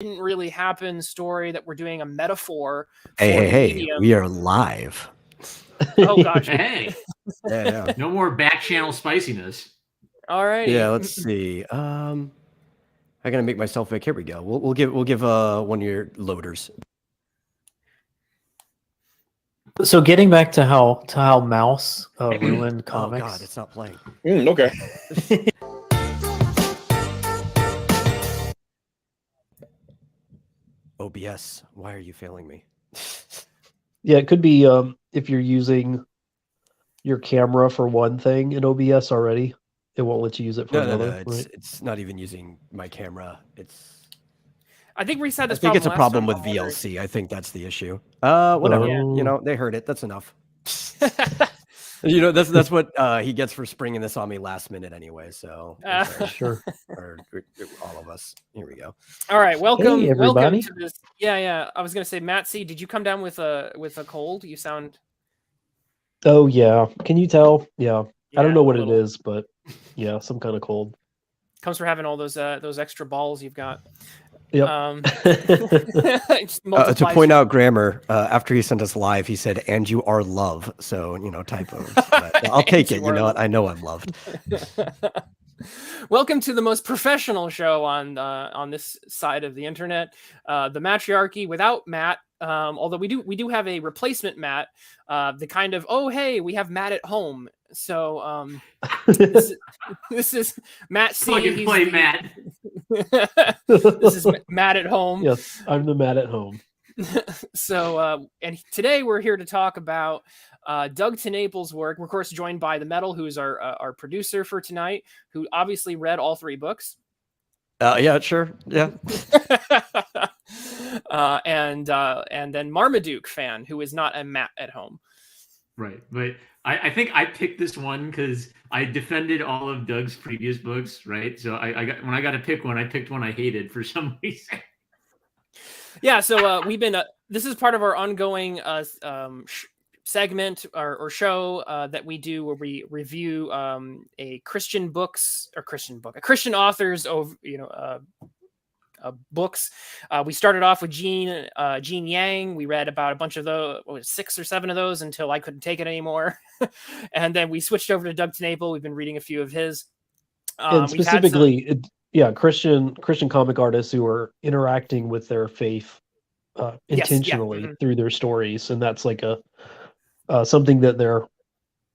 didn't really happen story that we're doing a metaphor for Hey, medium. we are live. Oh gosh. Hey, Yeah. no more back channel spiciness. All right. Yeah, let's see. I gotta make myself big. Here we go. We'll give one of your loaders. So getting back to how Mouse ruined comics. Oh God, it's not playing. Okay. OBS, why are you failing me? Yeah, it could be if you're using your camera for one thing in OBS already, it won't let you use it for another. No. It's not even using my camera. I think we said this. I think it's a problem last with time, VLC. I think that's the issue. Whatever. Yeah. You know, they heard it. That's enough. You know, that's what he gets for springing this on me last minute anyway. So Sure. Or all of us. Here we go. All right, welcome, Hey, everybody. welcome to this. Yeah. I was gonna say, Matt C, did you come down with a cold? You sound. Oh yeah. Can you tell? Yeah. I don't know what a it little. is, but yeah, some kind of cold. Comes from having all those extra balls you've got. Yep. To point out grammar, after he sent us live, he said, "And you are love." So typos. I'll take it. You know what? I know I'm loved. Welcome to the most professional show on this side of the internet, the Mattriarchy without Matt. Although we do have a replacement Matt, the kind of hey, we have Matt at home. So this is Matt C. Plug and play, Matt. This is Matt at home. Yes, I'm the Matt at home. So and today we're here to talk about Doug Nnewt's work. We're of course joined by the Metal, who is our producer for tonight, who obviously read all 3 books. Yeah, sure. Yeah. And then Marmaduke fan, who is not a Matt at home. Right, but I think I picked this one because I defended all of Doug's previous books, right? So when I got to pick one, I picked one I hated for some reason. Yeah, so we've been. This is part of our ongoing segment or show that we do where we review a Christian author's books. We started off with Gene Yang. We read about a bunch of those, 6 or 7 of those, until I couldn't take it anymore. And then we switched over to Doug Nnewt. We've been reading a few of his. And specifically, Christian comic artists who are interacting with their faith intentionally through their stories, and that's like a something that they're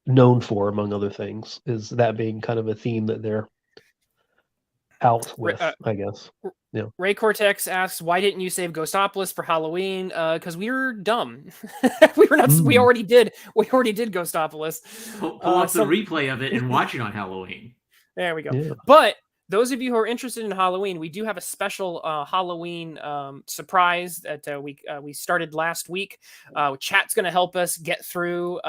known for, among other things, is that being kind of a theme that they're out with, I guess. Yeah. Ray Cortex asks, why didn't you save Ghostopolis for Halloween? Because we were dumb. We were not. We already did Ghostopolis. Pull up the replay of it and watch it on Halloween. There we go. Yeah. But those of you who are interested in Halloween, we do have a special Halloween surprise that we started last week. Chat's going to help us get through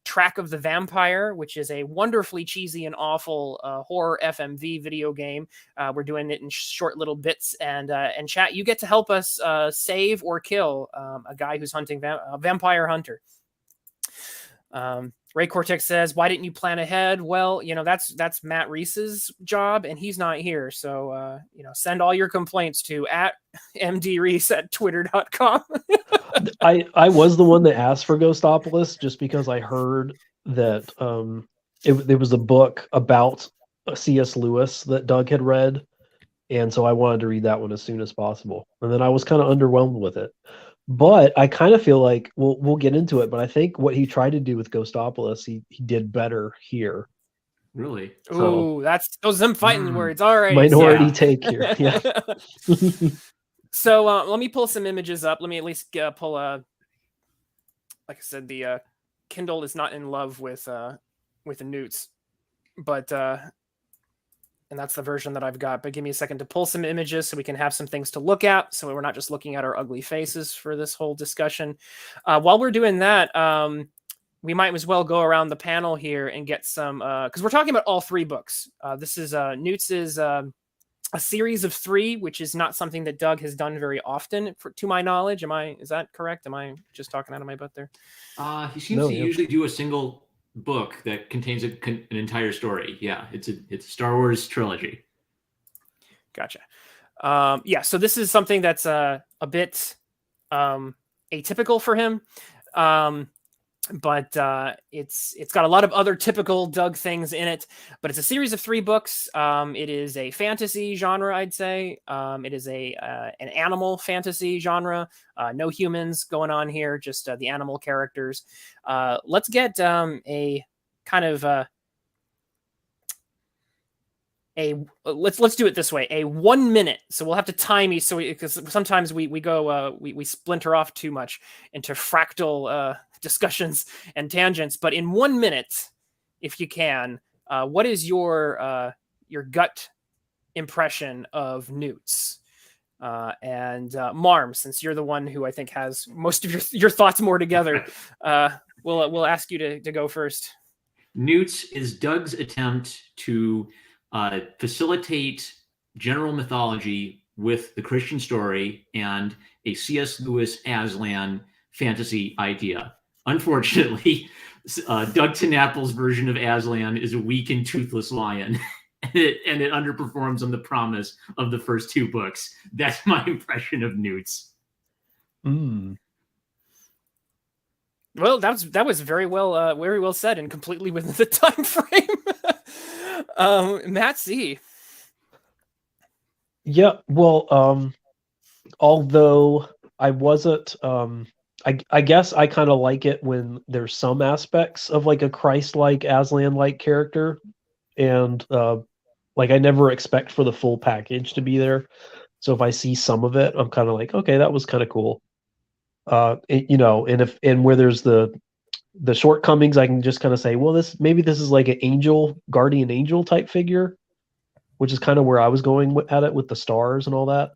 Track of the Vampire, which is a wonderfully cheesy and awful horror FMV video game. We're doing it in short little bits, and Chat, you get to help us save or kill a guy who's hunting a vampire hunter. Ray Cortex says, why didn't you plan ahead? Well, that's Matt Reese's job, and he's not here. So, send all your complaints to @mdreese@twitter.com. I was the one that asked for Ghostopolis just because I heard that there was a book about C.S. Lewis that Doug had read, and so I wanted to read that one as soon as possible. And then I was kind of underwhelmed with it. But I kind of feel like we'll get into it. But I think what he tried to do with Ghostopolis, he did better here. Really? Ooh, that's those them fighting words. All right, minority take here. Yeah. So let me pull some images up. Let me at least pull like I said, the Kindle is not in love with the Nnewts, but and that's the version that I've got. But give me a second to pull some images so we can have some things to look at, so we're not just looking at our ugly faces for this whole discussion. While we're doing that, we might as well go around the panel here and get some, because we're talking about all 3 books. This is Nnewt's is a series of 3, which is not something that Doug has done very often, to my knowledge. Is that correct? Am I just talking out of my butt there? He seems to usually do a single book that contains an entire story. Yeah, it's a Star Wars trilogy. Gotcha. Yeah, so this is something that's a bit atypical for him. But it's got a lot of other typical Doug things in it. But it's a series of 3 books. It is a fantasy genre, I'd say. It is an animal fantasy genre. No humans going on here, just the animal characters. Let's get a kind of let's do it this way, a 1 minute. So we'll have to time you, so because sometimes we go we splinter off too much into fractal discussions and tangents. But in 1 minute, if you can, what is your gut impression of Nnewt's? And Marm, since you're the one who I think has most of your thoughts more together, we'll ask you to go first. Nnewt's is Doug's attempt to facilitate general mythology with the Christian story and a C.S. Lewis Aslan fantasy idea. Unfortunately, Doug TenNapel's version of Aslan is a weak and toothless lion, and it underperforms on the promise of the first 2 books. That's my impression of Nnewt's. Well, that was very well said, and completely within the time frame. Matt C. Yeah, well, although I wasn't, I guess I kind of like it when there's some aspects of like a Christ-like, Aslan-like character, and like I never expect for the full package to be there. So if I see some of it, I'm kind of like, okay, that was kind of cool. And where there's the shortcomings, I can just kind of say, well, this is like an guardian angel type figure, which is kind of where I was going at it with the stars and all that.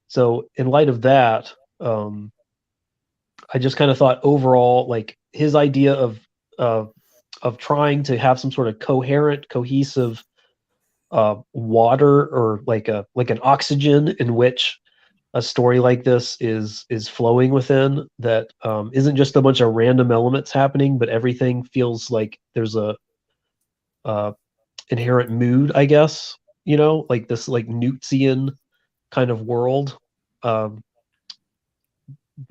So in light of that, I just kind of thought overall, like his idea of trying to have some sort of coherent, cohesive water, or like an oxygen in which a story like this is flowing within, that isn't just a bunch of random elements happening, but everything feels like there's a inherent mood, I guess, like this like Nnewtian kind of world,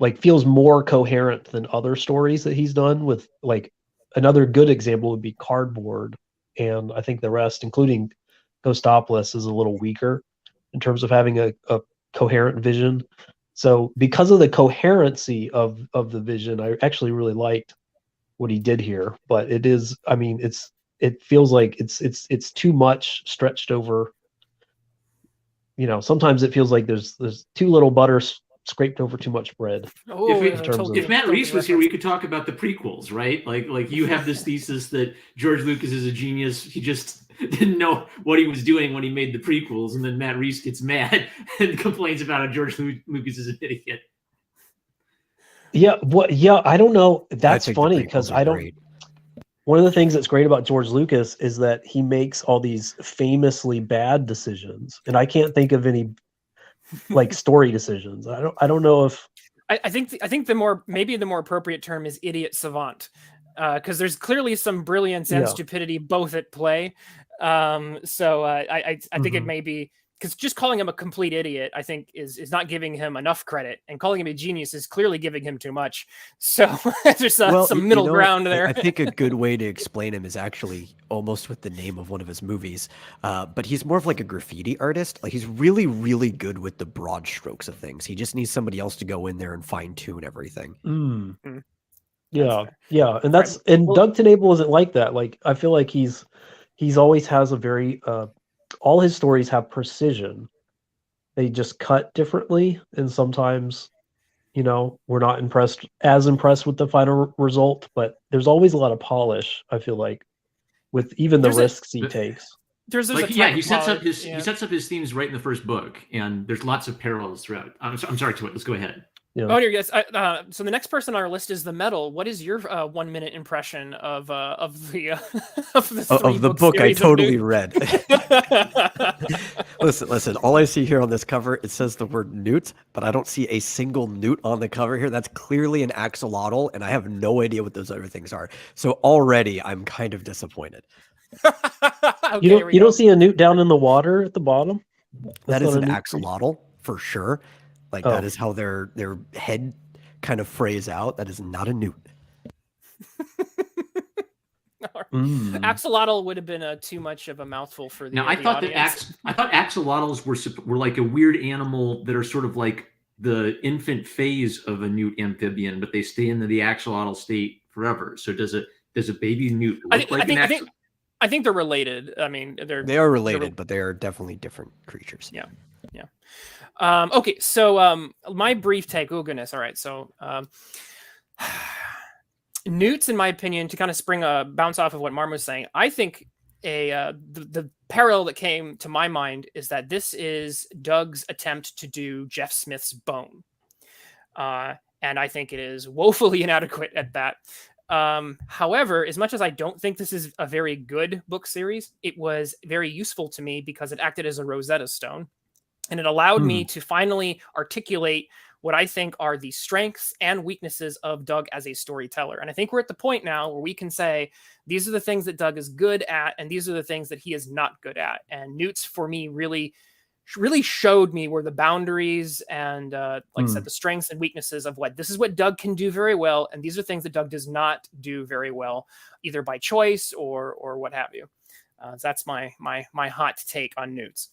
like feels more coherent than other stories that he's done. With like another good example would be Cardboard, and I think the rest, including Ghostopolis, is a little weaker in terms of having a coherent vision. So because of the coherency of the vision, I actually really liked what he did here. But it feels like it's too much stretched over. Sometimes it feels like there's too little butter scraped over too much bread. If Matt Reese was here, we could talk about the prequels, right? Like you have this thesis that George Lucas is a genius. He just didn't know what he was doing when he made the prequels, and then Matt Reese gets mad and complains about how George Lucas is an idiot. Yeah, I don't know. That's funny because I don't. Great. One of the things that's great about George Lucas is that he makes all these famously bad decisions, and I can't think of any like story decisions. I don't know if. I think the more appropriate term is idiot savant, because there's clearly some brilliance and stupidity both at play. So I think it may be, because just calling him a complete idiot, I think is not giving him enough credit, and calling him a genius is clearly giving him too much. So there's some middle ground there. I think a good way to explain him is actually almost with the name of one of his movies. But he's more of like a graffiti artist. Like he's really, really good with the broad strokes of things. He just needs somebody else to go in there and fine tune everything. Yeah. And Doug TenNapel isn't like that. Like I feel like he's always has a very all his stories have precision. They just cut differently, and sometimes we're not as impressed with the final result, but there's always a lot of polish, I feel like, with even the risks he takes. He sets up his themes right in the first book, and there's lots of parallels throughout. I'm sorry, Twit, let's go ahead. Yeah. Oh, dear, yes. So the next person on our list is the Metal. What is your 1 minute impression of the book I totally read? Listen. All I see here on this cover, it says the word Nnewt, but I don't see a single Nnewt on the cover here. That's clearly an axolotl, and I have no idea what those other things are. So already, I'm kind of disappointed. You don't see a Nnewt down in the water at the bottom? That is an axolotl. for sure. Like Oh. that is how their head kind of phrase out. That is not a newt. Axolotl would have been too much of a mouthful for the, Now, I the thought audience. I thought axolotls were like a weird animal that are sort of like the infant phase of a newt amphibian, but they stay in the axolotl state forever. So does a baby newt look like an axolotl? I think they're related. I mean, They are related, but they are definitely different creatures. Yeah. Okay, so my brief take. Oh goodness. All right. So newts, in my opinion, to kind of bounce off of what Marm was saying, I think the parallel that came to my mind is that this is Doug's attempt to do Jeff Smith's Bone, and I think it is woefully inadequate at that. However, as much as I don't think this is a very good book series, it was very useful to me because it acted as a Rosetta Stone, and it allowed me to finally articulate what I think are the strengths and weaknesses of Doug as a storyteller. And I think we're at the point now where we can say, these are the things that Doug is good at, and these are the things that he is not good at. And Nnewt's, for me, really showed me where the boundaries and, like I said, the strengths and weaknesses of this is what Doug can do very well. And these are things that Doug does not do very well, either by choice or what have you. So that's my hot take on Nnewt's.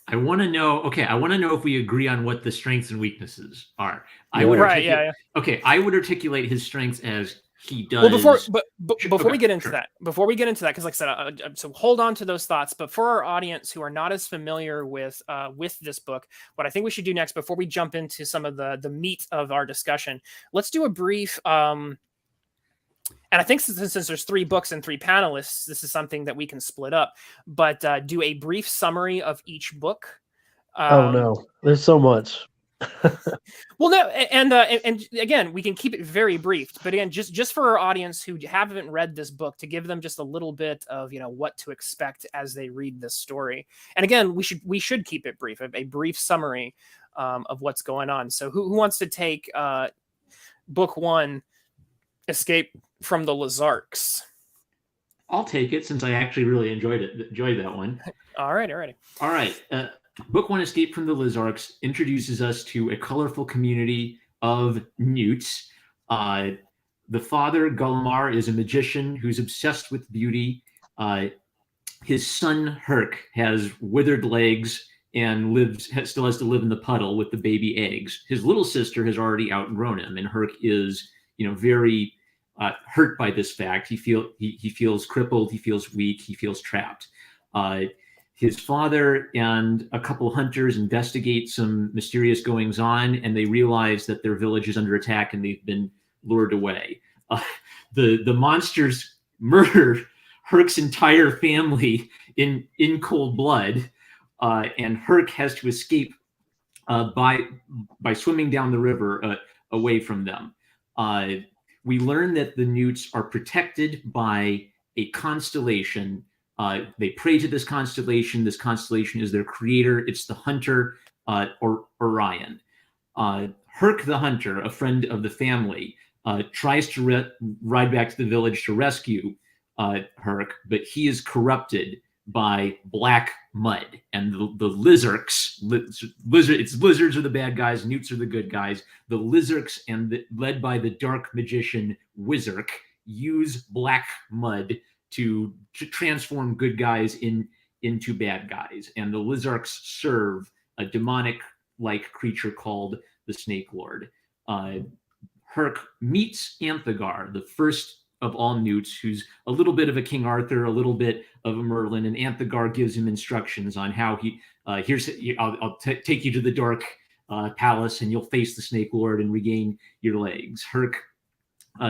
I want to know. Okay, I want to know if we agree on what the strengths and weaknesses are. Okay, I would articulate his strengths as he does. Well, before we get into that, because like I said, so hold on to those thoughts. But for our audience who are not as familiar with this book, what I think we should do next, before we jump into some of the meat of our discussion, let's do a brief. And I think since there's 3 books and 3 panelists, this is something that we can split up. But do a brief summary of each book. Oh no, there's so much. Well, no, and again, we can keep it very brief. But again, just for our audience who haven't read this book, to give them just a little bit of what to expect as they read this story. And again, we should keep it brief, a brief summary of what's going on. So who wants to take book 1, Escape from the Lizarks? I'll take it since I actually really enjoyed that one. All right. Book 1, Escape from the Lizarks, introduces us to a colorful community of newts. The father, Gullimar, is a magician who's obsessed with beauty. His son, Herc, has withered legs and still has to live in the puddle with the baby eggs. His little sister has already outgrown him, and Herc is, very hurt by this fact. He feels crippled. He feels weak. He feels trapped. His father and a couple hunters investigate some mysterious goings on, and they realize that their village is under attack and they've been lured away. The monsters murder Herc's entire family in cold blood, and Herc has to escape by swimming down the river away from them. We learn that the newts are protected by a constellation. They pray to this constellation. This constellation is their creator. It's the hunter, Orion. Herc the hunter, a friend of the family, tries to ride back to the village to rescue Herc, but he is corrupted by black mud. And the lizards, lizards are the bad guys, newts are the good guys. The lizards, led by the dark magician Wizark, use black mud to transform good guys into bad guys. And the Lizarks serve a demonic-like creature called the Snake Lord. Herc meets Anthagar, the first of all newts, who's a little bit of a King Arthur, a little bit of a Merlin, and Anthagar gives him instructions on how I'll take you to the dark palace, and you'll face the Snake Lord and regain your legs. Herc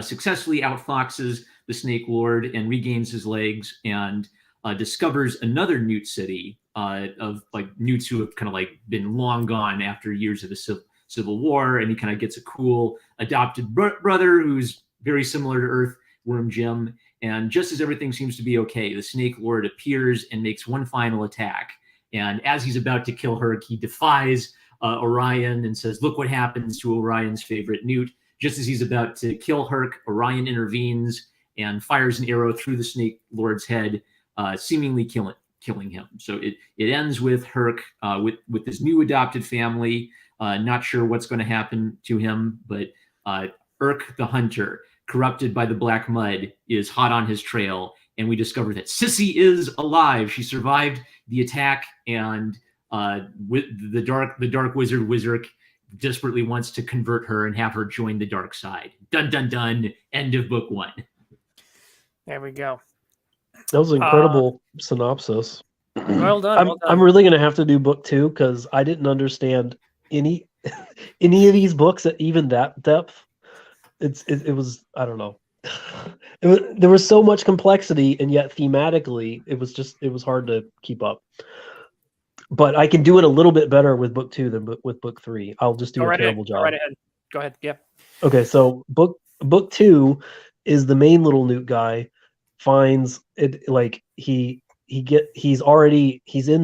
successfully outfoxes the Snake Lord and regains his legs, and discovers another newt city of newts who have kind of been long gone after years of the civil war, and he kind of gets a cool adopted brother who's very similar to Earthworm Jim. And just as everything seems to be okay, the Snake Lord appears and makes one final attack. And as he's about to kill Herc, he defies Orion and says, "Look what happens to Orion's favorite newt." Just as he's about to kill Herc, Orion intervenes and fires an arrow through the Snake Lord's head, seemingly killing him. So it ends with Herc with his new adopted family. Not sure what's going to happen to him, but Urk the hunter, corrupted by the black mud, is hot on his trail, and we discover that Sissy is alive. She survived the attack, and with the dark wizard Wizark desperately wants to convert her and have her join the dark side. Dun dun dun. End of book 1. There we go. That was an incredible synopsis. Well done. Well done. I'm really going to have to do book 2 because I didn't understand any of these books at even that depth. It was, I don't know. There was so much complexity, and yet thematically it was hard to keep up. But I can do it a little bit better with book 2 than with book 3. I'll just do a terrible job. Go right ahead. Go ahead. Yeah. Okay, so book 2 is the main little Nnewt guy finds it, like he's in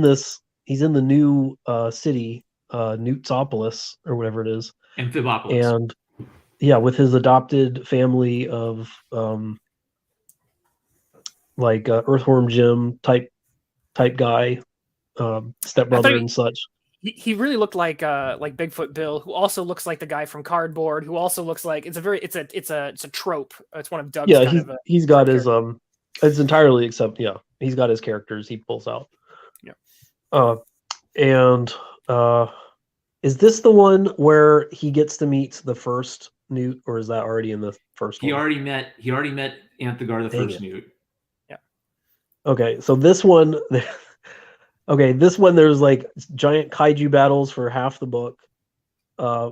the new city, Newtsopolis or whatever it is. Amphibopolis. And yeah, with his adopted family of Earthworm Jim type guy, stepbrother and such. He really looked like Bigfoot Bill, who also looks like the guy from Cardboard, who also looks like it's a trope. It's one of Doug's. Yeah, he's got his it's entirely except he's got his characters he pulls out. Yeah. Is this the one where he gets to meet the first Nnewt, or is that already in the first one? He already met Anthegar, the first Nnewt. Yeah. Okay, so this one there's like giant kaiju battles for half the book,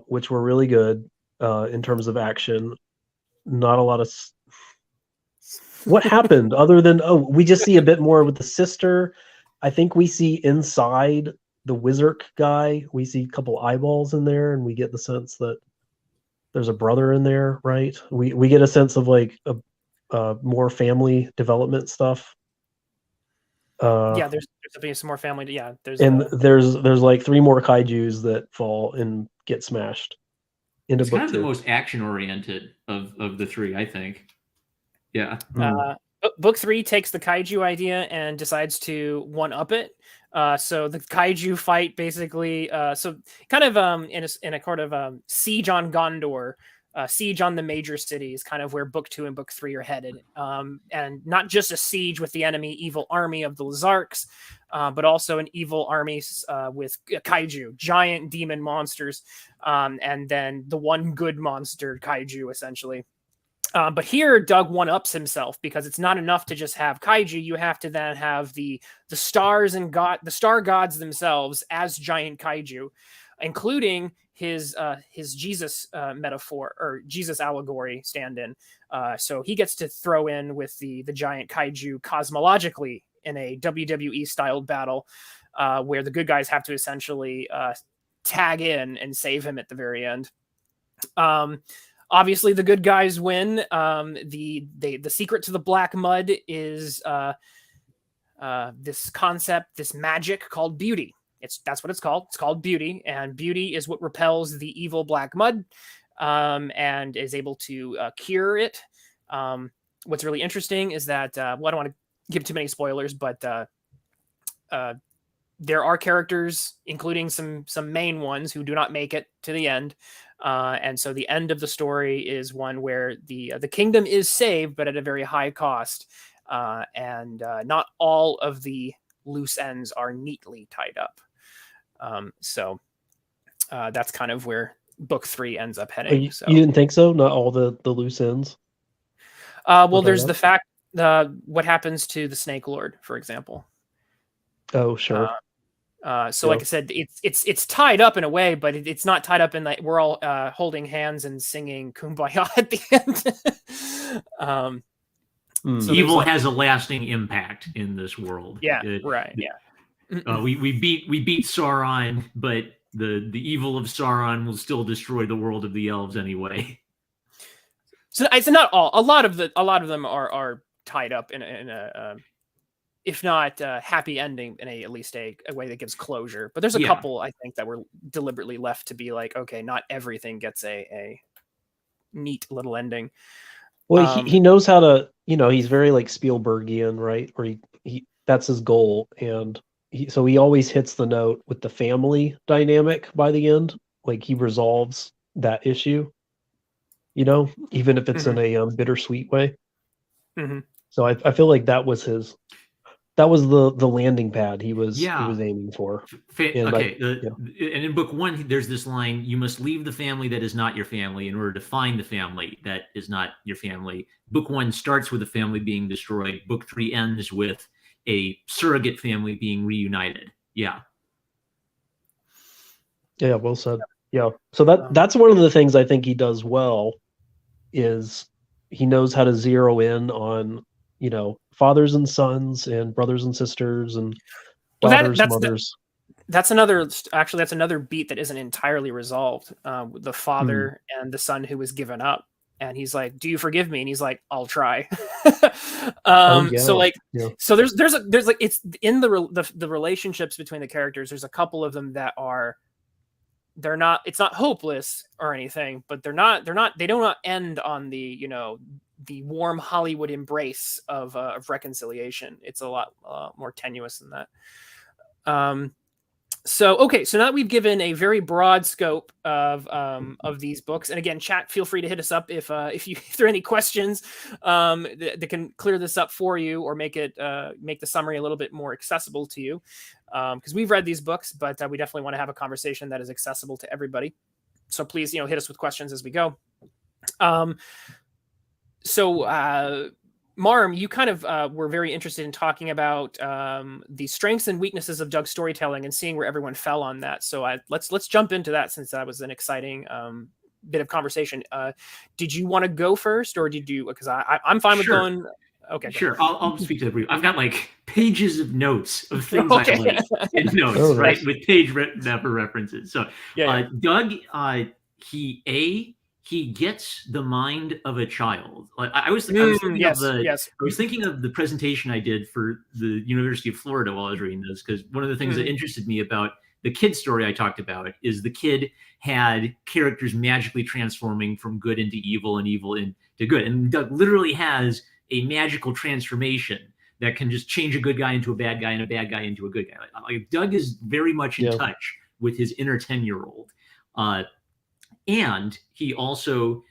which were really good in terms of action. Not a lot of what happened other than we just see a bit more with the sister. I think we see inside the Wizark guy, we see a couple eyeballs in there, and we get the sense that there's a brother in there, right? We get a sense of like a more family development stuff. There's definitely some more family. There's like 3 more kaijus that fall and get smashed into it's book kind of 2. the most action oriented of the 3, I think. Yeah. Book 3 takes the kaiju idea and decides to one-up it. So the kaiju fight basically, so kind of in a kind of siege on Gondor, siege on the major cities, kind of where book 2 and book 3 are headed. And not just a siege with the enemy evil army of the Lizarks, but also an evil army with kaiju, giant demon monsters, and then the one good monster kaiju, essentially. But here, Doug one-ups himself because it's not enough to just have kaiju. You have to then have the stars and the star gods themselves as giant kaiju, including his Jesus metaphor or Jesus allegory stand-in. So he gets to throw in with the giant kaiju cosmologically in a WWE styled battle, where the good guys have to essentially tag in and save him at the very end. Obviously, the good guys win. The secret to the black mud is this concept, this magic called beauty. That's what it's called. It's called beauty, and beauty is what repels the evil black mud, and is able to cure it. What's really interesting is that I don't want to give too many spoilers, but there are characters, including some main ones, who do not make it to the end. And so the end of the story is one where the kingdom is saved, but at a very high cost. And not all of the loose ends are neatly tied up. So that's kind of where book 3 ends up heading. You didn't think so? Not all the loose ends? Well, there's the fact, what happens to the Snake Lord, for example. Oh, sure. Like I said, it's tied up in a way, but it's not tied up in like we're all holding hands and singing Kumbaya at the end. So evil has a lasting impact in this world. Yeah, right. Yeah, we beat Sauron, but the evil of Sauron will still destroy the world of the elves anyway. So it's not all. A lot of them are tied up in a if not happy ending, in at least a way that gives closure. But there's a couple, I think, that were deliberately left to be like, okay, not everything gets a neat little ending. Well, he knows how to, he's very like Spielbergian, right? Where that's his goal, and so he always hits the note with the family dynamic by the end. Like he resolves that issue, even if it's in a bittersweet way. Mm-hmm. So I feel like that was the landing pad he was aiming for. And and in book one, there's this line: "You must leave the family that is not your family in order to find the family that is not your family." Book one starts with a family being destroyed. Book three ends with a surrogate family being reunited. Yeah. Yeah, well said. Yeah. So that's one of the things I think he does well is he knows how to zero in on, fathers and sons and brothers and sisters and daughters, mothers. That's another beat that isn't entirely resolved. The father and the son who was given up, and he's like, "Do you forgive me?" And he's like, "I'll try." So there's like, it's in the relationships between the characters. There's a couple of them that it's not hopeless or anything, but they do not end on the warm Hollywood embrace of reconciliation. It's a lot more tenuous than that. So now that we've given a very broad scope of these books, and again, chat, feel free to hit us up if there are any questions that can clear this up for you or make the summary a little bit more accessible to you, because we've read these books, but we definitely want to have a conversation that is accessible to everybody. So please, hit us with questions as we go. Marm, you kind of were very interested in talking about the strengths and weaknesses of Doug's storytelling and seeing where everyone fell on that. So let's jump into that, since that was an exciting bit of conversation. Did you want to go first, or did you? Because I'm fine with going. Okay, sure. I'll speak to the brief. I've got like pages of notes of things I like in notes, right, with page number references. So Doug, he gets the mind of a child. Like I was thinking of the presentation I did for the University of Florida while I was reading this, because one of the things that interested me about the kid story I talked about is the kid had characters magically transforming from good into evil and evil into good. And Doug literally has a magical transformation that can just change a good guy into a bad guy and a bad guy into a good guy. Like Doug is very much in touch with his inner 10-year-old. And he also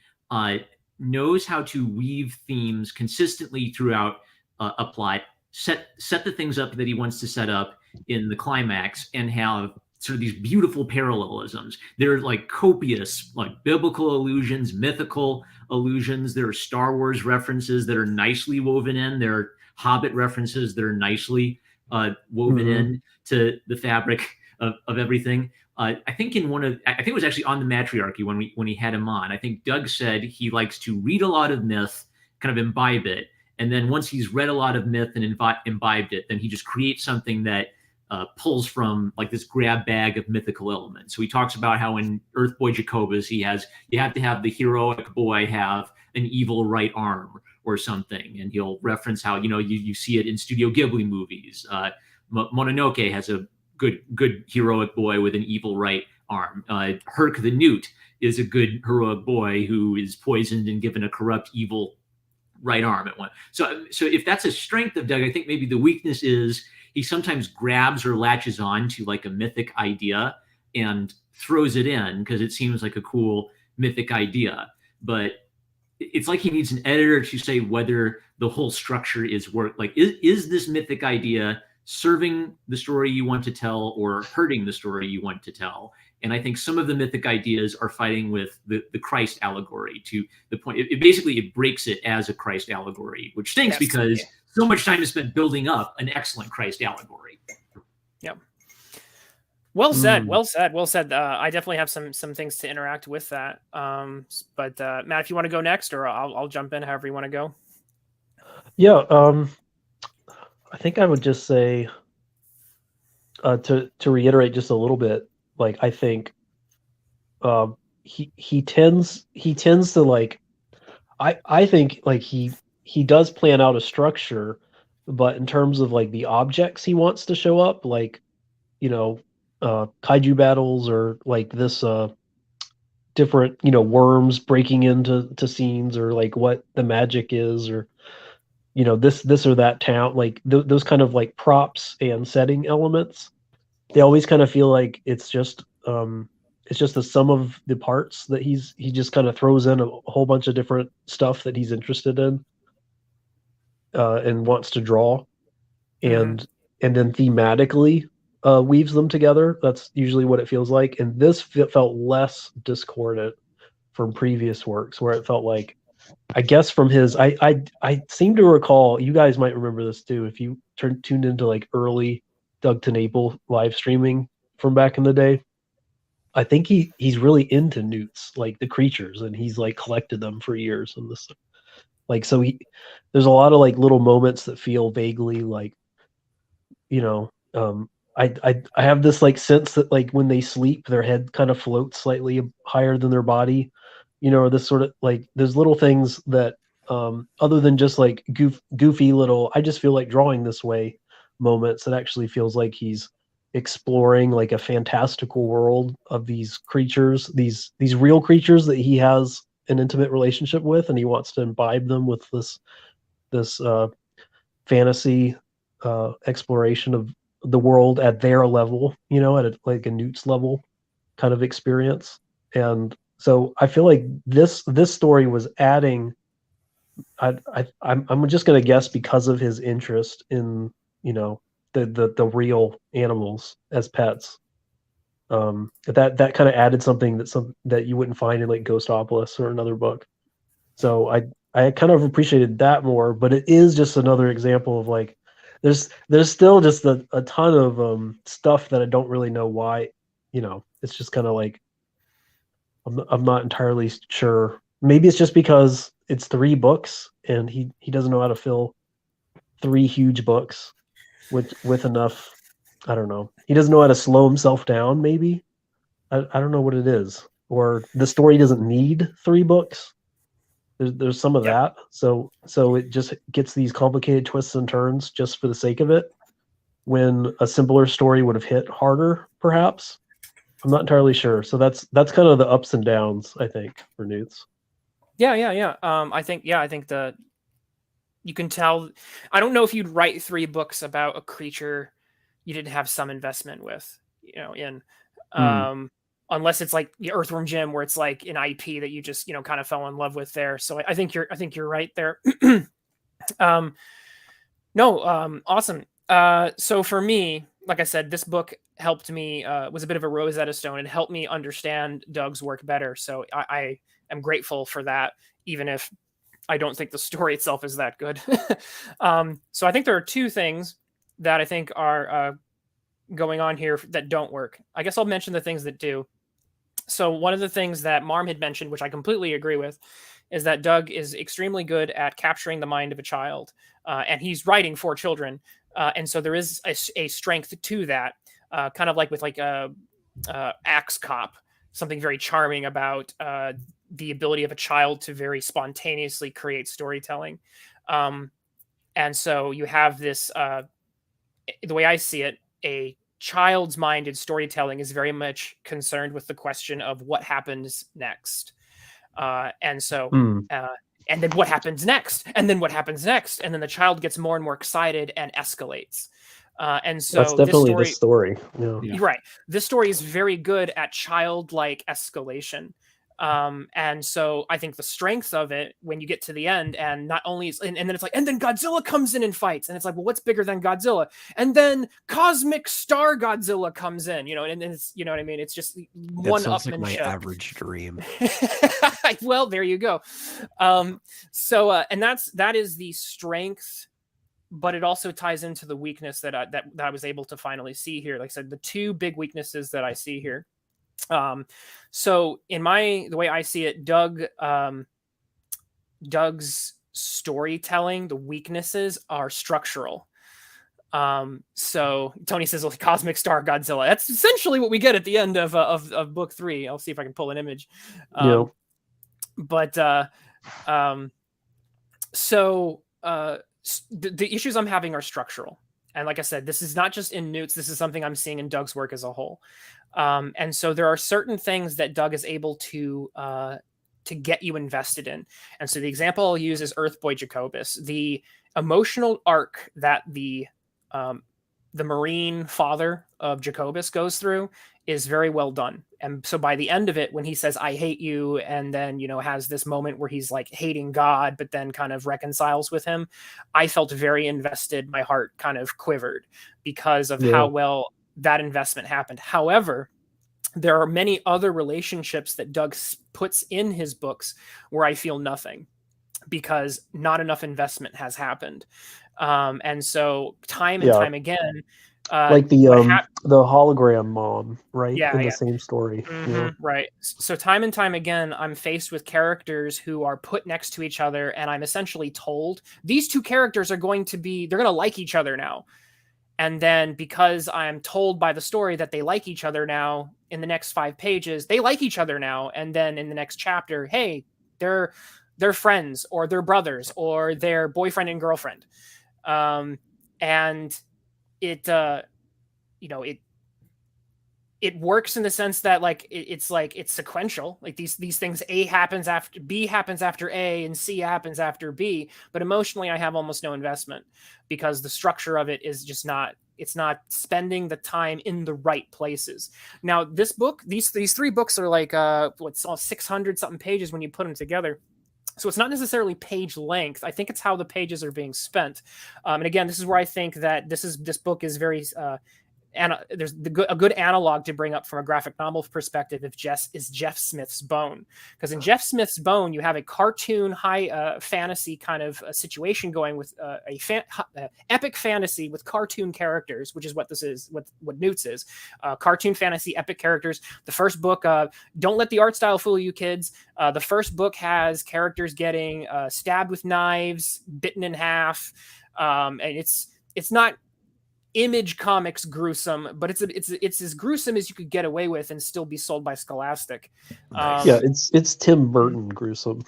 knows how to weave themes consistently throughout a plot, set the things up that he wants to set up in the climax, and have sort of these beautiful parallelisms. There are like copious, like biblical allusions, mythical allusions. There are Star Wars references that are nicely woven in. There are Hobbit references that are nicely woven in to the fabric of everything. I think it was actually on the Mattriarchy when he had him on. I think Doug said he likes to read a lot of myth, kind of imbibe it, and then once he's read a lot of myth and imbibed it, then he just creates something that pulls from like this grab bag of mythical elements. So he talks about how in Earth Boy Jacobus you have to have the heroic boy have an evil right arm or something, and he'll reference how you see it in Studio Ghibli movies. Mononoke has a good heroic boy with an evil right arm. Herc the Nnewt is a good heroic boy who is poisoned and given a corrupt evil right arm at one. So if that's a strength of Doug, I think maybe the weakness is he sometimes grabs or latches on to like a mythic idea and throws it in because it seems like a cool mythic idea. But it's like he needs an editor to say whether the whole structure is like, is this mythic idea serving the story you want to tell or hurting the story you want to tell? And I think some of the mythic ideas are fighting with the Christ allegory to the point. It breaks it as a Christ allegory, which stinks because so much time is spent building up an excellent Christ allegory. Yeah. Well said. Well said. I definitely have some things to interact with that. But Matt, if you want to go next, or I'll jump in however you want to go. Yeah. I think I would just say to reiterate just a little bit. Like I think he tends to like I think like he does plan out a structure, but in terms of like the objects he wants to show up, like kaiju battles or like this different worms breaking into scenes, or like what the magic is, or this or that town, like those kind of like props and setting elements. They always kind of feel like it's just the sum of the parts that he just kind of throws in a whole bunch of different stuff that he's interested in and wants to draw, and then thematically weaves them together. That's usually what it feels like, and this felt less discordant from previous works, where it felt like, I guess from his, I seem to recall, you guys might remember this too, if you tuned into like early Doug TenNapel live streaming from back in the day. I think he's really into Nnewts, like the creatures, and he's like collected them for years. And this, like, so there's a lot of like little moments that feel vaguely like, you know, I have this like sense that like when they sleep, their head kind of floats slightly higher than their body, or this sort of like there's little things that other than just like goofy little, I just feel like drawing this way moments, it actually feels like he's exploring like a fantastical world of these creatures, these real creatures that he has an intimate relationship with, and he wants to imbibe them with this fantasy exploration of the world at their level, at like a Nnewt's level kind of experience. And so I feel like this story was adding. I'm just gonna guess because of his interest in the real animals as pets. That kind of added something that you wouldn't find in like Ghostopolis or another book. So I kind of appreciated that more, but it is just another example of like there's still just a ton of stuff that I don't really know why. It's just kind of like I'm not entirely sure. Maybe it's just because it's 3 books and he doesn't know how to fill 3 huge books with enough. I don't know. He doesn't know how to slow himself down. Maybe I don't know what it is, or the story doesn't need 3 books. There's some of that. So it just gets these complicated twists and turns just for the sake of it, when a simpler story would have hit harder, perhaps. I'm not entirely sure. So that's kind of the ups and downs, I think, for Nnewts. Yeah. I think you can tell. I don't know if you'd write 3 books about a creature you didn't have some investment with, in unless it's like the Earthworm Jim, where it's like an IP that you just kind of fell in love with there. So I think you're right there. Awesome. So for me, like I said, this book helped me, was a bit of a Rosetta Stone. It helped me understand Doug's work better. So I am grateful for that, even if I don't think the story itself is that good. So I think there are 2 things that I think are going on here that don't work. I guess I'll mention the things that do. So one of the things that Marm had mentioned, which I completely agree with, is that Doug is extremely good at capturing the mind of a child, and he's writing for children. And so there is a strength to that, kind of like with like Axe Cop, something very charming about the ability of a child to very spontaneously create storytelling. And so you have this, the way I see it, a child's mind in storytelling is very much concerned with the question of what happens next. And then what happens next? And then what happens next? And then the child gets more and more excited and escalates. And so that's definitely the story. Yeah. Right. This story is very good at childlike escalation. And so I think the strength of it, when you get to the end, and not only and then it's like, and then Godzilla comes in and fights, and it's like, well, what's bigger than Godzilla? And then cosmic star Godzilla comes in, and it's, you know what I mean? It's just one sounds upmanship. like my average dream. Well, there you go. And that is the strength, but it also ties into the weakness that I was able to finally see here. Like I said, the 2 big weaknesses that I see here. So the way I see it, Doug's storytelling, the weaknesses are structural. So Tony says, well, cosmic star Godzilla. That's essentially what we get at the end of book 3. I'll see if I can pull an image. But the issues I'm having are structural. And like I said, this is not just in Nnewt's. This is something I'm seeing in Doug's work as a whole. And so there are certain things that Doug is able to get you invested in. And so the example I'll use is Earthboy Jacobus. The emotional arc that the Marine father of Jacobus goes through is very well done. And so by the end of it, when he says, I hate you, and then, has this moment where he's like hating God, but then kind of reconciles with him, I felt very invested. My heart kind of quivered because of how well that investment happened. However, there are many other relationships that Doug puts in his books where I feel nothing because not enough investment has happened. And so time and time again, like the hologram mom, right? In the same story. Right. So time and time again, I'm faced with characters who are put next to each other, and I'm essentially told these two characters are they're going to like each other now. And then because I'm told by the story that they like each other now, in the next 5 pages, they like each other now. And then in the next chapter, hey, they're friends, or they're brothers, or they're boyfriend and girlfriend. And it works in the sense that it's sequential. Like these things, A happens after B happens after A, and C happens after B. But emotionally, I have almost no investment because the structure of it is just it's not spending the time in the right places. Now, this book, these 3 books are like what's all 600 something pages when you put them together. So it's not necessarily page length. I think it's how the pages are being spent. And again, this is where I think that this book is very and there's a good analog to bring up from a graphic novel perspective is Jeff Smith's Bone. Because in Jeff Smith's Bone, you have a cartoon high fantasy kind of a situation going with epic fantasy with cartoon characters, which is what this is, what Nnewt's is. Cartoon fantasy, epic characters. The first book, don't let the art style fool you, kids. The first book has characters getting stabbed with knives, bitten in half. And it's not Image Comics gruesome, but it's as gruesome as you could get away with and still be sold by Scholastic. It's Tim Burton gruesome.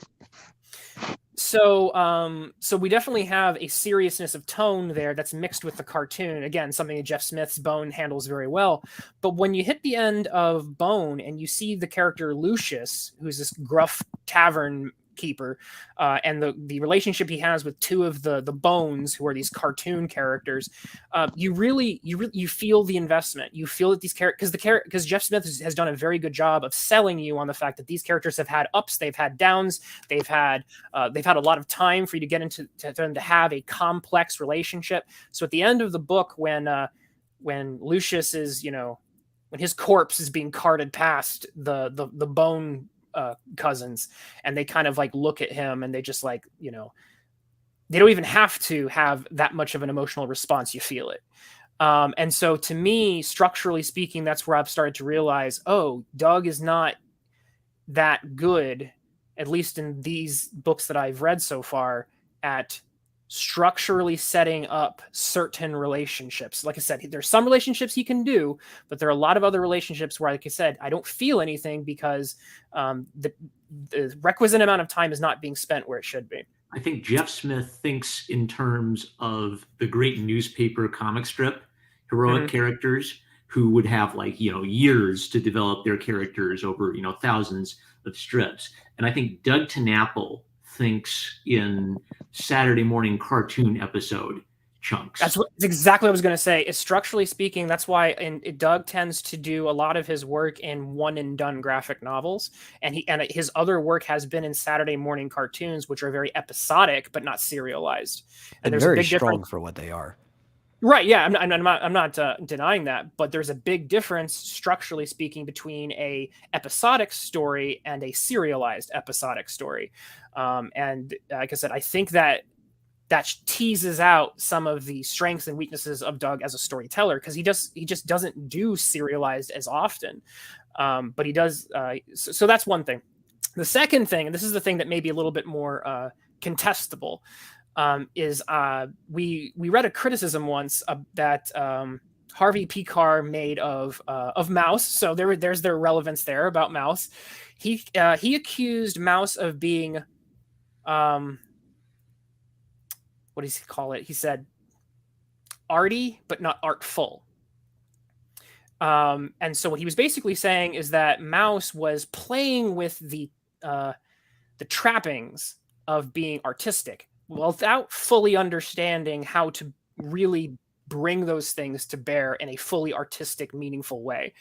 So we definitely have a seriousness of tone there that's mixed with the cartoon. Again, something that Jeff Smith's Bone handles very well. But when you hit the end of Bone and you see the character Lucius, who's this gruff tavern keeper, and the relationship he has with 2 of the bones, who are these cartoon characters, you feel the investment. You feel that these characters, because Jeff Smith has done a very good job of selling you on the fact that these characters have had ups, they've had downs, they've had a lot of time for you to get into them to have a complex relationship. So at the end of the book, when Lucius is, when his corpse is being carted past the bone cousins, and they kind of look at him, and they just they don't even have to have that much of an emotional response. You feel it. And so to me, structurally speaking, that's where I've started to realize, Doug is not that good, at least in these books that I've read so far, at structurally setting up certain relationships. Like I said, there's some relationships he can do, but there are a lot of other relationships where, like I said, I don't feel anything because the requisite amount of time is not being spent where it should be. I think Jeff Smith thinks in terms of the great newspaper comic strip heroic characters who would have years to develop their characters over thousands of strips. And I think Doug TenNapel thinks in Saturday morning cartoon episode chunks. That's exactly what I was going to say. Is structurally speaking, that's why Doug tends to do a lot of his work in one and done graphic novels, and his other work has been in Saturday morning cartoons, which are very episodic but not serialized. And there's very a big strong difference for what they are. Right. Yeah. I'm not denying that, but there's a big difference, structurally speaking, between a episodic story and a serialized episodic story. And like I said, I think that teases out some of the strengths and weaknesses of Doug as a storyteller, because he just doesn't do serialized as often. But he does. So that's one thing. The second thing, and this is the thing that may be a little bit more contestable, is we read a criticism once that Harvey Pekar made of Mouse. So there's their relevance there about Mouse. He accused Mouse of being what does he call it? He said arty but not artful. And so what he was basically saying is that Mouse was playing with the trappings of being artistic, without fully understanding how to really bring those things to bear in a fully artistic, meaningful way.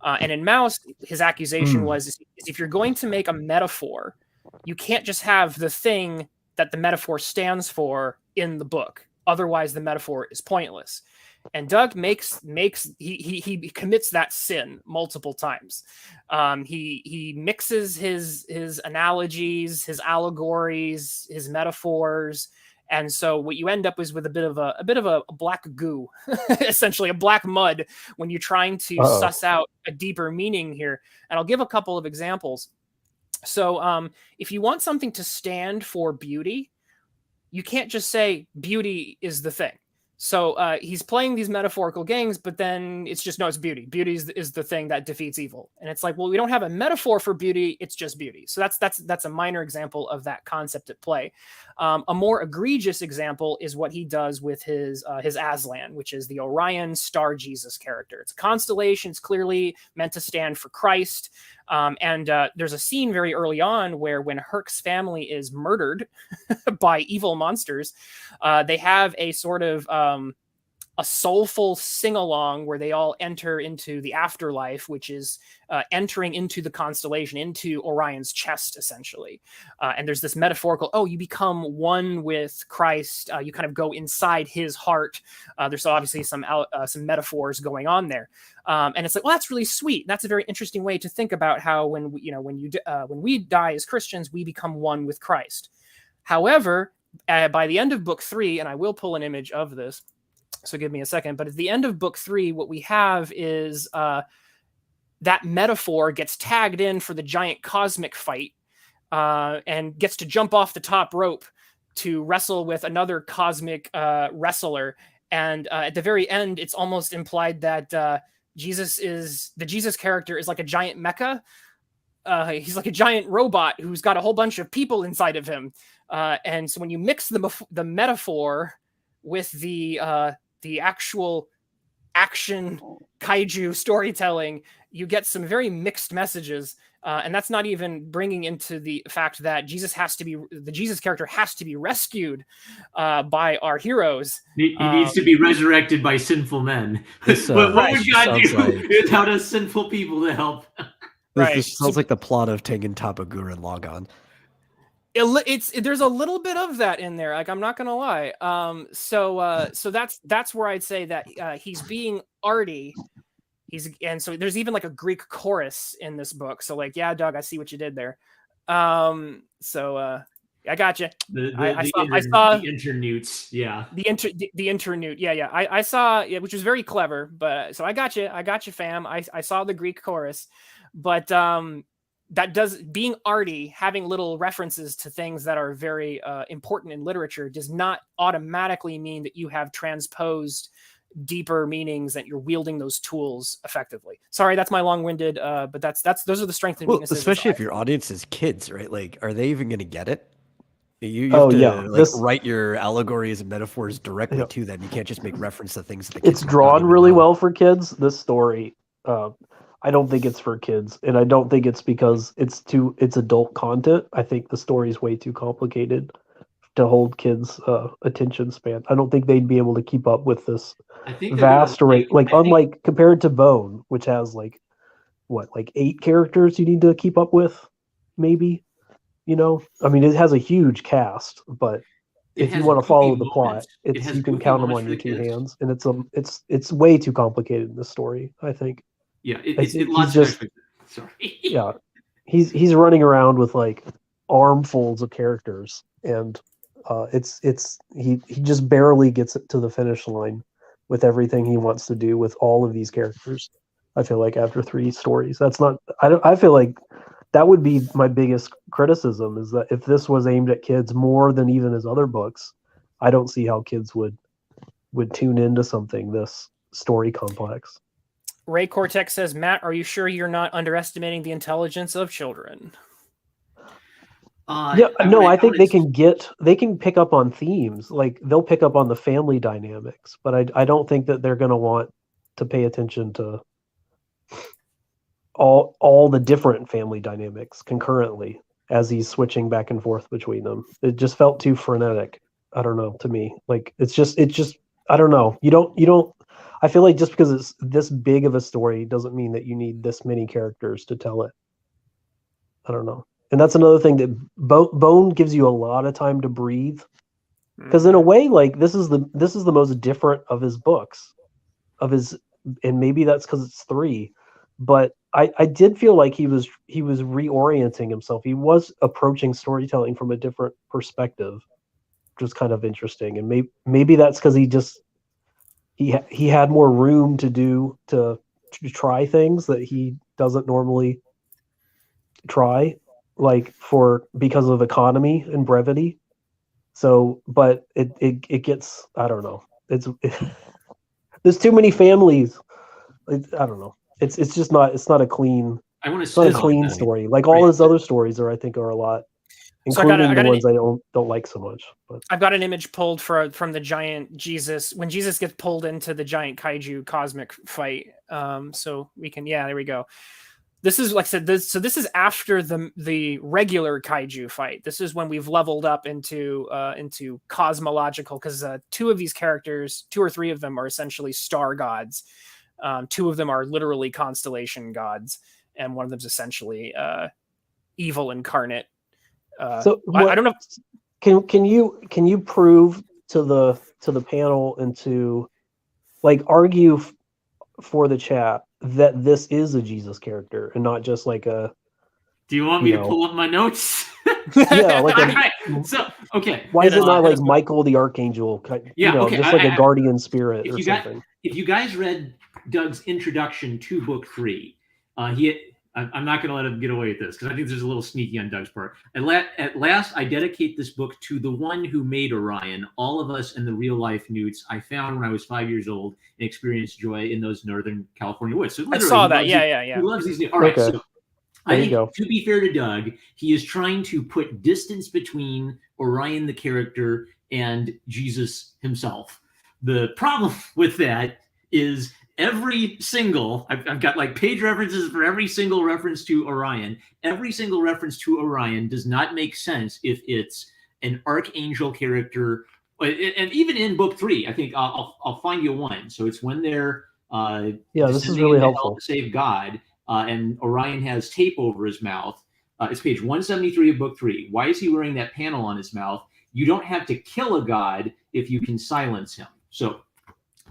And in Mouse, his accusation was is if you're going to make a metaphor, you can't just have the thing that the metaphor stands for in the book. Otherwise, the metaphor is pointless. And Doug he commits that sin multiple times. He mixes his analogies, his allegories, his metaphors, and so what you end up is with a bit of a black goo, essentially a black mud when you're trying to suss out a deeper meaning here. And I'll give a couple of examples. So if you want something to stand for beauty, you can't just say beauty is the thing. So he's playing these metaphorical games, but then it's just, no, it's beauty. Beauty is the thing that defeats evil. And it's like, well, we don't have a metaphor for beauty. It's just beauty. So that's a minor example of that concept at play. A more egregious example is what he does with his Aslan, which is the Orion Star Jesus character. It's a constellation. It's clearly meant to stand for Christ. And there's a scene very early on where when Herc's family is murdered by evil monsters, they have a sort of a soulful sing-along where they all enter into the afterlife, which is entering into the constellation, into Orion's chest, essentially. And there's this metaphorical, you become one with Christ. You kind of go inside his heart. There's obviously some metaphors going on there. And it's like, well, that's really sweet. That's a very interesting way to think about how when we die as Christians, we become one with Christ. However, by the end of book 3, and I will pull an image of this, so give me a second, but at the end of book 3, what we have is that metaphor gets tagged in for the giant cosmic fight and gets to jump off the top rope to wrestle with another cosmic wrestler. And at the very end, it's almost implied that the Jesus character is like a giant mecha. He's like a giant robot who's got a whole bunch of people inside of him. And so when you mix the metaphor with the actual action kaiju storytelling, you get some very mixed messages. And that's not even bringing into the fact that the Jesus character has to be rescued by our heroes. He needs to be resurrected by sinful men. This, what would God do like, without us sinful people to help? This sounds like the plot of Tengen Toppa and Logon. There's a little bit of that in there. Like, I'm not gonna lie. So that's where I'd say that he's being arty. And so there's even like a Greek chorus in this book. So like, yeah, Doug, I see what you did there. I got you. I saw the Nnewts. Yeah. The Nnewt. Yeah. I saw, which was very clever. But so I got you, fam. I saw the Greek chorus, but that does, being arty, having little references to things that are very important in literature, does not automatically mean that you have transposed deeper meanings, that you're wielding those tools effectively. Sorry, that's my long-winded, but those are the strengths and weaknesses. Especially if your audience is kids, right? Like, are they even going to get it? You have to write your allegories and metaphors directly to them. You can't just make reference to things that the kids it's drawn really well for kids. This story, I don't think it's for kids, and I don't think it's because it's adult content. I think the story is way too complicated to hold kids' attention span. I don't think they'd be able to keep up with this vast array. Unlike compared to Bone, which has like 8 characters you need to keep up with, maybe. I mean, it has a huge cast, but if you want to follow the plot, you can count them on your 2 hands, and it's way too complicated in this story, I think. Yeah, sorry. Yeah, he's running around with like armfuls of characters, and he just barely gets it to the finish line with everything he wants to do with all of these characters. I feel like after 3 stories, I feel like that would be my biggest criticism, is that if this was aimed at kids more than even his other books, I don't see how kids would tune into something this story complex. Ray Cortex says, Matt, are you sure you're not underestimating the intelligence of children? I think they can pick up on themes. Like, they'll pick up on the family dynamics, but I don't think that they're going to want to pay attention to all the different family dynamics concurrently as he's switching back and forth between them. It just felt too frenetic. I don't know, to me. Like it's just I don't know. You don't I feel like just because it's this big of a story doesn't mean that you need this many characters to tell it. I don't know. And that's another thing that Bone gives you a lot of time to breathe. Because in a way, like this is the most different of his books, and maybe that's because it's 3. But I did feel like he was reorienting himself. He was approaching storytelling from a different perspective, which was kind of interesting. And maybe that's because he had more room to try things that he doesn't normally try, like because of economy and brevity. So, but it gets, I don't know. There's too many families. I don't know. It's just not. It's not a clean. I want to It's not a say clean story. Like all his other stories are, I think, are a lot, So including the ones I don't like so much. But I've got an image pulled from the giant Jesus when Jesus gets pulled into the giant kaiju cosmic fight. So we can, yeah, there we go. This is, like I said, this is after the regular kaiju fight. This is when we've leveled up into cosmological, because 2 of these characters, 2 or 3 of them are essentially star gods. 2 of them are literally constellation gods, and one of them's essentially evil incarnate. so I don't know. Can you prove to the panel and to like argue for the chat that this is a Jesus character and not just like a. Do you want me to pull up my notes? Yeah, like so okay. Why is it not like Michael the Archangel? Yeah, okay. Just like a guardian spirit or something. If you guys read Doug's introduction to book 3, I'm not going to let him get away with this because I think there's a little sneaky on Doug's part. At last, I dedicate this book to the one who made Orion, all of us and the real life Nnewts I found when I was 5 years old and experienced joy in those Northern California woods. So I saw that. Yeah. He loves these. All right. Okay. So I think, to be fair to Doug, he is trying to put distance between Orion, the character, and Jesus himself. The problem with that is every single, I've got like page references for every single reference to Orion. Every single reference to Orion does not make sense if it's an archangel character. And even in book 3, I think I'll find you one. So it's when they're this is really helpful to save God, and Orion has tape over his mouth. It's page 173 of book 3. Why is he wearing that panel on his mouth? You don't have to kill a god if you can silence him. So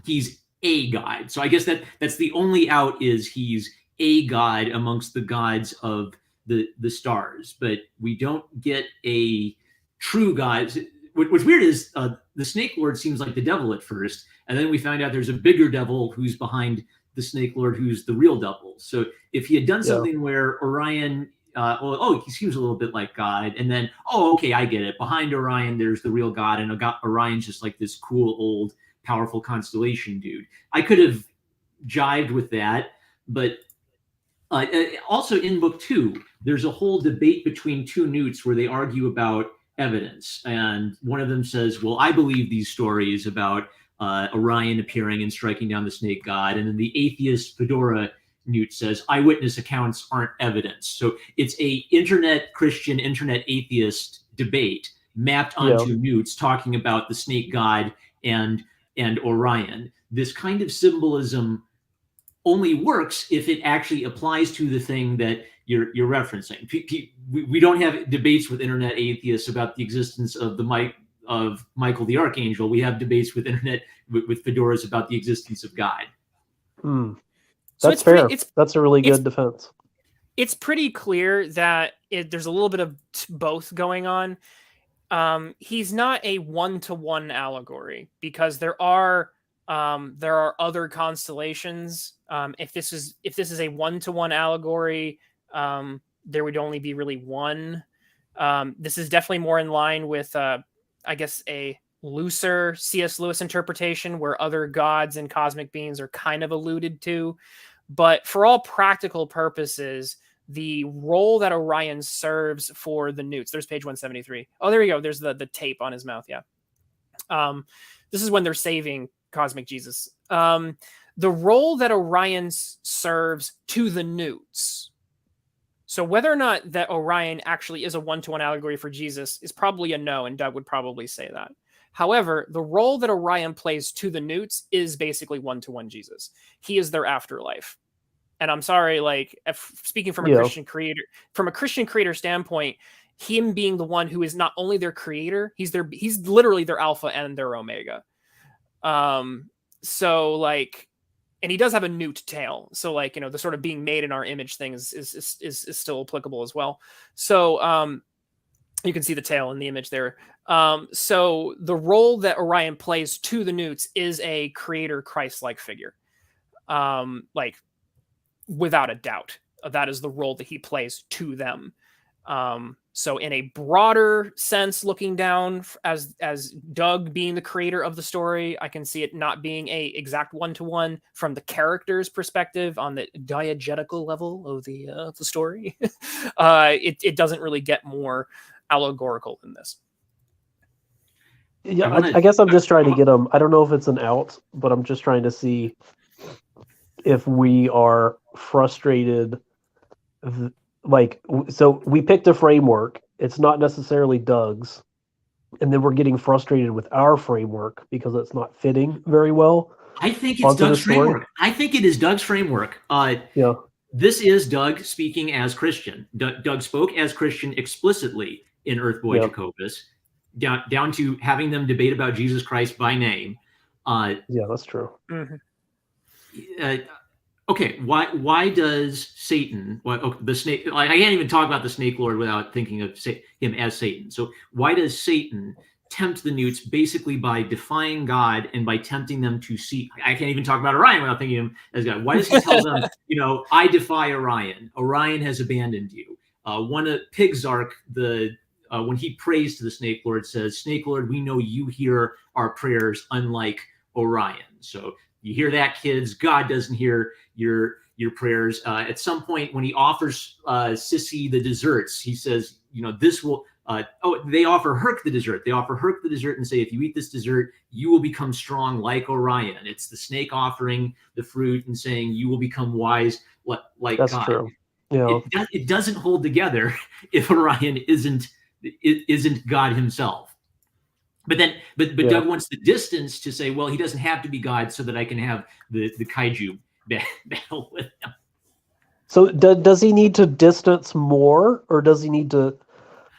he's a god. So I guess that's the only out, is he's a god amongst the gods of the stars. But we don't get a true god. What's weird is the Snake Lord seems like the devil at first, and then we find out there's a bigger devil who's behind the Snake Lord, who's the real devil. So if he had done something where Orion, he seems a little bit like God, and then, okay, I get it. Behind Orion, there's the real God, and Orion's just like this cool, old, powerful constellation dude. I could have jived with that, but also in book 2, there's a whole debate between 2 Nnewts where they argue about evidence. And one of them says, well, I believe these stories about Orion appearing and striking down the snake god. And then the atheist Fedora Nnewt says eyewitness accounts aren't evidence. So it's a internet Christian, internet atheist debate mapped onto Nnewts talking about the snake god and Orion. This kind of symbolism only works if it actually applies to the thing that you're referencing. We don't have debates with internet atheists about the existence of Michael the Archangel. We have debates with with fedoras about the existence of God. That's fair. That's a really good defense. It's pretty clear that there's a little bit of both going on. He's not a one-to-one allegory because there are other constellations. If this is a one-to-one allegory, there would only be really one. This is definitely more in line with, I guess, a looser C.S. Lewis interpretation where other gods and cosmic beings are kind of alluded to. But for all practical purposes, the role that Orion serves for the Nnewts, there's page 173. Oh, there you go. There's the tape on his mouth. Yeah. This is when they're saving Cosmic Jesus. The role that Orion serves to the Nnewts. So whether or not that Orion actually is a one-to-one allegory for Jesus is probably a no, and Doug would probably say that. However, the role that Orion plays to the Nnewts is basically one-to-one Jesus. He is their afterlife. And I'm sorry, like, speaking from a Christian creator standpoint, him being the one who is not only their creator, he's literally their alpha and their omega. So like, and he does have a Nnewt tail. So like, the sort of being made in our image thing is still applicable as well. So you can see the tail in the image there. So the role that Orion plays to the Nnewts is a creator Christ-like figure. Like, without a doubt, that is the role that he plays to them. So in a broader sense, looking down as Doug being the creator of the story, I can see it not being a exact one-to-one from the character's perspective on the diegetical level of the story. It doesn't really get more allegorical than this. Yeah, I guess I'm just trying to get them. I don't know if it's an out, but I'm just trying to see if we are frustrated. So we picked a framework. It's not necessarily Doug's. And then we're getting frustrated with our framework because it's not fitting very well. I think it's Doug's framework. I think it is Doug's framework. Yeah. This is Doug speaking as Christian. Doug spoke as Christian explicitly in Earthboy Jacobus, down to having them debate about Jesus Christ by name. Yeah, that's true. Mm-hmm. Okay, why does Satan, the snake, I can't even talk about the Snake Lord without thinking of him as Satan. So why does Satan tempt the Nnewts basically by defying God and by tempting them to see? I can't even talk about Orion without thinking of him as God. Why does he tell them, I defy Orion. Orion has abandoned you. One of Pigzark, when he prays to the Snake Lord, says, Snake Lord, we know you hear our prayers unlike Orion. So you hear that, kids. God doesn't hear your prayers. At some point, when he offers Sissy the desserts, he says, this will. They offer Herc the dessert. They offer Herc the dessert and say, if you eat this dessert, you will become strong like Orion. It's the snake offering the fruit and saying, you will become wise like That's God. True. Yeah. It doesn't hold together if Orion isn't God himself. But Doug wants the distance to say, well, he doesn't have to be God so that I can have the kaiju battle with him. So does he need to distance more, or does he need to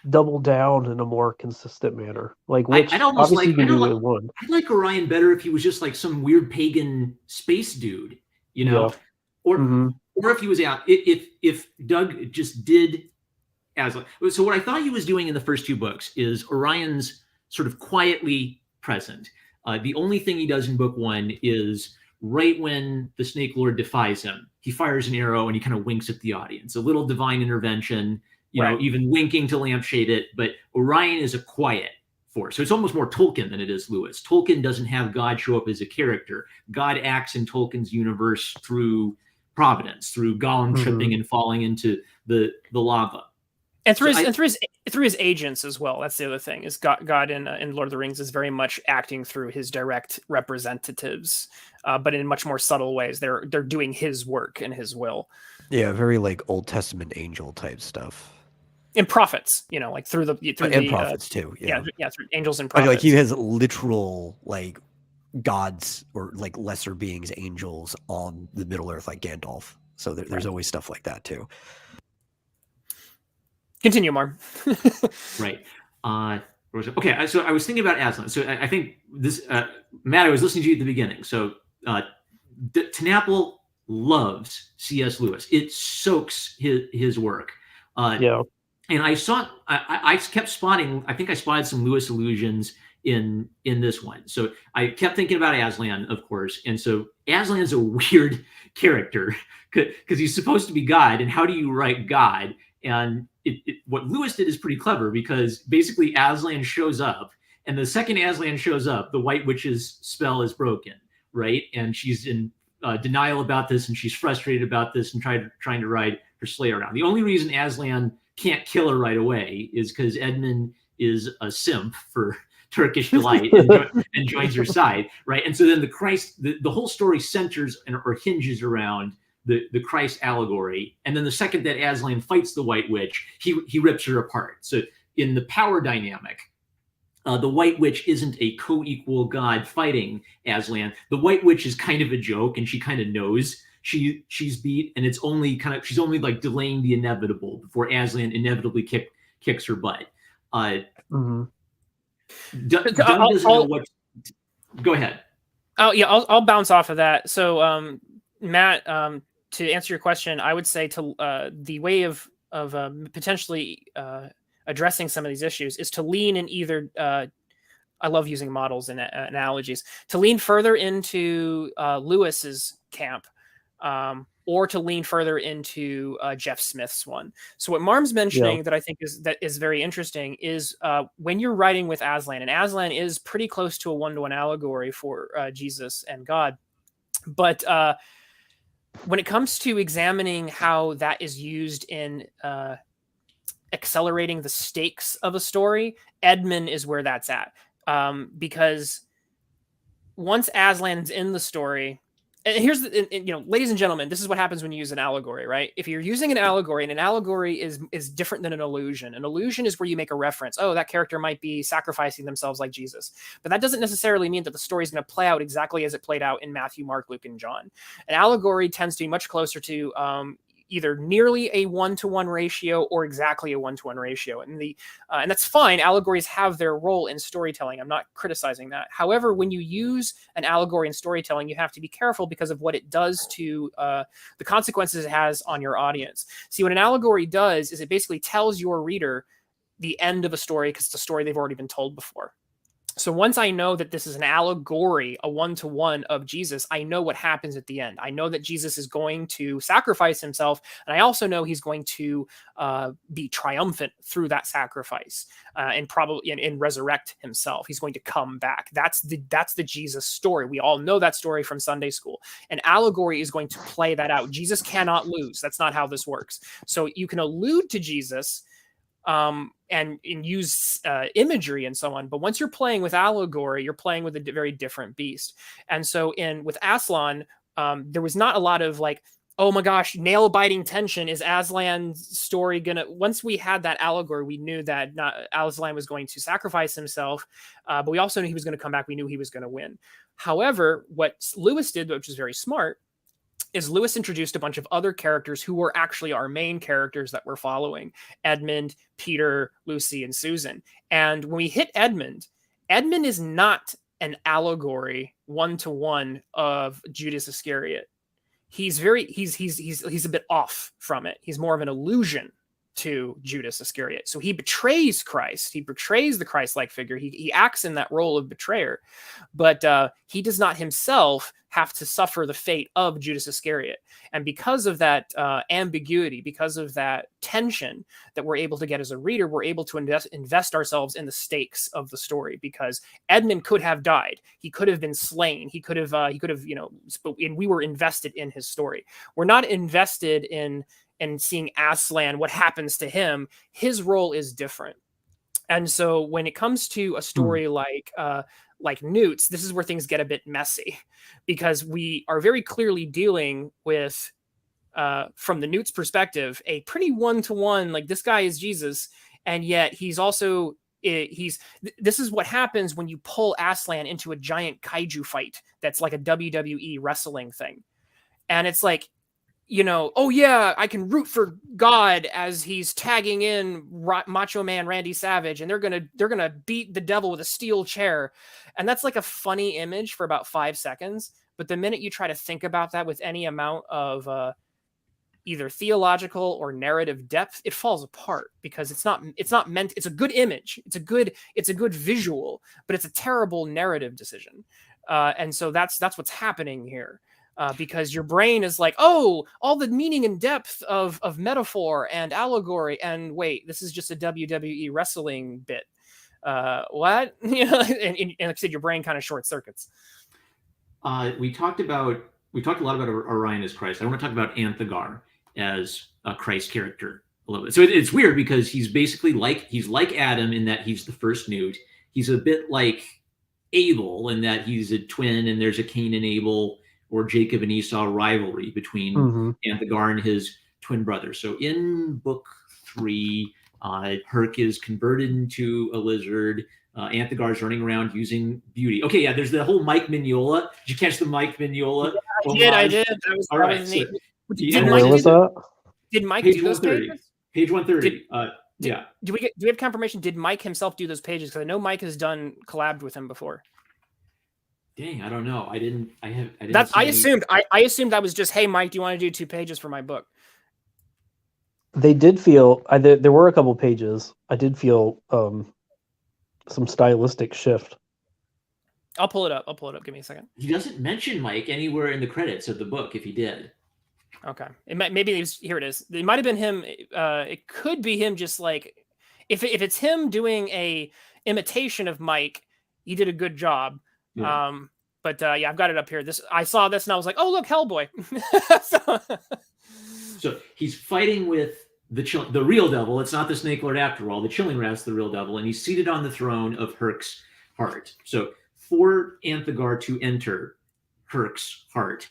double down in a more consistent manner? Like, which I'd almost obviously you can do one. I'd like Orion better if he was just like some weird pagan space dude, or if he was out. If Doug just did so what I thought he was doing in the first two books is Orion's sort of quietly present. The only thing he does in book one is right when the Snake Lord defies him, he fires an arrow and he kind of winks at the audience. A little divine intervention, even winking to lampshade it. But Orion is a quiet force. So it's almost more Tolkien than it is Lewis. Tolkien doesn't have God show up as a character. God acts in Tolkien's universe through providence, through Gollum tripping and falling into the lava. And through his agents as well. That's the other thing. Is God in Lord of the Rings is very much acting through his direct representatives, but in much more subtle ways. They're doing his work and his will. Yeah, very like Old Testament angel type stuff. And prophets, like through the prophets too. Yeah, through angels and prophets. Like he has literal like gods or like lesser beings, angels on the Middle Earth, like Gandalf. So there's always stuff like that too. Continue, Marm. Right. Okay. So I was thinking about Aslan. So I think this, Matt, I was listening to you at the beginning. So TNAPL loves C.S. Lewis. It soaks his work. And I kept spotting, I think I spotted some Lewis allusions in this one. So I kept thinking about Aslan, of course. And so Aslan's a weird character because he's supposed to be God. And how do you write God? And what Lewis did is pretty clever because basically Aslan shows up, and the second Aslan shows up, the White Witch's spell is broken, right? And she's in denial about this, and she's frustrated about this, and trying to ride her sleigh around. The only reason Aslan can't kill her right away is because Edmund is a simp for Turkish delight and joins her side, right? And so then the whole story centers or hinges around the Christ allegory. And then the second that Aslan fights the White Witch, he rips her apart. So in the power dynamic, the White Witch isn't a co-equal god fighting Aslan. The White Witch is kind of a joke, and she kind of knows she's beat, and it's only she's only like delaying the inevitable before Aslan inevitably kicks her butt. Mm-hmm. Doug doesn't know what. Go ahead. Oh yeah, I'll bounce off of that. So Matt, to answer your question, I would say to the way of potentially addressing some of these issues is to lean in either. I love using models and analogies to lean further into Lewis's camp, or to lean further into Jeff Smith's one. So what Marm's mentioning that I think is very interesting is when you're writing with Aslan, and Aslan is pretty close to a one-to-one allegory for Jesus and God, but when it comes to examining how that is used in accelerating the stakes of a story, Edmund is where that's at. Because once Aslan's in the story, and here's ladies and gentlemen, this is what happens when you use an allegory, right? If you're using an allegory, and an allegory is different than an illusion. An illusion is where you make a reference. Oh, that character might be sacrificing themselves like Jesus. But that doesn't necessarily mean that the story is going to play out exactly as it played out in Matthew, Mark, Luke, and John. An allegory tends to be much closer to either nearly a 1-to-1 ratio or exactly a 1-to-1 ratio. And and that's fine. Allegories have their role in storytelling. I'm not criticizing that. However, when you use an allegory in storytelling, you have to be careful because of what it does to the consequences it has on your audience. See, what an allegory does is it basically tells your reader the end of a story because it's a story they've already been told before. So once I know that this is an allegory, a 1-to-1 of Jesus, I know what happens at the end. I know that Jesus is going to sacrifice himself, and I also know he's going to be triumphant through that sacrifice and probably and resurrect himself. He's going to come back. That's the Jesus story. We all know that story from Sunday school. An allegory is going to play that out. Jesus cannot lose. That's not how this works. So you can allude to Jesus and use imagery and so on. But once you're playing with allegory, you're playing with a very different beast. And so with Aslan, there was not a lot of like, oh my gosh, nail biting tension. Is Aslan's story gonna? Once we had that allegory, we knew that Aslan was going to sacrifice himself, but we also knew he was going to come back. We knew he was going to win. However, what Lewis did, which was very smart, is Lewis introduced a bunch of other characters who were actually our main characters that we're following: Edmund, Peter, Lucy, and Susan. And when we hit Edmund is not an allegory 1-to-1 of Judas Iscariot. He's a bit off from it. He's more of an allusion to Judas Iscariot. So he betrays Christ. He betrays the Christ-like figure. He acts in that role of betrayer, but he does not himself have to suffer the fate of Judas Iscariot. And because of that ambiguity, because of that tension that we're able to get as a reader, we're able to invest ourselves in the stakes of the story, because Edmund could have died. He could have been slain. He could have, and we were invested in his story. We're not invested in seeing Aslan, what happens to him. His role is different. And so when it comes to a story like Nnewt's, this is where things get a bit messy, because we are very clearly dealing with, from the Nnewt's perspective, a pretty 1-to-1, like this guy is Jesus. And yet he's also, this is what happens when you pull Aslan into a giant kaiju fight. That's like a WWE wrestling thing. And it's like, oh yeah, I can root for God as he's tagging in Macho Man Randy Savage, and they're gonna beat the devil with a steel chair, and that's like a funny image for about 5 seconds. But the minute you try to think about that with any amount of either theological or narrative depth, it falls apart, because it's not meant. It's a good image, it's a good visual, but it's a terrible narrative decision, and so that's what's happening here. Because your brain is like, oh, all the meaning and depth of metaphor and allegory, and wait, this is just a WWE wrestling bit. What? And like I said, your brain kind of short circuits. We talked a lot about Orion as Christ. I want to talk about Anthagar as a Christ character a little bit. So it's weird, because he's basically he's like Adam in that he's the first Nnewt. He's a bit like Abel in that he's a twin, and there's a Cain and Abel or Jacob and Esau rivalry between Anthagar and his twin brother. So in book 3, Herc is converted into a lizard. Anthigar's running around using beauty. Okay, yeah, there's the whole Mike Mignola. Did you catch the Mike Mignola? Yeah, I did. That was, all that right. was So neat. he Did And Mike, where was enters that? did Mike page do those 130. pages? Page 130. Did- Yeah. Do we have confirmation? Did Mike himself do those pages? Because I know Mike has done collabed with him before. Dang, I don't know. I didn't. That's see I any- assumed. I assumed that was just, hey, Mike, do you want to do 2 pages for my book? They did feel there were a couple pages. I did feel some stylistic shift. I'll pull it up. Give me a second. He doesn't mention Mike anywhere in the credits of the book. If he did, Okay. Maybe here it is. It might have been him. It could be him. Just like if it's him doing a imitation of Mike, he did a good job. Yeah. But yeah, I've got it up here. I saw this and I was like, oh look, Hellboy. So he's fighting with the real devil. It's not the Snake Lord after all. The Chilling Rat's the real devil, and he's seated on the throne of Herc's heart. So for Anthigar to enter Herc's heart,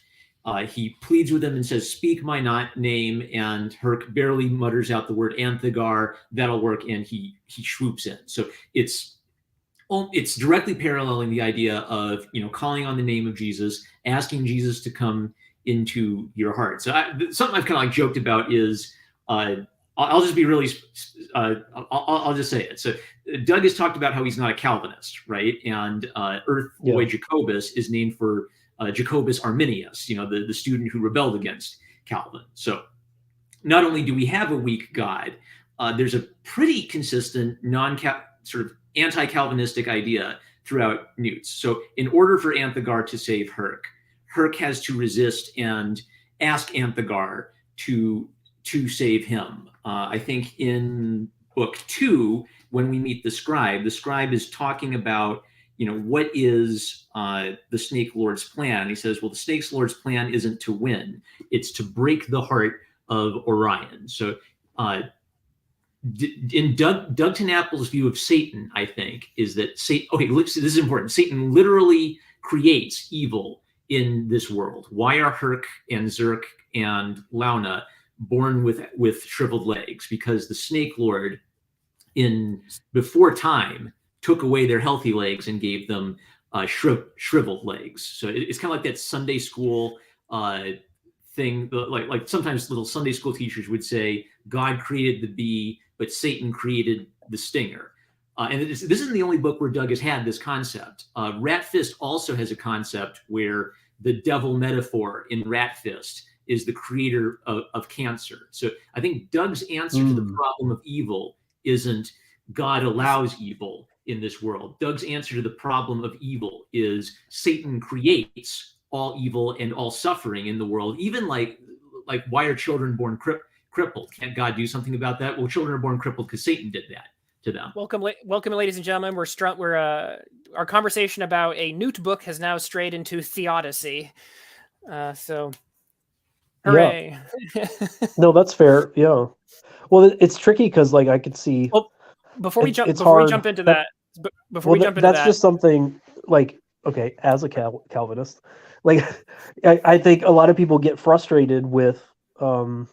he pleads with him and says, "Speak my name." And Herc barely mutters out the word Anthigar. That'll work, and he swoops in. So it's directly paralleling the idea of calling on the name of Jesus, asking Jesus to come into your heart. So something I've kind of like joked about is I'll just be really I'll just say it. So Doug has talked about how he's not a Calvinist, right? And Earth Boy Jacobus is named for Jacobus Arminius, the student who rebelled against Calvin. So not only do we have a weak God, there's a pretty consistent sort of anti-Calvinistic idea throughout Nnewt. So in order for Anthigar to save Herc has to resist and ask Anthigar to save him. I think in book 2, when we meet the scribe is talking about, what is the Snake Lord's plan? He says, well, the Snake Lord's plan isn't to win. It's to break the heart of Orion. So in Doug Tenapel's view of Satan, I think, is that Satan, okay, this is important. Satan literally creates evil in this world. Why are Herc and Zerk and Launa born with shriveled legs? Because the Snake Lord before time took away their healthy legs and gave them shriveled legs. So it's kind of like that Sunday school thing, like sometimes little Sunday school teachers would say, God created the bee, but Satan created the stinger. And this isn't the only book where Doug has had this concept. Rat Fist also has a concept where the devil metaphor in Rat Fist is the creator of cancer. So I think Doug's answer to the problem of evil isn't God allows evil in this world. Doug's answer to the problem of evil is Satan creates all evil and all suffering in the world. Even like why are children born crippled? Can't God do something about that? Well, children are born crippled because Satan did that to them. Welcome, ladies and gentlemen. Our conversation about a Nnewt book has now strayed into theodicy. So, hooray! Yeah. No, that's fair. Yeah. Well, it's tricky because I could see. Well, before we jump into that, that's just something okay, as a Calvinist, I think a lot of people get frustrated with the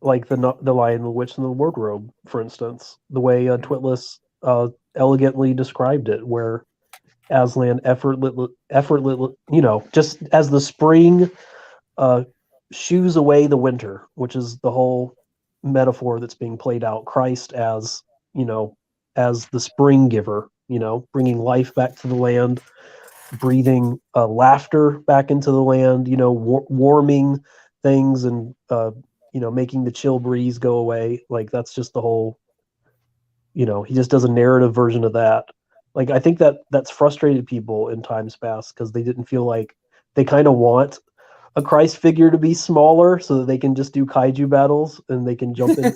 Lion, the Witch, and the Wardrobe, for instance, the way Twitless elegantly described it, where Aslan effortless, just as the spring shoos away the winter, which is the whole metaphor that's being played out. Christ as as the spring giver, bringing life back to the land, breathing laughter back into the land, warming things and making the chill breeze go away. That's just the whole, he just does a narrative version of that. I think that's frustrated people in times past because they didn't feel like they kind of want a Christ figure to be smaller so that they can just do kaiju battles and they can jump in,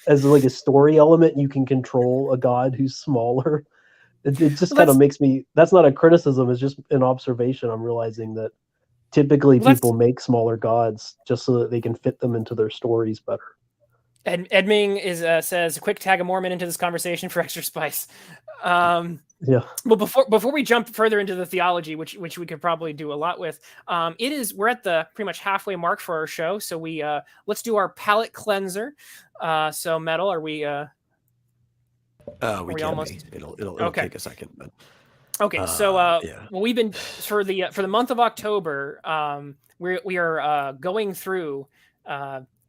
as a story element, you can control a god who's smaller. It just kind of makes me, that's not a criticism, it's just an observation. I'm realizing that typically people make smaller gods just so that they can fit them into their stories better. Edming says, quick tag a Mormon into this conversation for extra spice. Yeah. Well, before we jump further into the theology, which we could probably do a lot with, we're at the pretty much halfway mark for our show. So let's do our palate cleanser. So Metal, are we We we can almost- be. It'll Okay. take a second, but Okay, so yeah. well, we've been for the month of October. We are going through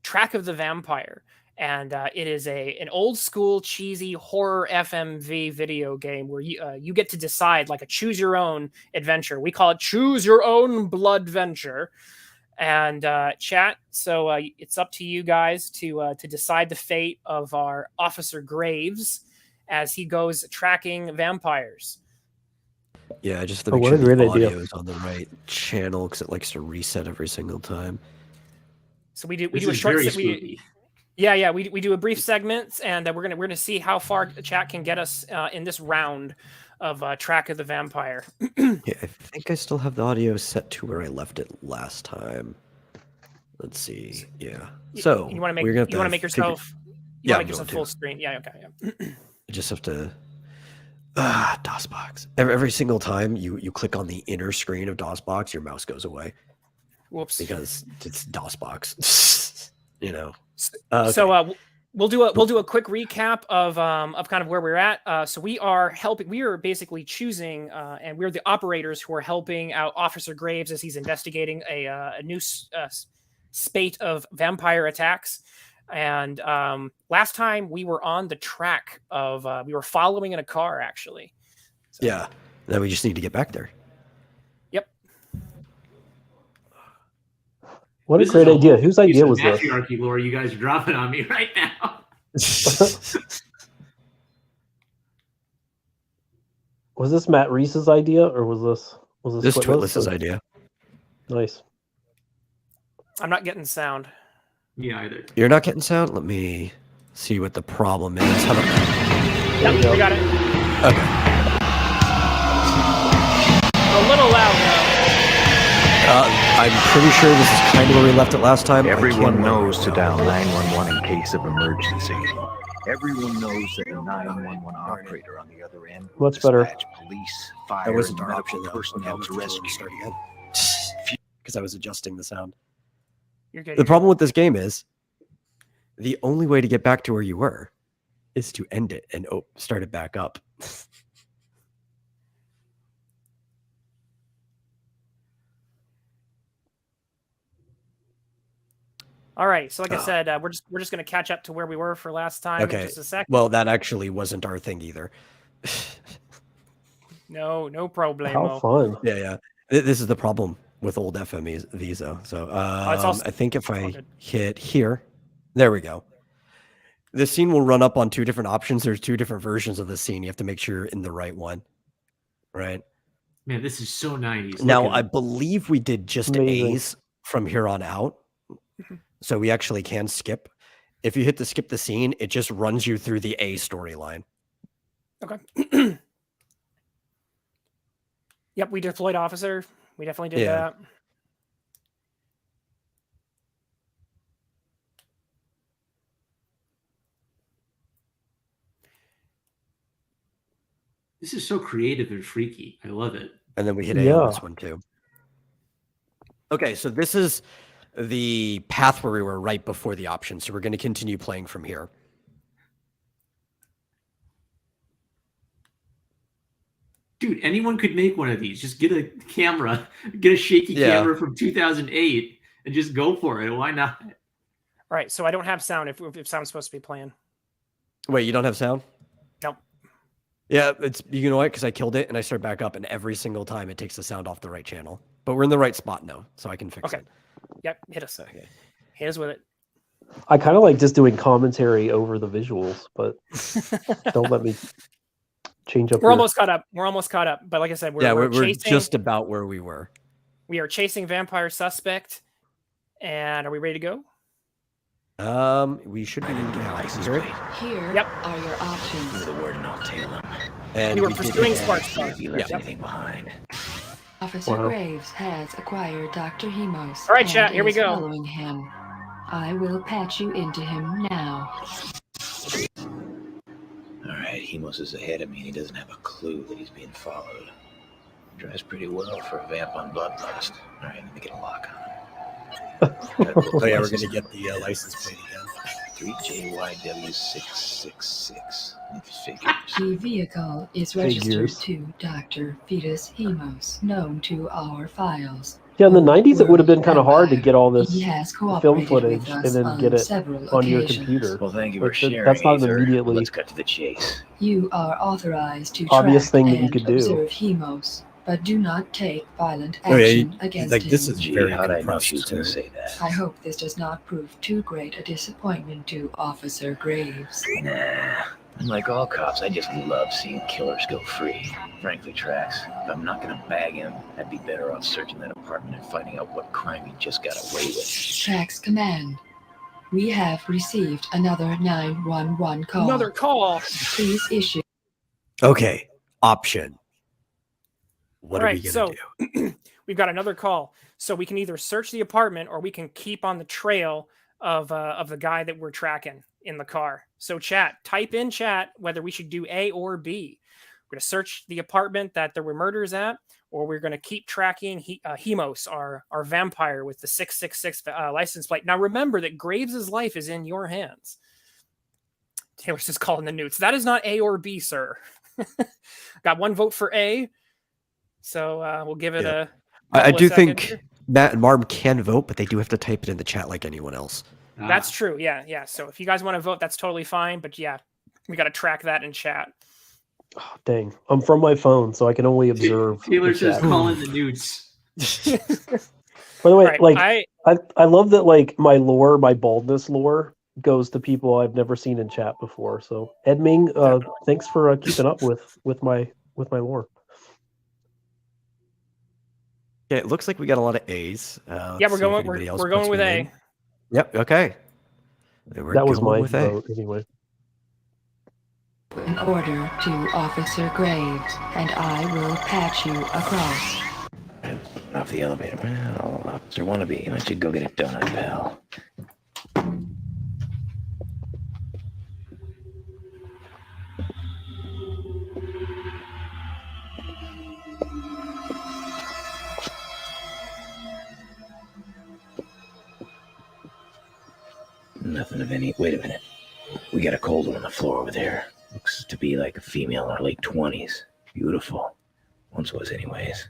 Track of the Vampire, and it is an old school cheesy horror FMV video game where you get to decide, like a choose your own adventure. We call it choose your own blood venture. And chat. So it's up to you guys to decide the fate of our Officer Graves as he goes tracking vampires. Yeah, I just have to Oh, make what sure a the great idea. audio is on the right channel because it likes to reset every single time. So we do This a is short very se- we, spooky. yeah we do a brief segment, and we're gonna see how far the chat can get us in this round of Track of the Vampire. Yeah, I think I still have the audio set to where I left it last time. Let's see. Yeah. So you want to make we're gonna have you want to make figure- yourself Yeah, I'm make yourself going full to. screen. Yeah, okay, yeah. I just have to. DOSBox. Every single time you click on the inner screen of DOSBox, your mouse goes away Whoops. because it's DOSBox. You know. So we'll do a quick recap of kind of where we're at. So we are helping. We are basically choosing, and we're the operators who are helping out Officer Graves as he's investigating a new spate of vampire attacks. And last time we were on the track of we were following in a car, actually. So, Yeah. Now we just need to get back there. Yep. What a This is great idea. whole Whose piece idea of was this? Mattriarchy lore you guys are dropping on me right now. Was this Matt Reese's idea, or was this This Twitless? Twitless's idea. Nice. I'm not getting sound. Yeah, either. You're not getting sound? Let me see what the problem is. How about that? Yep, go. we got it. Okay. A little loud though. I'm pretty sure this is kind of where we left it last time. I Everyone can't knows to remember. dial 911 in case of emergency. Everyone knows that a 911 operator on the other end will Much better. dispatch police, That fire, wasn't and our option medical though. Okay, personnel let's to just rescue. start again. Because I was adjusting the sound. You're good. The problem with this game is the only way to get back to where you were is to end it and start it back up. All right. So like I said, we're just gonna catch up to where we were for last time. In Okay. just a second. Well, that actually wasn't our thing either. No How problemo. fun. Yeah. This is the problem with old FMEs Visa. So also- I think if all I good. hit here, there we go. The scene will run up on two different options. There's two different versions of the scene. You have to make sure you're in the right one. Right. Man, this is so 90s. Now, Look I at it. believe we did just Amazing. A's from here on out. Mhm. So we actually can skip. If you hit the skip the scene, it just runs you through the A storyline. Okay. Yep, we deployed officer. We definitely did Yeah. that. This is so creative and freaky. I love it. And then we hit A on this Yeah. one too. Okay, so this is the path where we were right before the option. So we're going to continue playing from here. Dude, anyone could make one of these. Just get a camera, get a shaky Yeah. camera from 2008 and just go for it. Why not? All right, so I don't have sound if sound's supposed to be playing. Wait, you don't have sound? Nope. Yeah, it's you know what? Because I killed it and I start back up, and every single time it takes the sound off the right channel. But we're in the right spot now, so I can fix Okay. it. Yep, hit us. Okay. Hit us with it. I kind of like just doing commentary over the visuals, but don't let me change up. We're your- almost caught up. We're almost caught up. But like I said, we're chasing. just about where we were. We are chasing vampire suspect. And are we ready to go? We should be License here. plate. Here Yep. are your Give me options. the word and I'll tail him. And We were we did pursuing it. Sparks. If he left Yeah. anything behind. Officer Wow. Graves has acquired Dr. Hemos. All right, and chat, here we is go. Following him. I will patch you into him now. Alright, Hemos is ahead of me and he doesn't have a clue that he's being followed. Drives pretty well for a vamp on bloodlust. Alright, let me get a lock on him. Oh yeah, we're gonna get the license plate again. 3JYW666. Figures. The vehicle is registered Figures. to Dr. Fetus Hemos, known to our files. Yeah, in the Old 90s, it would have been kind of World hard to Empire. get all He this has film cooperated footage with and us then on get it several on your occasions. computer. Well, thank you Like, for sharing, that's not an Aether. immediately Let's cut to the chase. You are authorized to obvious track thing that you and could do. observe Hemos, but do not take violent Oh, yeah, action he's against like, him. this is Gee, very how'd I know compressed, she was going to sir. say that? I hope this does not prove too great a disappointment to Officer Graves. Nah. Like all cops, I just love seeing killers go free. Frankly, Trax, if I'm not gonna bag him, I'd be better off searching that apartment and finding out what crime he just got away with. Trax Command. We have received another 911 call. Another call. Please issue. Okay, option. What All are we right, gonna do? We've got another call. So we can either search the apartment or we can keep on the trail of the guy that we're tracking in the car. So chat, type in chat whether we should do A or B. We're going to search the apartment that there were murders at, or we're going to keep tracking Hemos, our vampire with the 666 license plate. Now remember that Graves' life is in your hands. Taylor's just calling the Nnewts. That is not A or B, sir. Got one vote for A. So we'll give it a I couple do of seconds think here. Matt and Marm can vote, but they do have to type it in the chat like anyone else. That's true. Yeah. So if you guys want to vote, that's totally fine. But yeah, we got to track that in chat. Oh, dang, I'm from my phone, so I can only observe. Taylor the says chat. calling the Nnewts. By the way, Right, like I love that like my lore, my baldness lore goes to people I've never seen in chat before. So Edming, thanks for keeping up with my lore. Yeah, it looks like we got a lot of A's. yeah, Let's we're see if going. anybody else We're puts going with one A. in. Yep. Okay. Then we're That was going my with A. vote anyway. An order to Officer Graves, and I will patch you across. Off the elevator. Well, officer wannabe. Why don't you go get a donut, pal? Nothing of any. Wait a minute. We got a cold one on the floor over there. Looks to be like a female in her late 20s. Beautiful. Once was, anyways.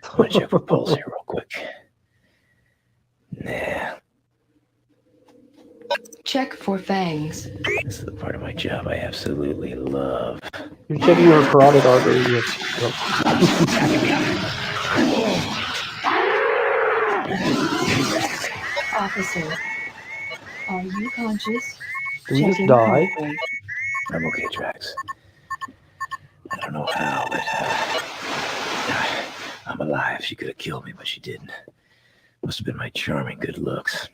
I'm gonna check for pulse here real quick. Nah, Check for fangs. this is the part of my job I absolutely love. You're checking your carotid artery. Officer, are you conscious? Did we just Checking die? pulse rate. I'm okay, Drax. I don't know how, but I'm alive. She could have killed me, but she didn't. Must have been my charming good looks.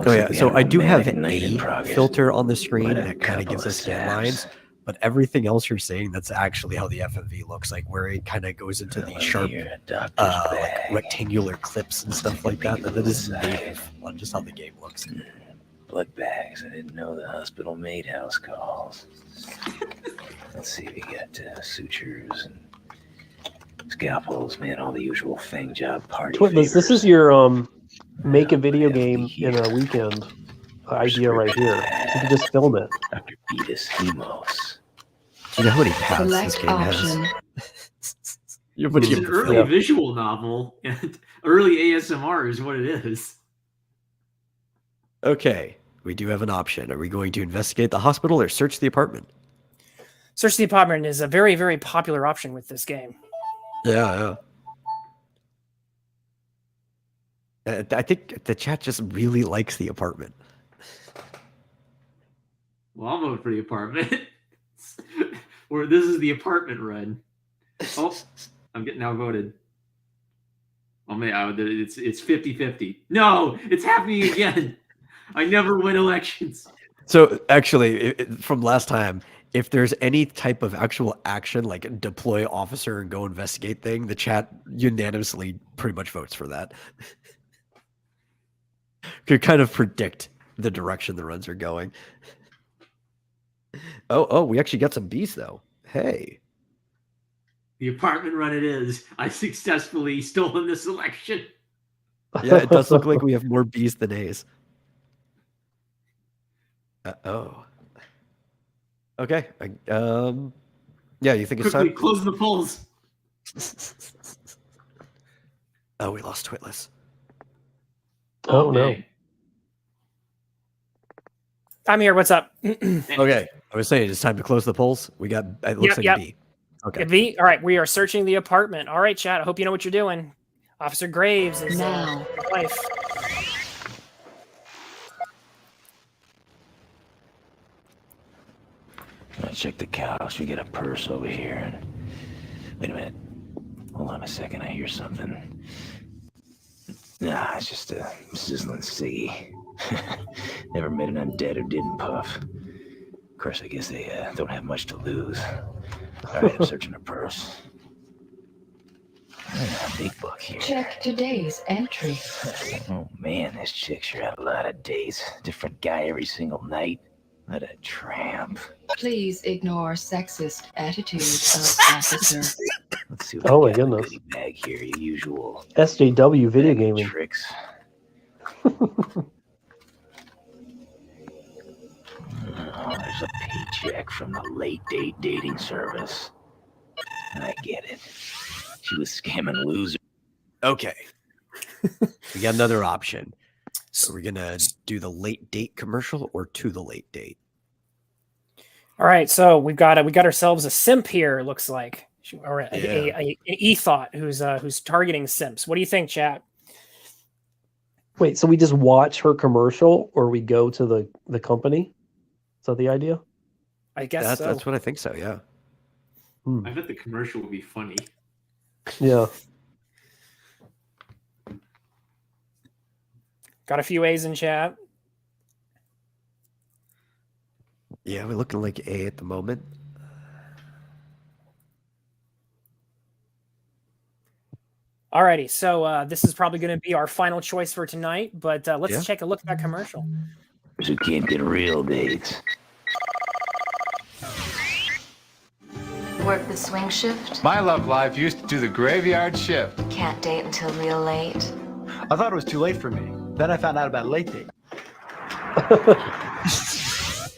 Oh yeah, so I do have night in a progress. filter on the screen What a that kind of couple gives of us scan stabs. lines, but everything else you're saying, that's actually how the FMV looks like, where it kind of goes into the sharp, Here, doctor's like bag. rectangular clips and stuff like that. That is Inside. native on just how the game looks. Blood bags. I didn't know the hospital made house calls. Let's see, we got sutures and scalpels, man, all the usual fang job party This is favors. your make a What video have we game here? in a weekend idea right here. You can just film it. Dr. Fetus Hemos. Do you know how many paths this Select game option. has? You're It's putting an it early Yeah. visual novel, and early ASMR is what it is. Okay, we do have an option. Are we going to investigate the hospital or search the apartment? Search the apartment is a very, very popular option with this game. Yeah. I think the chat just really likes the apartment. Well, I'll vote for the apartment. Or this is the apartment run. Oh, I'm getting outvoted. Oh man, it's 50-50. No, it's happening again. I never win elections. So actually, from last time, if there's any type of actual action, like deploy officer and go investigate thing, the chat unanimously pretty much votes for that. Could kind of predict the direction the runs are going. Oh, we actually got some B's though. Hey. The apartment run it is. I successfully stolen this election. Yeah, it does look like we have more B's than A's. Oh. Okay. Yeah, you think it's Quickly time? close the polls. Oh, we lost Twitless. Oh, no. dang. I'm here. What's up? Okay, I was saying it's time to close the polls. We got it looks like Yep. a B. Okay. B. All right, we are searching the apartment. All right, chat. I hope you know what you're doing. Officer Graves is Now. your wife. I'm gonna check the couch. We get a purse over here. And... Wait a minute. Hold on a second. I hear something. Nah, it's just a sizzling ciggy. Never met an undead who didn't puff. Of course, I guess they don't have much to lose. All right, I'm searching the purse. Big book here. Check today's entry. Oh man, this chick sure had a lot of dates. Different guy every single night. What a tramp. Please ignore sexist attitudes of officer. Let's see what Oh we my got in the goodness. goodie bag here. Your usual SJW video gaming. tricks. Oh, there's a paycheck from the late date dating service. I get it. She was scamming losers. Okay. We got another option. Are we gonna do the late date commercial or to the late date? All right, so we got ourselves a simp here. It looks like, or an e-thought who's targeting simps. What do you think, chat? Wait, so we just watch her commercial or we go to the company? Is that the idea? I guess so. That's what I think so, yeah. I bet the commercial would be funny. Yeah. Got a few A's in chat. Yeah, we're looking like A at the moment. Alrighty, so this is probably going to be our final choice for tonight, but let's take a look at that commercial. Who can't get real dates. Work the swing shift? My love life used to do the graveyard shift. Can't date until real late? I thought it was too late for me. Then I found out about late date.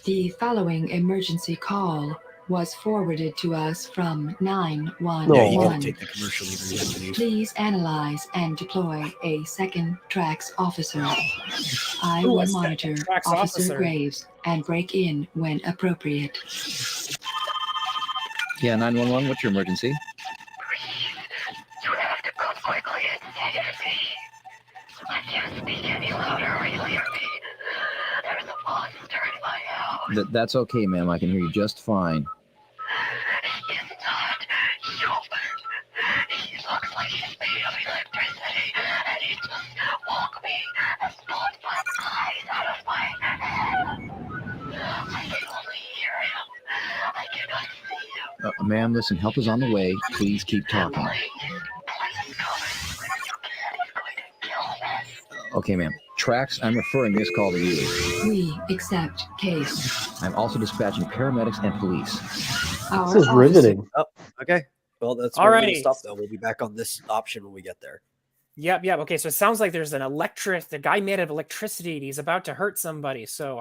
The following emergency call was forwarded to us from Yeah, you 911. gotta take the commercial even yet. Please analyze and deploy a second tracks officer. I Ooh, a will second monitor tracks Officer officer. Graves and break in when appropriate. Yeah, 911, what's your emergency? You have to come quickly and save me. I can't speak any louder. Will you hear me? There's a monster in my house. That's okay, ma'am. I can hear you just fine. He is not human. He looks like he's made of electricity, and he just woke me and pulled my eyes out of my head. I can only hear him. I cannot see him. Ma'am, listen, help is on the way. Please keep talking. Please come as quick as you can. He's going to kill us. Okay, ma'am. Trax, I'm referring this call to you. We accept case. I'm also dispatching paramedics and police. Our This is officer- riveting. Oh, okay. Well, that's where we're gonna Alrighty. stop though. We'll be back on this option when we get there. Yep. Okay, so it sounds like there's the guy made of electricity. And he's about to hurt somebody. So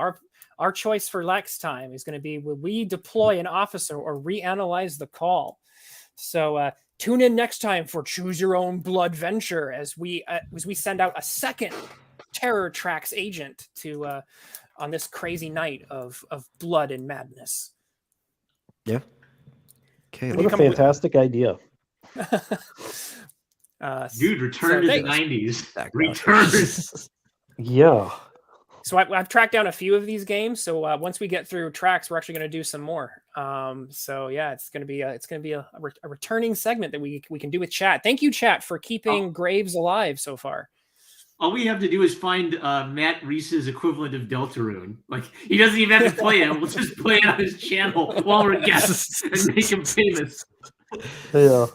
our choice for next time is going to be: will we deploy an officer or reanalyze the call? So tune in next time for Choose Your Own Blood Venture as we send out a second Terror Tracks agent to on this crazy night of blood and madness. Yeah. Okay. When What you a come up with- fantastic idea. Dude, return so to the thanks. 90s. Back Return. Yeah. So I've tracked down a few of these games. So once we get through tracks, we're actually going to do some more. So yeah, it's going to be a returning segment that we can do with chat. Thank you, chat, for keeping Graves alive so far. All we have to do is find Matt Reese's equivalent of Deltarune. Like, he doesn't even have to play it. We'll just play it on his channel while we're guests and make him famous. Yeah.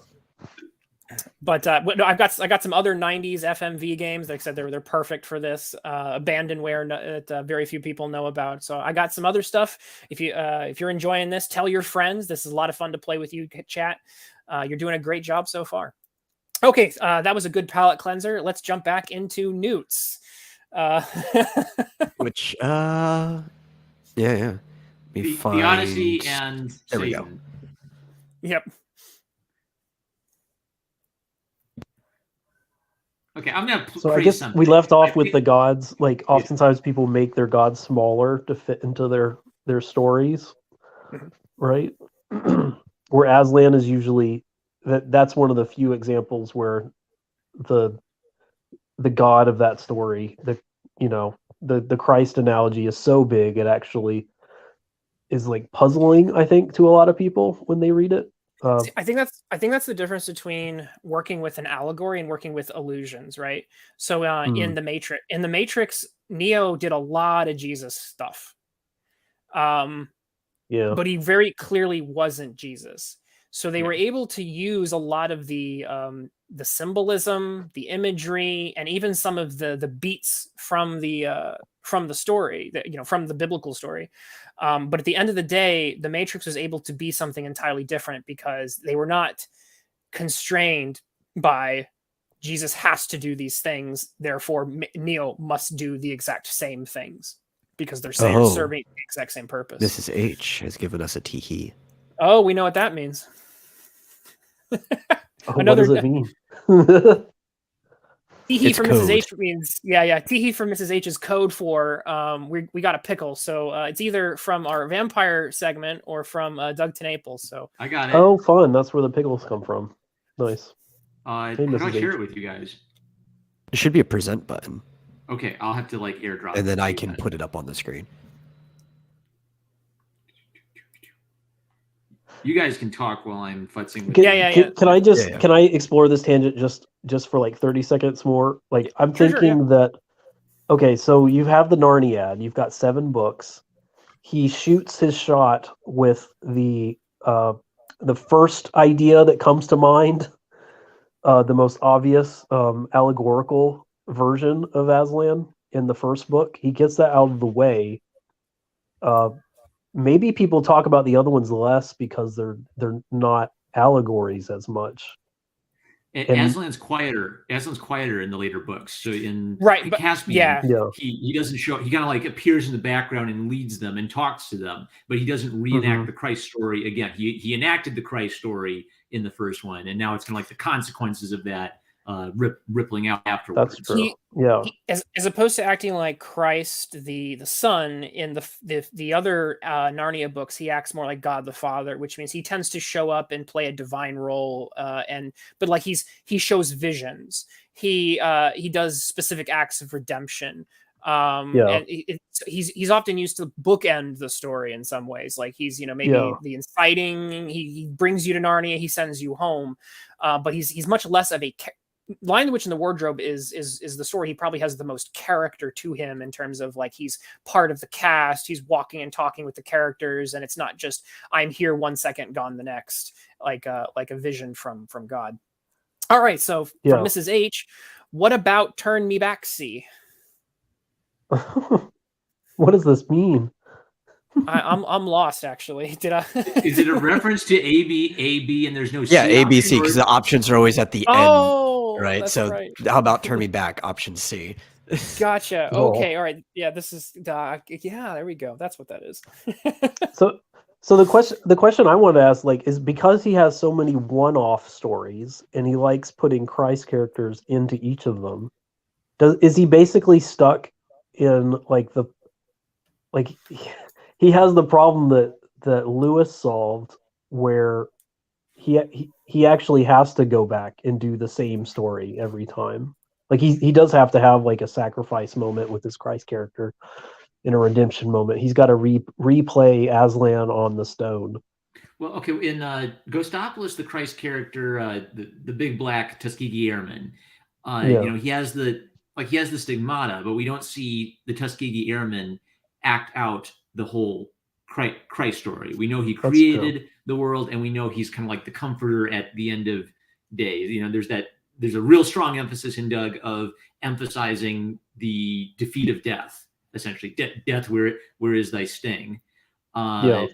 But no, I got some other '90s FMV games. Like I said, they're perfect for this. Abandonware that very few people know about. So I got some other stuff. If you're enjoying this, tell your friends. This is a lot of fun to play with you, chat. You're doing a great job so far. Okay, that was a good palate cleanser. Let's jump back into Nnewt's. Which, yeah. We The Odyssey find. and There we go. Satan. Yep. Okay, I'm gonna So I praise guess something. we left off I with think- the gods. Like oftentimes people make their gods smaller to fit into their stories, Mhm. right? Where Aslan is usually that's one of the few examples where the god of that story, the Christ analogy is so big it actually is like puzzling, I think, to a lot of people when they read it. See, I think that's the difference between working with an allegory and working with illusions, right? So in the Matrix, Neo did a lot of Jesus stuff. Yeah. But he very clearly wasn't Jesus. So they were able to use a lot of the symbolism, the imagery, and even some of the beats from the story, that from the biblical story. But at the end of the day, the Matrix was able to be something entirely different because they were not constrained by Jesus has to do these things, therefore Neo must do the exact same things because they're serving the exact same purpose. Mrs. H has given us a tee-hee. Oh, we know what that means. What does it mean? Tee-hee from Mrs. H means tee-hee from Mrs. H is code for we got a pickle. So it's either from our vampire segment or from Doug to Naples. So I got it. Oh, fun! That's where the pickles come from. Nice. How Hey, do I Mrs. share H. it with you guys? There should be a present button, Okay, I'll have to like airdrop. and then it I to you can guys. put it up on the screen. You guys can talk while I'm futzing with Can I just can I explore this tangent just for like 30 seconds more? Like I'm thinking that okay, so you have the Narniad, you've got 7 books. He shoots his shot with the first idea that comes to mind, the most obvious allegorical version of Aslan in the first book. He gets that out of the way. Maybe people talk about the other ones less because they're not allegories as much. Aslan's quieter. Aslan's quieter in the later books. So in but Caspian, he doesn't show. He kind of like appears in the background and leads them and talks to them, but he doesn't reenact the Christ story again. He enacted the Christ story in the first one, and now it's kind of like the consequences of that rippling out afterwards. That's true. As opposed to acting like Christ, the Son in the other Narnia books, he acts more like God the Father, which means he tends to show up and play a divine role, but like he shows visions. He does specific acts of redemption. And he's often used to bookend the story in some ways. Like he's maybe the inciting. He brings you to Narnia. He sends you home, but he's much less of a Lion, the Witch, and the Wardrobe is the story he probably has the most character to him in terms of like he's part of the cast, he's walking and talking with the characters, and it's not just I'm here 1 second, gone the next, like a vision from God. All right, so from Mrs. H, what about Turn Me Back, See? What does this mean? I'm lost actually. Did I? Is it a reference to AB, and there's no C ABC option, because the options are always at the end, right? That's So right. how about Turn Me Back, option C? Gotcha. Okay, all right. Yeah, this is there we go. That's what that is. So the question I want to ask is because he has so many one-off stories and he likes putting Christ characters into each of them, is he basically stuck in he has the problem that Lewis solved, where he actually has to go back and do the same story every time. Like he does have to have like a sacrifice moment with his Christ character, in a redemption moment. He's got to replay Aslan on the stone. Well, okay, in Ghostopolis, the Christ character, the big black Tuskegee Airman, he has the stigmata, but we don't see the Tuskegee Airman act out the whole Christ story. We know he created the world, and we know he's kind of like the comforter at the end of days. There's a real strong emphasis in Doug of emphasizing the defeat of death, essentially. Death, where is thy sting? And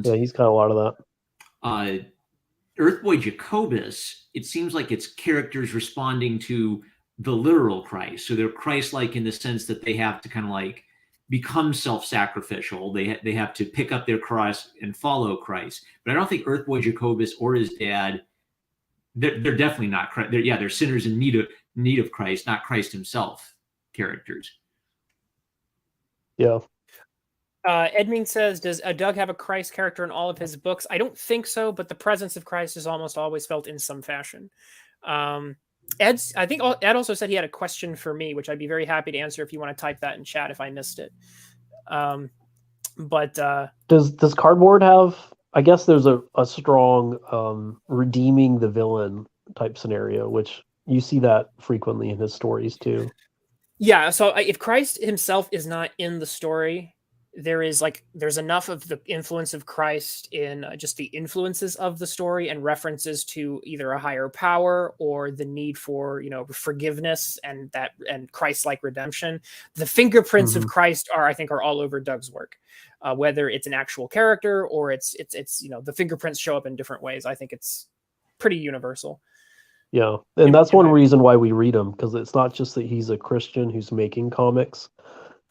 he's got a lot of that. Earthboy Jacobus, it seems like it's characters responding to the literal Christ. So they're Christ-like in the sense that they have to kind of like become self-sacrificial. They have to pick up their cross and follow Christ. But I don't think Earthboy Jacobus or his dad, they're definitely not Christ. They're sinners in need of Christ, not Christ himself characters. Yeah. Edming says, does Doug have a Christ character in all of his books? I don't think so, but the presence of Christ is almost always felt in some fashion. I think Ed also said he had a question for me, which I'd be very happy to answer if you want to type that in chat if I missed it. Does Cardboard have? I guess there's a strong redeeming the villain type scenario, which you see that frequently in his stories too. Yeah, so if Christ himself is not in the story, there's enough of the influence of Christ in just the influences of the story and references to either a higher power or the need for, forgiveness and Christ-like redemption. The fingerprints of Christ I think are all over Doug's work, whether it's an actual character or it's the fingerprints show up in different ways. I think it's pretty universal. Yeah, and that's one reason why we read him, because it's not just that he's a Christian who's making comics,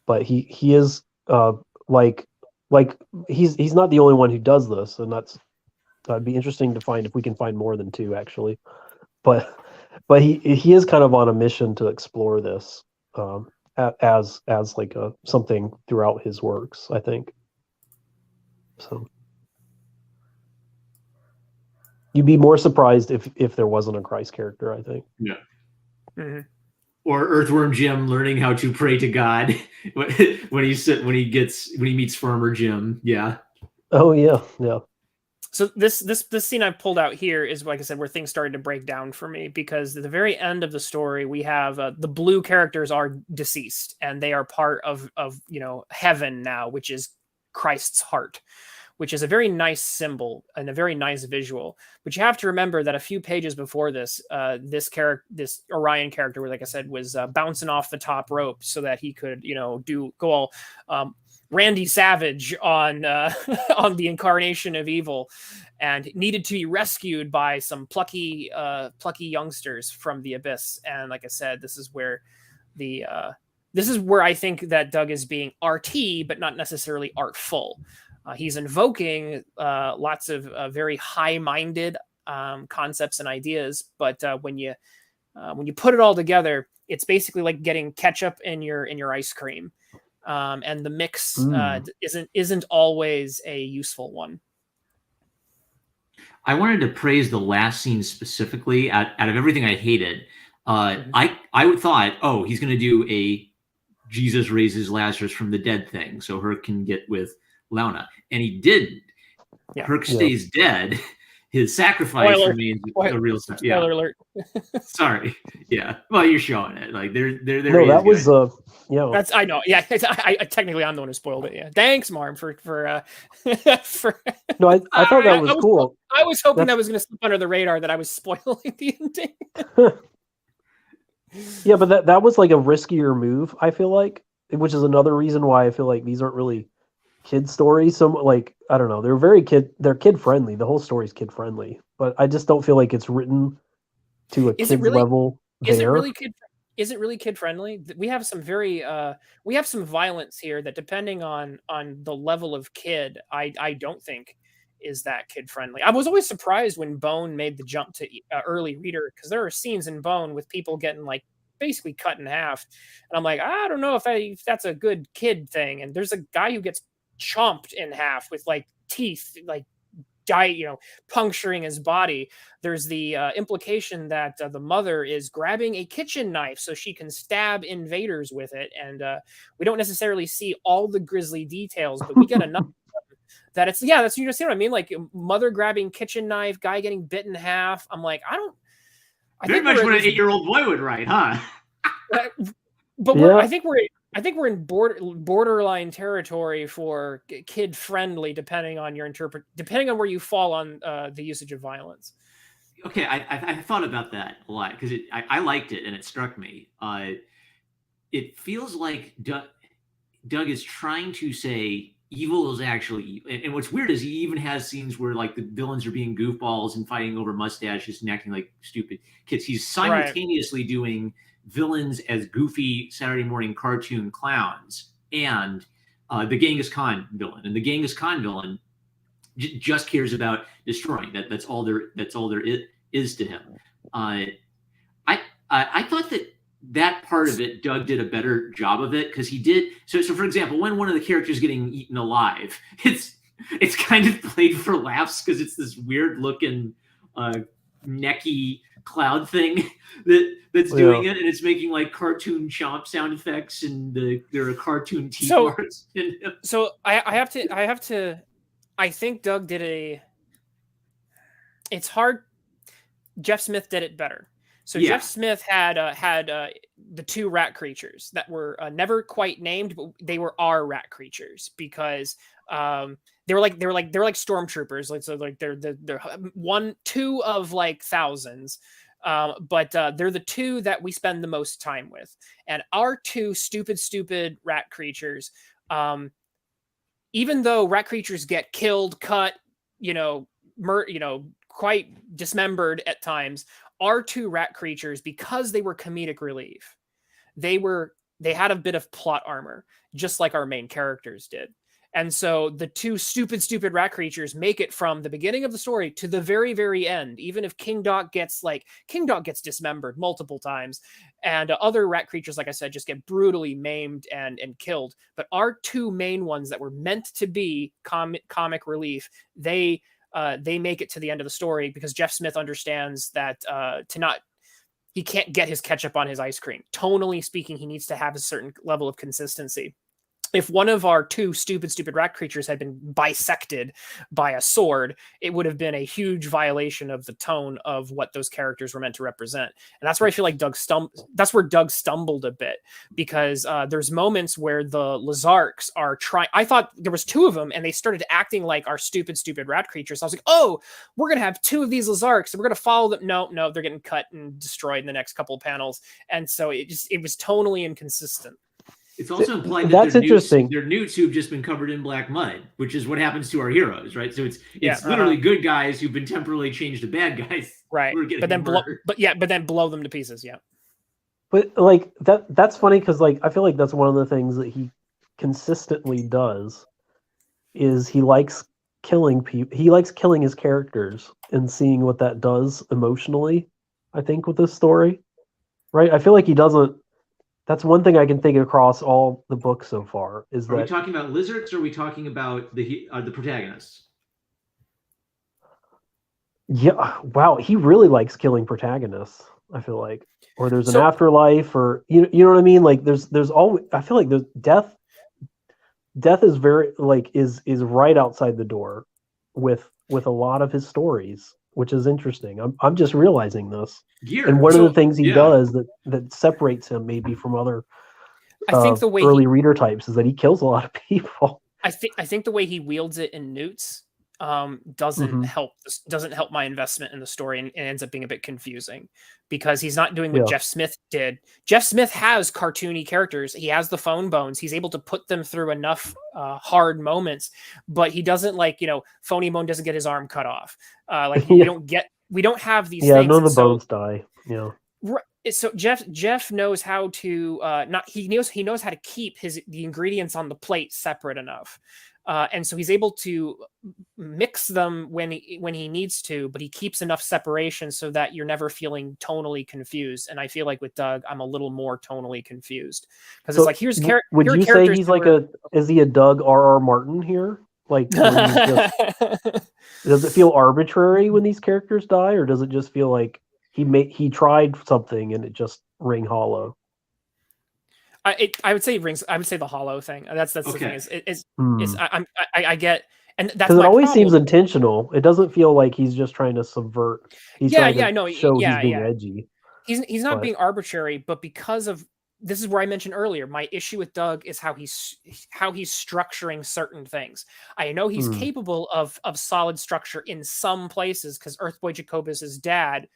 but he is like he's not the only one who does this, and that'd be interesting to find if we can find more than two actually, but he is kind of on a mission to explore this as like something throughout his works, I think. So you'd be more surprised if there wasn't a Christ character, I think. Yeah. Mm-hmm. Or Earthworm Jim learning how to pray to God when he meets Farmer Jim. Yeah. Oh yeah, yeah. So this scene I've pulled out here is, like I said, where things started to break down for me, because at the very end of the story we have the blue characters are deceased and they are part of heaven now, which is Christ's heart, which is a very nice symbol and a very nice visual. But you have to remember that a few pages before this, this Orion character, like I said, was bouncing off the top rope so that he could, go all Randy Savage on on the incarnation of evil, and needed to be rescued by some plucky youngsters from the abyss. And like I said, this is where I think that Doug is being RT, but not necessarily artful. He's invoking lots of very high-minded concepts and ideas, but when you put it all together, it's basically like getting ketchup in your ice cream, and the mix isn't always a useful one. I wanted to praise the last scene specifically. Out of everything I hated, I would thought, oh, he's going to do a Jesus raises Lazarus from the dead thing, so Herc can get with Launa, and he didn't. Yeah. Herc stays dead. His sacrifice remains a real stuff. Yeah. Spoiler alert. Sorry. Yeah. Well, you're showing it. Like they're no, that was That's I know. Yeah. I technically I'm the one who spoiled it. Yeah. Thanks, Marm, for No, I thought that was cool. I was hoping that was going to slip under the radar that I was spoiling the ending. Yeah, but that was like a riskier move, I feel like, which is another reason why I feel like these aren't really kid stories. So like, I don't know, they're kid friendly. The whole story's kid friendly, but I just don't feel like it's written to a kid's level. Is it really kid friendly? We have some some violence here that, depending on the level of kid, I don't think is that kid friendly. I was always surprised when Bone made the jump to early reader, because there are scenes in Bone with people getting like basically cut in half, and I'm like, I don't know if that's a good kid thing. And there's a guy who gets chomped in half with like teeth, like puncturing his body. There's the implication that the mother is grabbing a kitchen knife so she can stab invaders with it, and we don't necessarily see all the grisly details, but we get enough that it's that's, you see what I mean, like mother grabbing kitchen knife, guy getting bit in half. I'm like, I very much what an 8-year-old boy would write, huh? But I think we're in borderline territory for kid friendly, depending on where you fall on the usage of violence. Okay, I thought about that a lot, because I liked it and it struck me. It feels like Doug is trying to say evil is actually, and what's weird is he even has scenes where like the villains are being goofballs and fighting over mustaches and acting like stupid kids. He's simultaneously doing villains as goofy Saturday morning cartoon clowns and the Genghis Khan villain. And the Genghis Khan villain just cares about destroying. That's all there is to him. I thought that part of it, Doug did a better job of it because he did. So for example, when one of the characters getting eaten alive, it's kind of played for laughs because it's this weird looking necky cloud thing that's doing it, and it's making like cartoon chomp sound effects, and there are cartoon teeth marks in him. So I have to. I think Doug did it's hard. Jeff Smith did it better. So Jeff Smith had the two rat creatures that were never quite named, but they were our rat creatures because they were like stormtroopers. They're two of like thousands, but they're the two that we spend the most time with. And our two stupid rat creatures, even though rat creatures get killed, cut, quite dismembered at times, our two rat creatures, because they were comedic relief, they had a bit of plot armor, just like our main characters did. And so the two stupid rat creatures make it from the beginning of the story to the very, very end, even if King Doc gets dismembered multiple times, and other rat creatures, like I said, just get brutally maimed and killed. But our two main ones that were meant to be comic relief, they make it to the end of the story because Jeff Smith understands that he can't get his ketchup on his ice cream. Tonally speaking, he needs to have a certain level of consistency. If one of our two stupid rat creatures had been bisected by a sword, it would have been a huge violation of the tone of what those characters were meant to represent. And that's where I feel like Doug stumbled a bit, because there's moments where the Lazarks are trying. I thought there was two of them, and they started acting like our stupid rat creatures. I was like, oh, we're going to have two of these Lazarks, and we're going to follow them. No, they're getting cut and destroyed in the next couple of panels. And so it was tonally inconsistent. It's also implied that's they're interesting. They're Nnewts who've just been covered in black mud, which is what happens to our heroes, right? So it's literally good guys who've been temporarily changed to bad guys, right? But then blow them to pieces, yeah. But like that's funny because like I feel like that's one of the things that he consistently does is he likes killing people. He likes killing his characters and seeing what that does emotionally. I think with this story, right? I feel like he doesn't. That's one thing I can think across all the books so far. Are we talking about lizards, or are we talking about the protagonists? Yeah, wow, he really likes killing protagonists. I feel like, or there's an afterlife, or you know what I mean. Like there's always. I feel like there's death. Death is very is right outside the door with a lot of his stories, which is interesting. I'm just realizing this. And one of the things he does that separates him maybe from other I think the way early reader types is that he kills a lot of people. I think the way he wields it in Nnewt's doesn't help my investment in the story, and ends up being a bit confusing because he's not doing what Jeff Smith did. Jeff Smith has cartoony characters. He has the phone bones. He's able to put them through enough hard moments, but he doesn't Phony Bone doesn't get his arm cut off. We don't have these things. Yeah, none of the bones die. Yeah. Right. So Jeff knows how to he knows how to keep the ingredients on the plate separate enough. And so he's able to mix them when he needs to, but he keeps enough separation so that you're never feeling tonally confused. And I feel like with Doug, I'm a little more tonally confused because it's like would you say he's is he a Doug R.R. Martin here? Like, does it feel arbitrary when these characters die, or does it just feel like he tried something and it just rang hollow? I would say rings. I would say the hollow thing. That's the thing. I get, and that's because it always seems intentional. It doesn't feel like he's just trying to subvert. He's trying to show he's being edgy. He's not being arbitrary, but because of this is where I mentioned earlier, my issue with Doug is how he's structuring certain things. I know he's capable of solid structure in some places because Earthboy Jacobus's dad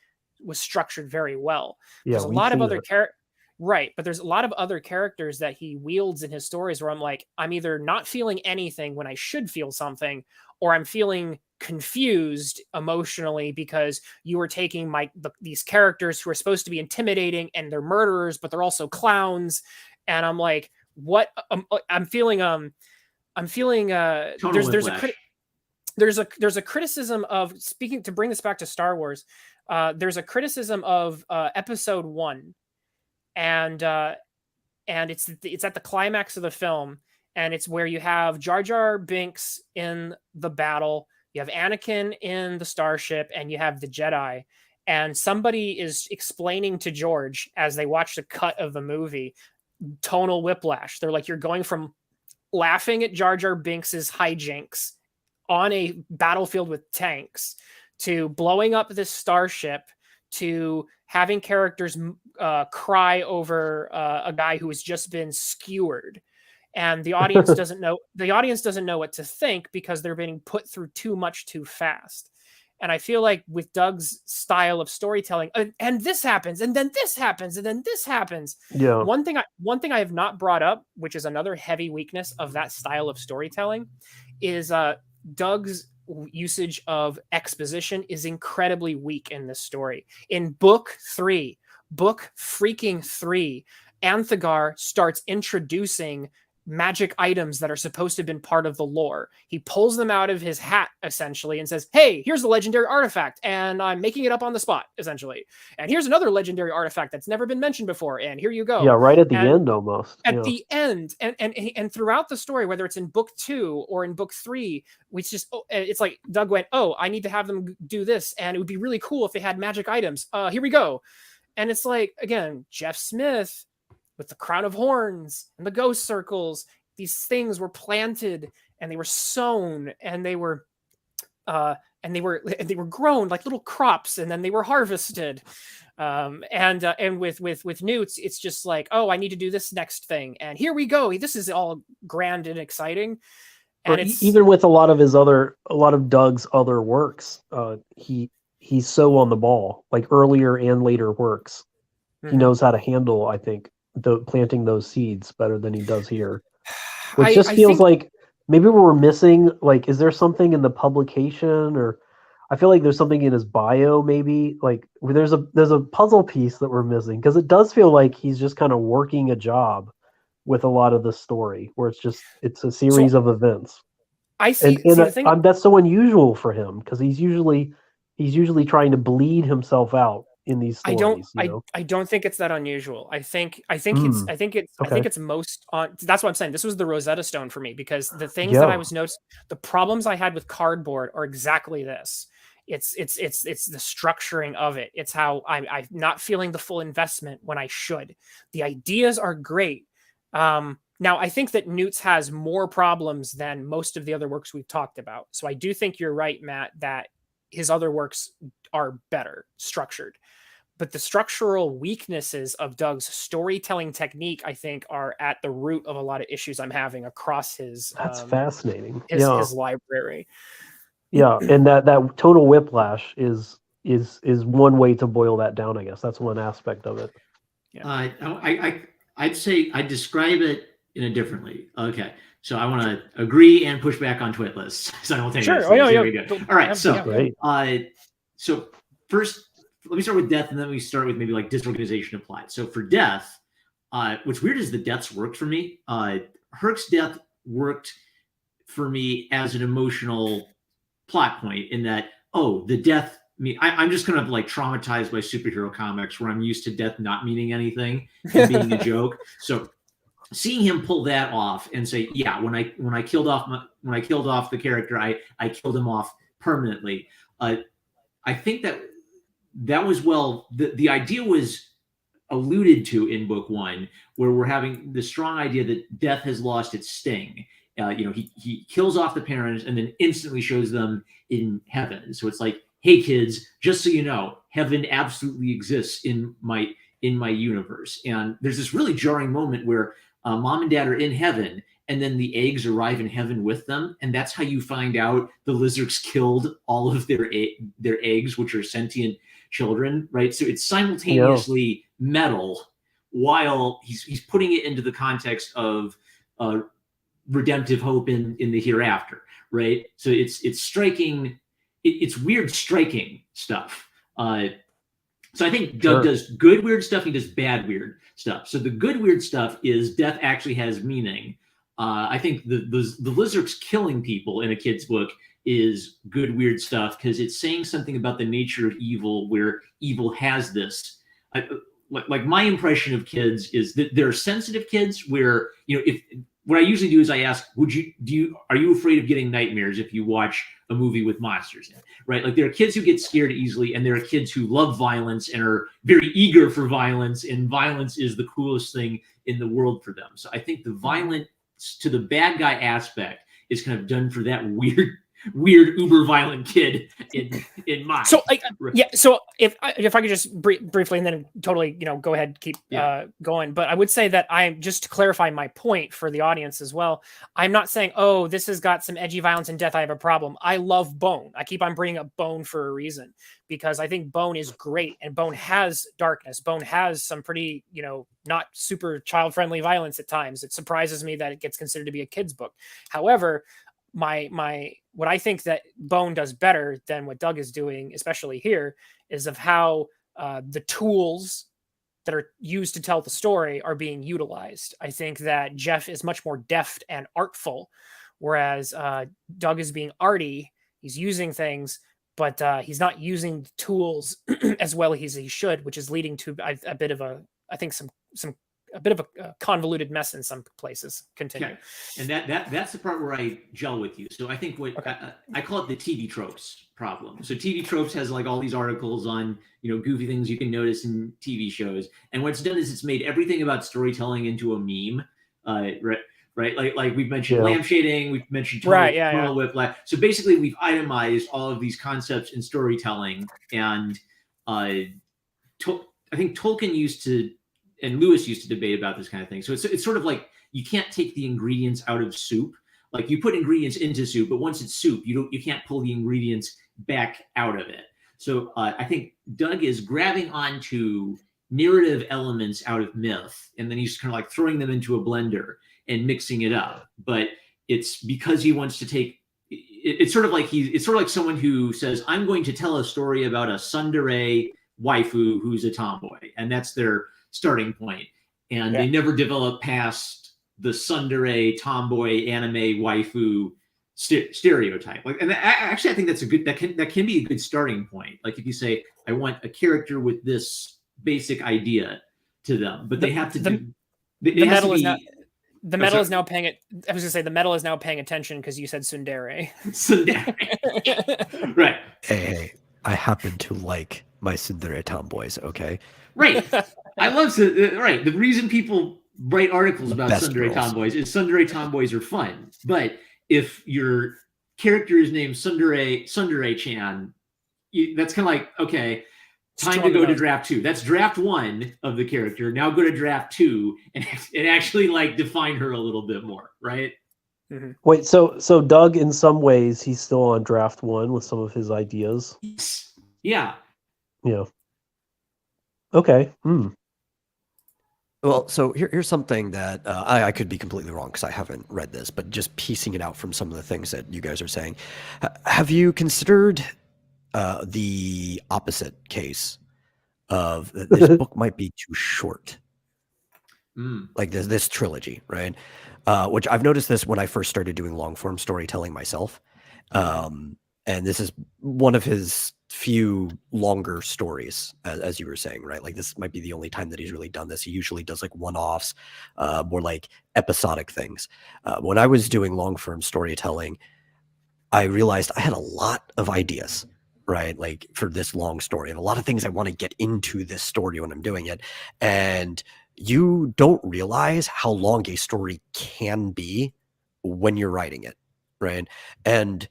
was structured very well. There's a lot of other characters. Right, but there's a lot of other characters that he wields in his stories where I'm like, I'm either not feeling anything when I should feel something, or I'm feeling confused emotionally because you are taking these characters who are supposed to be intimidating and they're murderers, but they're also clowns, and I'm like, what? I'm feeling Total whiplash. there's a criticism of, speaking, to bring this back to Star Wars, there's a criticism of Episode 1. And it's at the climax of the film, and it's where you have Jar Jar Binks in the battle, you have Anakin in the starship, and you have the Jedi, and somebody is explaining to George as they watch the cut of the movie, tonal whiplash. They're like, you're going from laughing at Jar Jar Binks's hijinks on a battlefield with tanks to blowing up this starship to having characters cry over a guy who has just been skewered, and the audience doesn't know. The audience doesn't know what to think because they're being put through too much too fast. And I feel like with Doug's style of storytelling, and this happens, and then this happens, and then this happens. Yeah. One thing I have not brought up, which is another heavy weakness of that style of storytelling, is Doug's usage of exposition is incredibly weak in this story. In book freaking 3, Anthagar starts introducing magic items that are supposed to have been part of the lore. He pulls them out of his hat, essentially, and says, hey, here's a legendary artifact, and I'm making it up on the spot, essentially. And here's another legendary artifact that's never been mentioned before, and here you go. Yeah, right at the end, almost. At the end, and throughout the story, whether it's in book 2 or in book 3, it's like Doug went, oh, I need to have them do this, and it would be really cool if they had magic items. Here we go. And it's like, again, Jeff Smith with the crown of horns and the ghost circles, these things were planted and they were sown and they were grown like little crops, and then they were harvested. And with Nnewt, it's just like, oh, I need to do this next thing, and here we go. This is all grand and exciting. And it's even with a lot of Doug's other works, he's so on the ball, like earlier and later works. He knows how to handle, I think, planting those seeds better than he does here. Which just feels like maybe we're missing, like, is there something in the publication, or I feel like there's something in his bio, maybe like there's a puzzle piece that we're missing, because it does feel like he's just kind of working a job with a lot of the story, where it's a series of events. I see, that's so unusual for him, because he's usually trying to bleed himself out in these stories. I don't think it's that unusual. I think it's most on. That's what I'm saying. This was the Rosetta Stone for me, because the things that I was noticing, the problems I had with cardboard are exactly this. It's the structuring of it. It's how I'm not feeling the full investment when I should. The ideas are great. Now I think that Nnewt's has more problems than most of the other works we've talked about. So I do think you're right, Matt, that his other works are better structured. But the structural weaknesses of Doug's storytelling technique, I think, are at the root of a lot of issues I'm having across his. That's fascinating. His library. Yeah, and that total whiplash is one way to boil that down. I guess that's one aspect of it. Yeah. I'd say I'd describe it in a differently. Okay, so I want to agree and push back on Twitless simultaneously. Sure. Here we go. All right. So, right. So first, let me start with death, and then we start with maybe like disorganization applied. So for death, what's weird is the deaths worked for me. Herc's death worked for me as an emotional plot point, in that, oh, the death. I'm just kind of like traumatized by superhero comics, where I'm used to death not meaning anything and being a joke. So seeing him pull that off and say, yeah, when I killed off the character, I killed him off permanently. I think that was, well, the idea was alluded to in book 1, where we're having the strong idea that death has lost its sting. He kills off the parents and then instantly shows them in heaven. So it's like, hey kids, just so you know, heaven absolutely exists in my universe. And there's this really jarring moment where mom and dad are in heaven, and then the eggs arrive in heaven with them, and that's how you find out the lizards killed all of their eggs, which are sentient children, right? So it's simultaneously metal, while he's putting it into the context of redemptive hope in the hereafter, right? So it's striking, it's weird striking stuff. So I think Doug does good weird stuff. He does bad weird stuff. So the good weird stuff is death actually has meaning. I think the lizards killing people in a kid's book is good weird stuff because it's saying something about the nature of evil, where evil has this. Like my impression of kids is that they're sensitive kids where, you know, if what I usually do is I ask, are you afraid of getting nightmares if you watch a movie with monsters in it, right? Like there are kids who get scared easily, and there are kids who love violence and are very eager for violence, and violence is the coolest thing in the world for them. So I think the violent to the bad guy aspect is kind of done for that weird uber violent kid in mind. So yeah, so if I could just briefly and then totally, you know, go ahead, keep going. But I would say that just to clarify my point for the audience as well, I'm not saying, oh, this has got some edgy violence and death, I have a problem. I love Bone. I keep on bringing up Bone for a reason, because I think Bone is great, and Bone has darkness. Bone has some pretty, you know, not super child-friendly violence at times. It surprises me that it gets considered to be a kid's book. However, what I think that Bone does better than what Doug is doing, especially here, is of how the tools that are used to tell the story are being utilized. I think that Jeff is much more deft and artful, whereas Doug is being arty. He's using things, but he's not using the tools as well as he should, which is leading to a bit of a convoluted mess in some places. Continue. Okay. And that's the part where I gel with you. So I think I call it the TV tropes problem. So TV tropes has like all these articles on, you know, goofy things you can notice in TV shows. And what it's done is it's made everything about storytelling into a meme. Right. Like we've mentioned lampshading, we've mentioned tonal whiplash. So basically we've itemized all of these concepts in storytelling. And I think Tolkien used to, and Lewis used to debate about this kind of thing. So it's sort of like you can't take the ingredients out of soup. Like you put ingredients into soup, but once it's soup, you can't pull the ingredients back out of it. So I think Doug is grabbing onto narrative elements out of myth, and then he's kind of like throwing them into a blender and mixing it up. But it's because he wants to take. It's sort of like someone who says, "I'm going to tell a story about a tsundere waifu who's a tomboy," and that's their starting point, and they never develop past the tsundere tomboy anime waifu stereotype. Like, and actually, I think that's that can be a good starting point. Like if you say, I want a character with this basic idea to them, but they have to do. The metal is now paying it. I was gonna say the metal is now paying attention because you said tsundere. Tsundere, right? Hey, I happen to like my tsundere tomboys. Okay, right. I love right. The reason people write articles about tsundere tomboys is tsundere tomboys are fun. But if your character is named Tsundere-chan, that's kind of like, okay, time to go to draft 2. That's draft 1 of the character. Now go to draft 2 and actually like define her a little bit more, right? Mm-hmm. Wait, so Doug, in some ways, he's still on draft 1 with some of his ideas. Yeah. Yeah. Okay. Well, so here's something that I could be completely wrong because I haven't read this, but just piecing it out from some of the things that you guys are saying. Have you considered the opposite case of this book might be too short? Like this trilogy, right? Which I've noticed this when I first started doing long form storytelling myself. And this is one of his few longer stories, as you were saying, right? Like this might be the only time that he's really done this. He usually does like one-offs, more like episodic things. When I was doing long form storytelling, I realized I had a lot of ideas, right? Like for this long story, and a lot of things I want to get into this story when I'm doing it. And you don't realize how long a story can be when you're writing it, right? And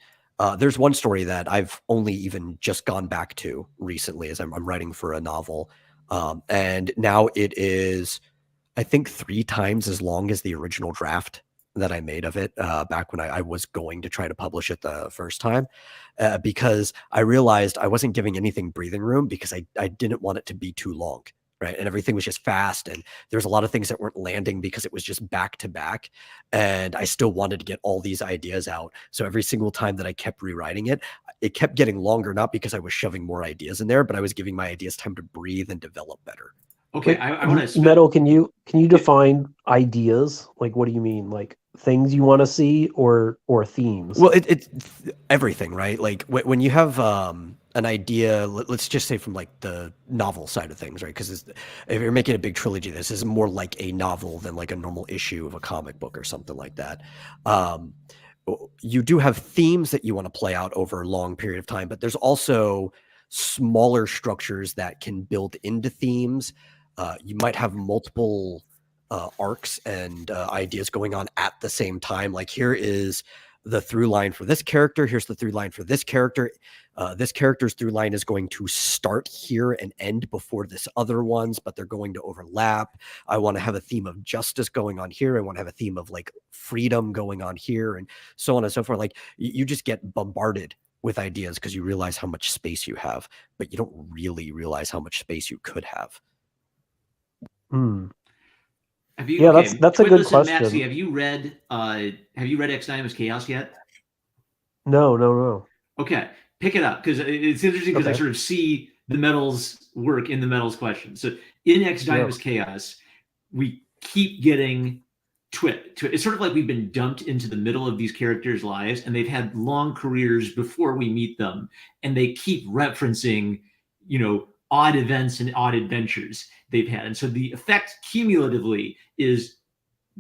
there's one story that I've only even just gone back to recently as I'm writing for a novel. And now it is, I think, 3 times as long as the original draft that I made of it back when I was going to try to publish it the first time, because I realized I wasn't giving anything breathing room because I didn't want it to be too long. right? And everything was just fast, and there's a lot of things that weren't landing because it was just back to back. And I still wanted to get all these ideas out. So every single time that I kept rewriting it, it kept getting longer, not because I was shoving more ideas in there, but I was giving my ideas time to breathe and develop better. Okay, I want to Metal, can you define ideas? Like, what do you mean? Like things you want to see, or themes? Well, it's everything, right? Like when you have an idea, let's just say from like the novel side of things, right? Because if you're making a big trilogy, this is more like a novel than like a normal issue of a comic book or something like that. You do have themes that you want to play out over a long period of time, but there's also smaller structures that can build into themes. You might have multiple arcs and ideas going on at the same time. Like here is the through line for this character. Here's the through line for this character. This character's through line is going to start here and end before this other one's, but they're going to overlap. I want to have a theme of justice going on here. I want to have a theme of like freedom going on here, and so on and so forth. Like you just get bombarded with ideas because you realize how much space you have, but you don't really realize how much space you could have. Have you, Yeah, that's a good question. Maxie, have you read X Dynamis Chaos yet? No. Okay, pick it up because it's interesting because I sort of see the Metals work in the Metals question. So in X Dynamis Chaos, we keep getting it's sort of like we've been dumped into the middle of these characters' lives, and they've had long careers before we meet them, and they keep referencing, odd events and odd adventures they've had. And so the effect cumulatively is,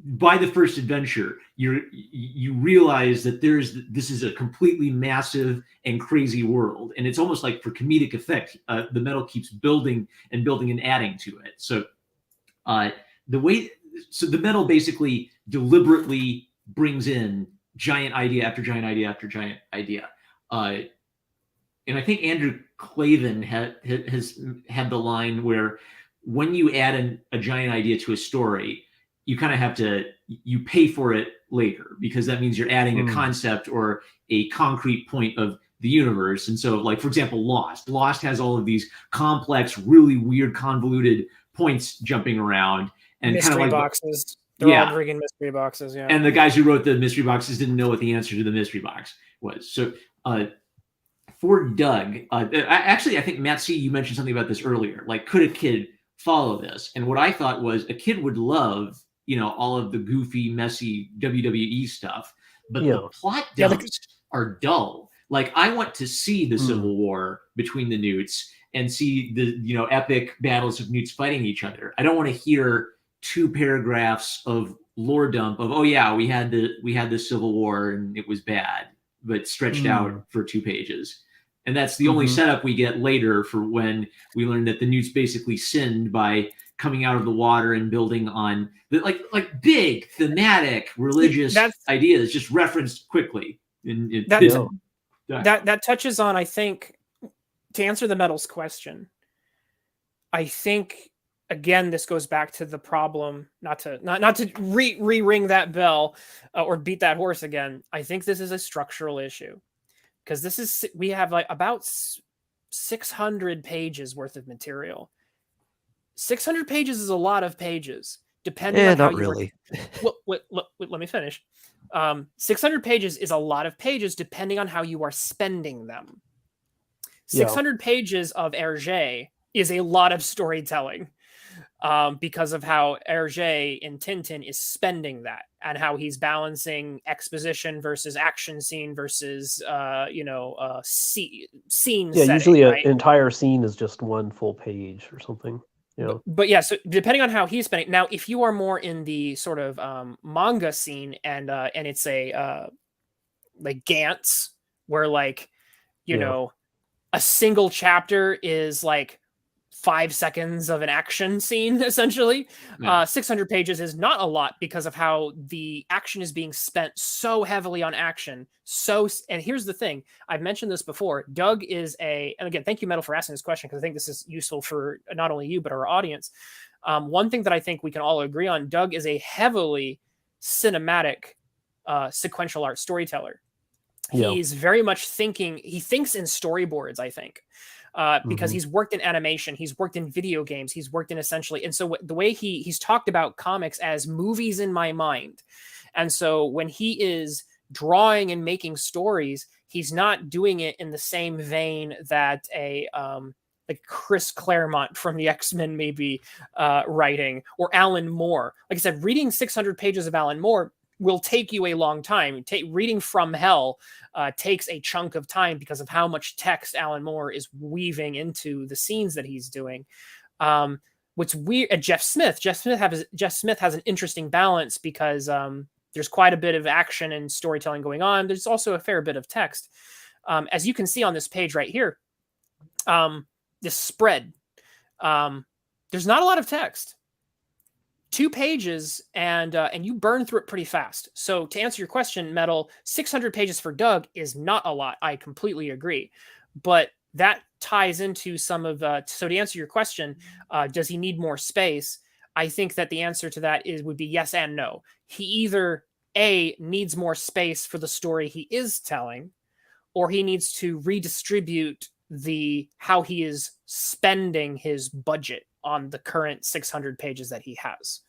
by the first adventure, you realize that this is a completely massive and crazy world. And it's almost like for comedic effect, the Metal keeps building and building and adding to it. So the Metal basically deliberately brings in giant idea after giant idea after giant idea. And I think Andrew Clavin has had the line where when you add a giant idea to a story, you kind of have to, you pay for it later, because that means you're adding a concept or a concrete point of the universe. And so, like, for example, Lost has all of these complex, really weird, convoluted points jumping around. And mystery kind of like boxes. They're all friggin' mystery boxes, yeah. And the guys who wrote the mystery boxes didn't know what the answer to the mystery box was. So for Doug, actually, I think, Matt C., you mentioned something about this earlier. Like, could a kid follow this? And what I thought was a kid would love, all of the goofy, messy WWE stuff, but the plot dumps are dull. Like, I want to see the Civil War between the Nnewts and see the, epic battles of Nnewts fighting each other. I don't want to hear 2 paragraphs of lore dump of, oh yeah, we had the Civil War and it was bad, but stretched out for 2 pages. And that's the only setup we get later for when we learn that the Nnewts basically sinned by coming out of the water and building on like big thematic religious ideas just referenced quickly. That touches on, I think, to answer the Metals question, I think, again, this goes back to the problem, not to re-ring that bell or beat that horse again. I think this is a structural issue, because we have like about 600 pages worth of material. 600 pages is a lot of pages, depending on how not really. Let me finish. 600 pages is a lot of pages, depending on how you are spending them. 600 pages of Hergé is a lot of storytelling, because of how Hergé in Tintin is spending that, and how he's balancing exposition versus action scene versus scene. Yeah, setting, usually right? an entire scene is just one full page or something. But yeah, so depending on how he's spending. Now, if you are more in the sort of manga scene and it's a like Gantz, where like a single chapter is like 5 seconds of an action scene, essentially. 600 pages is not a lot because of how the action is being spent so heavily on action. And here's the thing, I've mentioned this before. Doug is and again, thank you, Metal, for asking this question, because I think this is useful for not only you, but our audience. One thing that I think we can all agree on, Doug is a heavily cinematic, sequential art storyteller. He's very much he thinks in storyboards, I think. because he's worked in animation, he's worked in video games, he's worked in essentially, and so the way he's talked about comics as movies in my mind, and so when he is drawing and making stories, he's not doing it in the same vein that a like Chris Claremont from the X-Men may be writing, or Alan Moore. Like I said, reading 600 pages of Alan Moore will take you a long time. Reading From Hell takes a chunk of time because of how much text Alan Moore is weaving into the scenes that he's doing. What's weird, Jeff Smith has an interesting balance because there's quite a bit of action and storytelling going on. There's also a fair bit of text. As you can see on this page right here, this spread, there's not a lot of text. 2 pages, and you burn through it pretty fast. So to answer your question, Metal, 600 pages for Doug is not a lot. I completely agree. But that ties into some of so to answer your question, does he need more space? I think that the answer to that would be yes and no. He either A, needs more space for the story he is telling, or he needs to redistribute how he is spending his budget on the current 600 pages that he has.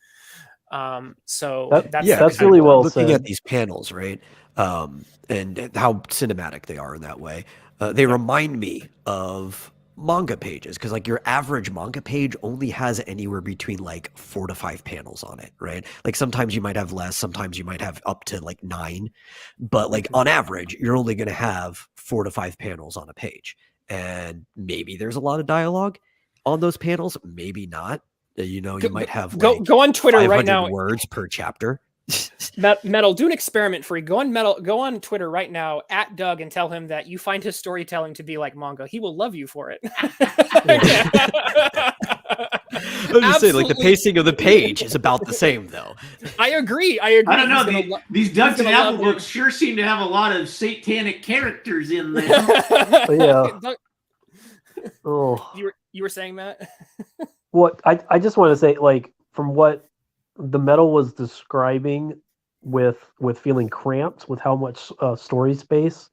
So that's really well looking said. at these panels, right? And how cinematic they are in that way. They remind me of manga pages, because like your average manga page only has anywhere between like 4 to 5 panels on it, right? Like sometimes you might have less, sometimes you might have up to like 9, but like on average you're only going to have 4 to 5 panels on a page, and maybe there's a lot of dialogue on those panels, maybe not. You might have like go on Twitter 500 right now, words per chapter. Metal, do an experiment for you. Go on Twitter right now at Doug and tell him that you find his storytelling to be like manga. He will love you for it. I'm just saying, like the pacing of the page is about the same, though. I agree. I don't know. These Doug's and Apple books sure seem to have a lot of satanic characters in them. Yeah. Doug, Oh. You were saying, Matt? What I just want to say, like, from what the Metal was describing with feeling cramped with how much story space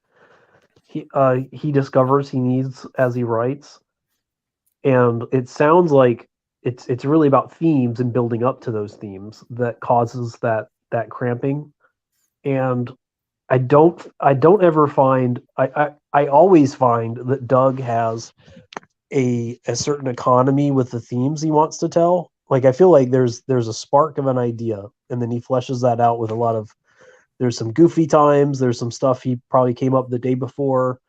he discovers he needs as he writes, and it sounds like it's really about themes and building up to those themes that causes that cramping. And I don't ever find I always find that Doug has a certain economy with the themes he wants to tell. Like I feel like there's a spark of an idea, and then he fleshes that out with a lot of. There's some goofy times. There's some stuff he probably came up the day before.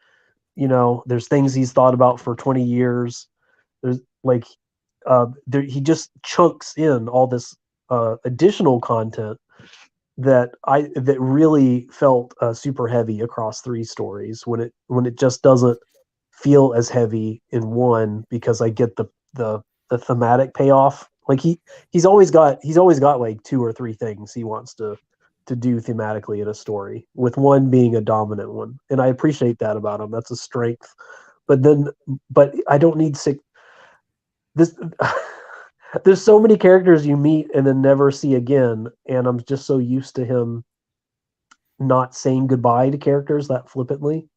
There's things he's thought about for 20 years. There's like he just chunks in all this additional content that really felt super heavy across 3 stories when it just doesn't feel as heavy in one, because I get the thematic payoff. Like he's always got like 2 or 3 things he wants to do thematically in a story, with one being a dominant one, and I appreciate that about him. That's a strength. But I don't need this. There's so many characters you meet and then never see again, and I'm just so used to him not saying goodbye to characters that flippantly.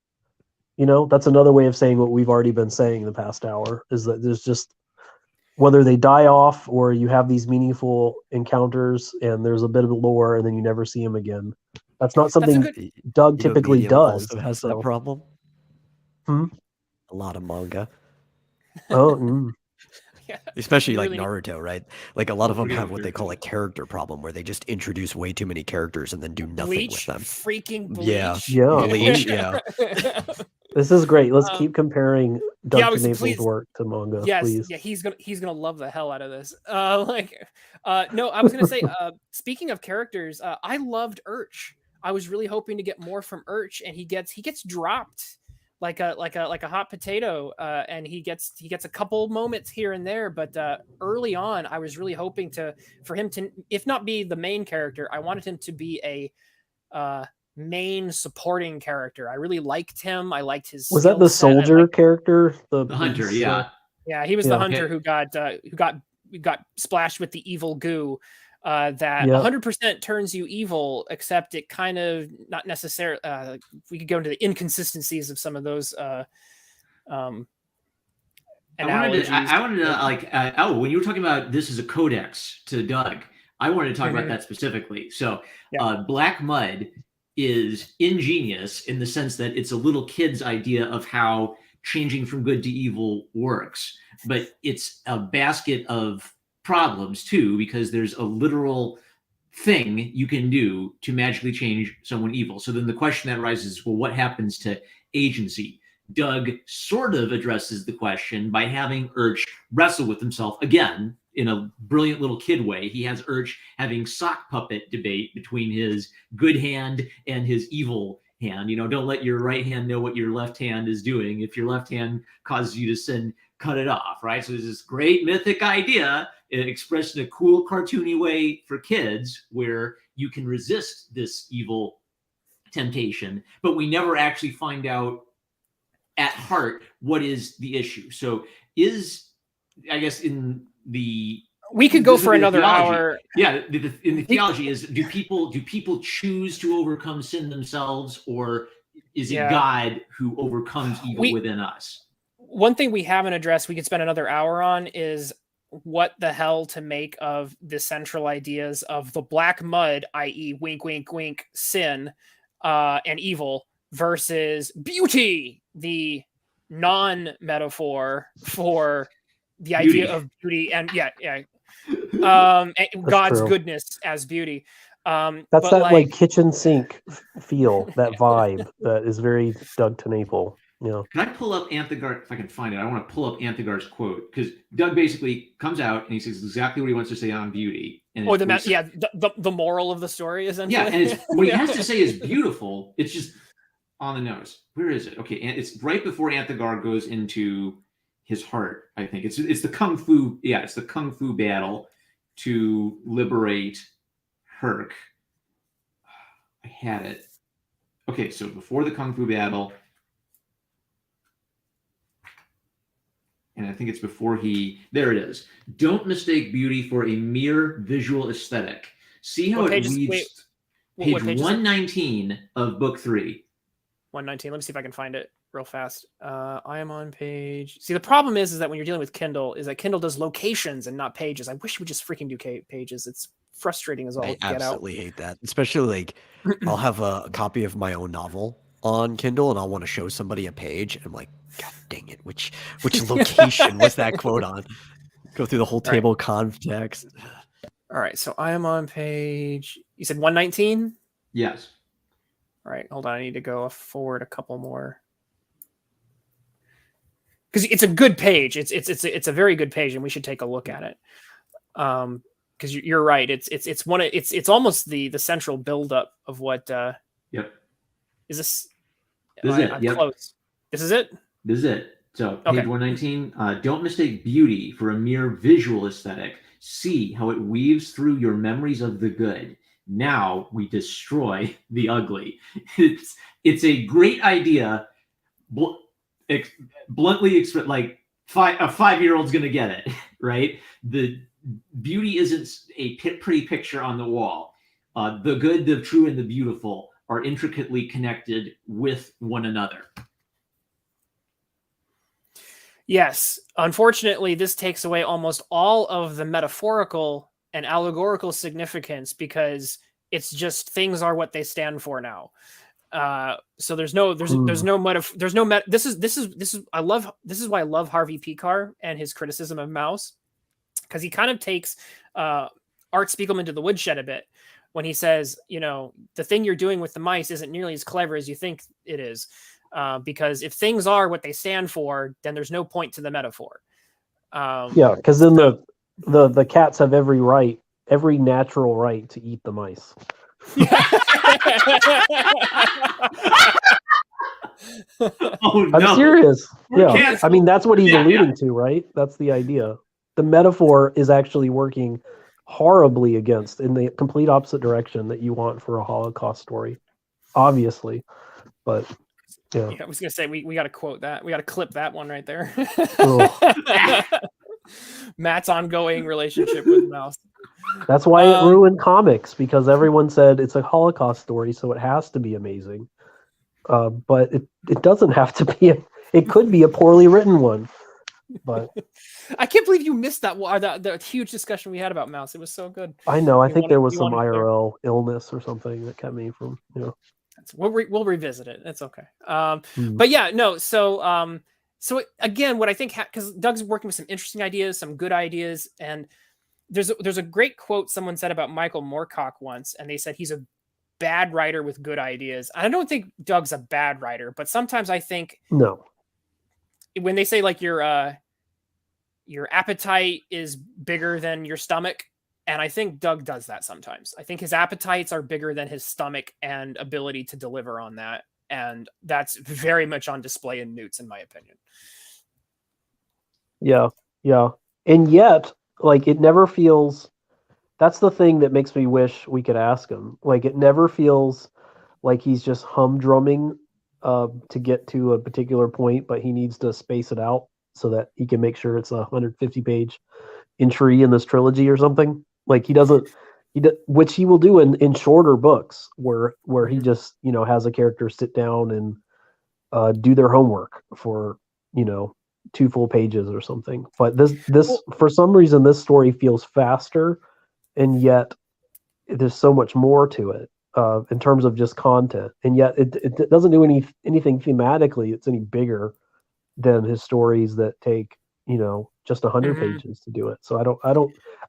That's another way of saying what we've already been saying in the past hour, is that there's just, whether they die off or you have these meaningful encounters and there's a bit of lore and then you never see him again. That's not something Doug typically Medium does. Also has that problem. A lot of manga. Oh, Yeah, especially like Naruto, right? Like a lot of them have what they call a character problem, where they just introduce way too many characters and then do nothing Bleach, with them. freaking Bleach. Yeah. Bleach, yeah. This is great. Let's keep comparing Doug Alex, Knaples' work to manga, yes, please. Yeah, he's gonna love the hell out of this. No, I was gonna say, speaking of characters, I loved Urch. I was really hoping to get more from Urch, and he gets dropped like a hot potato, and he gets a couple moments here and there, but early on I was really hoping for him to, if not be the main character, I wanted him to be a main supporting character. I really liked him. I liked his. Was that the soldier character? The hunter, yeah. Yeah, he was the hunter who got splashed with the evil goo. That 100% turns you evil, except it kind of not necessarily. We could go into the inconsistencies of some of those analogies. I wanted to like when you were talking about this as a codex to Doug, I wanted to talk about that specifically. So Black Mud is ingenious in the sense that it's a little kid's idea of how changing from good to evil works, but it's a basket of problems too, because there's a literal thing you can do to magically change someone evil. So then the question that arises, well, what happens to agency? Doug sort of addresses the question by having Urch wrestle with himself again in a brilliant little kid way. He has Urch having sock puppet debate between his good hand and his evil hand. You know, don't let your right hand know what your left hand is doing. If your left hand causes you to sin, cut it off, right? So there's this great mythic idea expressed in a cool cartoony way for kids where you can resist this evil temptation, but we never actually find out at heart what is the issue. So I guess in the we could go for another hour. Yeah, in the theology is do people choose to overcome sin themselves, or is it God who overcomes evil within us? One thing we haven't addressed, we could spend another hour on, is what the hell to make of the central ideas of the black mud, i.e. wink, wink, wink, sin and evil, versus beauty, the non-metaphor for the idea of beauty and God's goodness as beauty. That's that like kitchen sink feel, that vibe that is very Doug TenNapel. Yeah. Can I pull up Anthogard if I can find it? I want to pull up Anthogard's quote because Doug basically comes out and he says exactly what he wants to say on beauty. And the moral of the story essentially. Yeah, and what he has to say is beautiful. It's just on the nose. Where is it? Okay, and it's right before Anthogard goes into his heart. I think it's the kung fu. Yeah, it's the kung fu battle to liberate Herc. I had it. Okay, so before the kung fu battle. And I think it's before there it is. Don't mistake beauty for a mere visual aesthetic. See how it weaves. Page 119 of book 3. 119. Let me see if I can find it real fast. I am on page. See, the problem is that when you're dealing with Kindle, is that Kindle does locations and not pages. I wish we just freaking do pages. It's frustrating as all I absolutely hate that. Especially like I'll have a copy of my own novel on Kindle and I'll want to show somebody a page. And I'm like, God dang it, which location was that quote on? Go through the whole table of context. All right, so I am on page, you said 119? Yes. All right, hold on, I need to go forward a couple more. Because it's a good page. It's a very good page, and we should take a look at it. Because you're right. It's almost the central buildup of what. Yep. Is this? This is it. I'm close. This is it. This is it. So page 119. Don't mistake beauty for a mere visual aesthetic. See how it weaves through your memories of the good. Now we destroy the ugly. It's a great idea. Bluntly expressed, like a 5-year-old's gonna get it, right? The beauty isn't a pretty picture on the wall. The good, the true, and the beautiful are intricately connected with one another. Yes. Unfortunately, this takes away almost all of the metaphorical and allegorical significance because it's just things are what they stand for now. So this is why I love Harvey Pekar and his criticism of Mouse, because he kind of takes Art Spiegelman to the woodshed a bit when he says, the thing you're doing with the mice isn't nearly as clever as you think it is. Because if things are what they stand for, then there's no point to the metaphor. Because then the cats have every natural right to eat the mice. Oh, no. I'm serious. Yeah, I mean that's what he's alluding to, right? That's the idea. The metaphor is actually working horribly against in the complete opposite direction that you want for a Holocaust story, obviously. But yeah, I was gonna say we got to quote that. We got to clip that one right there. Matt's ongoing relationship with Mouse. That's why it ruined comics, because everyone said it's a Holocaust story, so it has to be amazing. But it doesn't have to be. It could be a poorly written one. But I can't believe you missed that the huge discussion we had about Mouse. It was so good. I know. I You think wanted- there was you some wanted to- IRL illness or something that kept me from, We'll revisit it. It's okay. Hmm. But yeah, no. So again, what I think because Doug's working with some interesting ideas, some good ideas, and there's a great quote someone said about Michael Moorcock once, and they said he's a bad writer with good ideas. I don't think Doug's a bad writer, but sometimes I think No. when they say like your appetite is bigger than your stomach, and I think Doug does that sometimes. I think his appetites are bigger than his stomach and ability to deliver on that, and that's very much on display in Nnewt's, in my opinion. Yeah. Yeah. And yet, like, it never feels. That's the thing that makes me wish we could ask him. Like, it never feels like he's just humdrumming to get to a particular point, but he needs to space it out so that he can make sure it's a 150-page entry in this trilogy or something. Like, which he will do in shorter books where he just, has a character sit down and do their homework for, 2 full pages or something. But this for some reason, this story feels faster, and yet there's so much more to it in terms of just content, and yet it doesn't do anything thematically. It's any bigger than his stories that take just 100 pages to do it. So I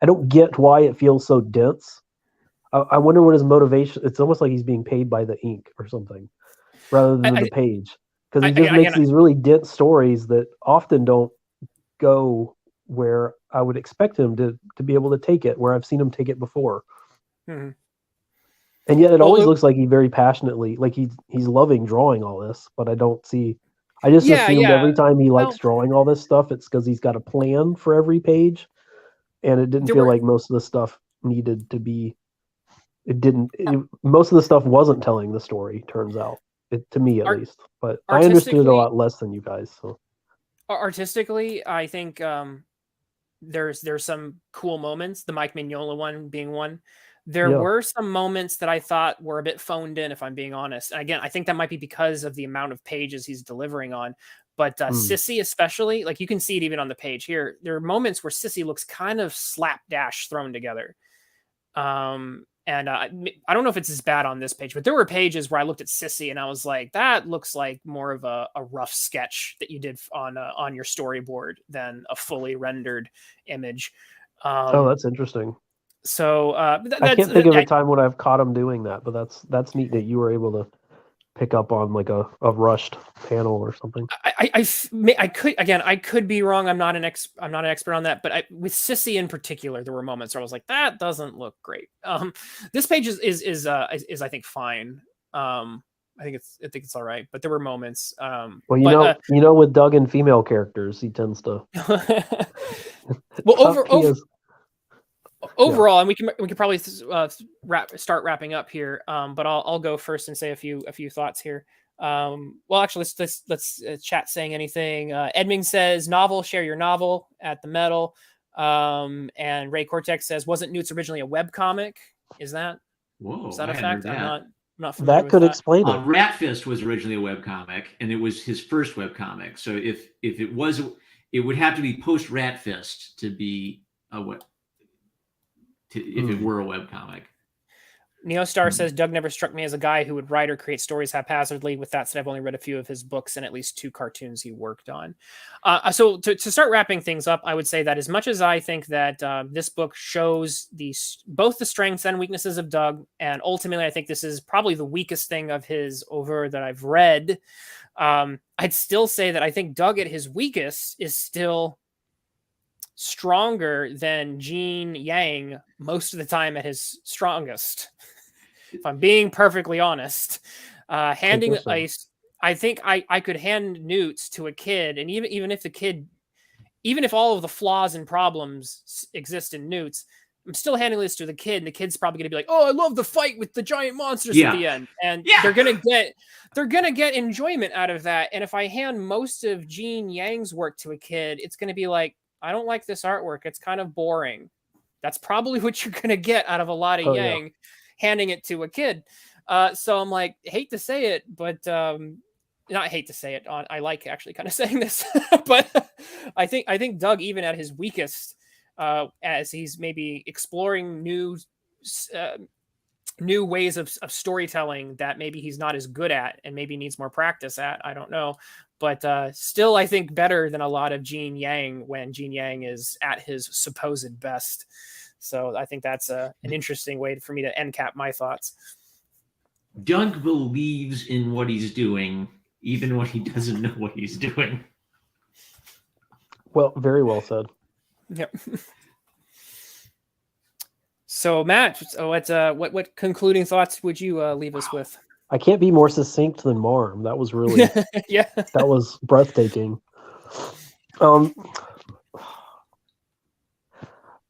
don't get why it feels so dense. I wonder what his motivation. It's almost like he's being paid by the ink or something rather than the page, because he just makes these really dense stories that often don't go where I would expect him to be able to take it, where I've seen him take it before. Mm-hmm. And yet it always looks like he very passionately, like he's loving drawing all this, but I just assumed every time he likes drawing all this stuff, it's because he's got a plan for every page, and it didn't feel like most of the stuff needed to be. Most of the stuff wasn't telling the story, turns out, to me at least. But I understood it a lot less than you guys. So artistically, I think there's some cool moments. The Mike Mignola one being one. There were some moments that I thought were a bit phoned in, if I'm being honest. And again, I think that might be because of the amount of pages he's delivering on. But Sissy, especially, like you can see it even on the page here. There are moments where Sissy looks kind of slapdash thrown together. And I don't know if it's as bad on this page, but there were pages where I looked at Sissy and I was like, that looks like more of a rough sketch that you did on your storyboard than a fully rendered image. that's interesting. So I can't think of a time when I've caught him doing that, but that's neat that you were able to pick up on like a rushed panel or something. I could be wrong. I'm not an expert on that, but with Sissy in particular, there were moments where I was like, that doesn't look great. This page is I think fine. I think it's all right, but there were moments. Well, with Doug and female characters, he tends to. Well, overall, and we can probably start wrapping up here. But I'll go first and say a few thoughts here. Well, actually, let's chat saying anything. Edming says novel, share your novel at the Metal. And Ray Cortex says, wasn't Nnewt's originally a webcomic? Is that a fact? I'm not familiar that could with explain it. Ratfist was originally a webcomic, and it was his first webcomic. So if it was, it would have to be post Ratfist to be a web. If it were a webcomic. Neostar says, Doug never struck me as a guy who would write or create stories haphazardly. With that said, I've only read a few of his books and at least 2 cartoons he worked on. So to start wrapping things up, I would say that as much as I think that this book shows both the strengths and weaknesses of Doug, and ultimately I think this is probably the weakest thing of his over that I've read, I'd still say that I think Doug at his weakest is still stronger than Gene Yang most of the time at his strongest. If I'm being perfectly honest, handing ice, I think I could hand Nnewt to a kid, and even if all of the flaws and problems exist in Nnewt's, I'm still handing this to the kid, and the kid's probably going to be like, "Oh, I love the fight with the giant monsters at the end," and they're gonna get enjoyment out of that. And if I hand most of Gene Yang's work to a kid, it's going to be like, I don't like this artwork. It's kind of boring. That's probably what you're going to get out of a lot of handing it to a kid. So I'm like, hate to say it, but not hate to say it, I like actually kind of saying this, but I think Doug, even at his weakest, as he's maybe exploring uh, new ways of storytelling that maybe he's not as good at and maybe needs more practice at. I don't know. But still, I think better than a lot of Gene Yang when Gene Yang is at his supposed best. So I think that's an interesting way for me to end cap my thoughts. Doug believes in what he's doing, even when he doesn't know what he's doing. Well, very well said. Yep. So Matt, what concluding thoughts would you leave us with? I can't be more succinct than Marm. That was really yeah. That was breathtaking.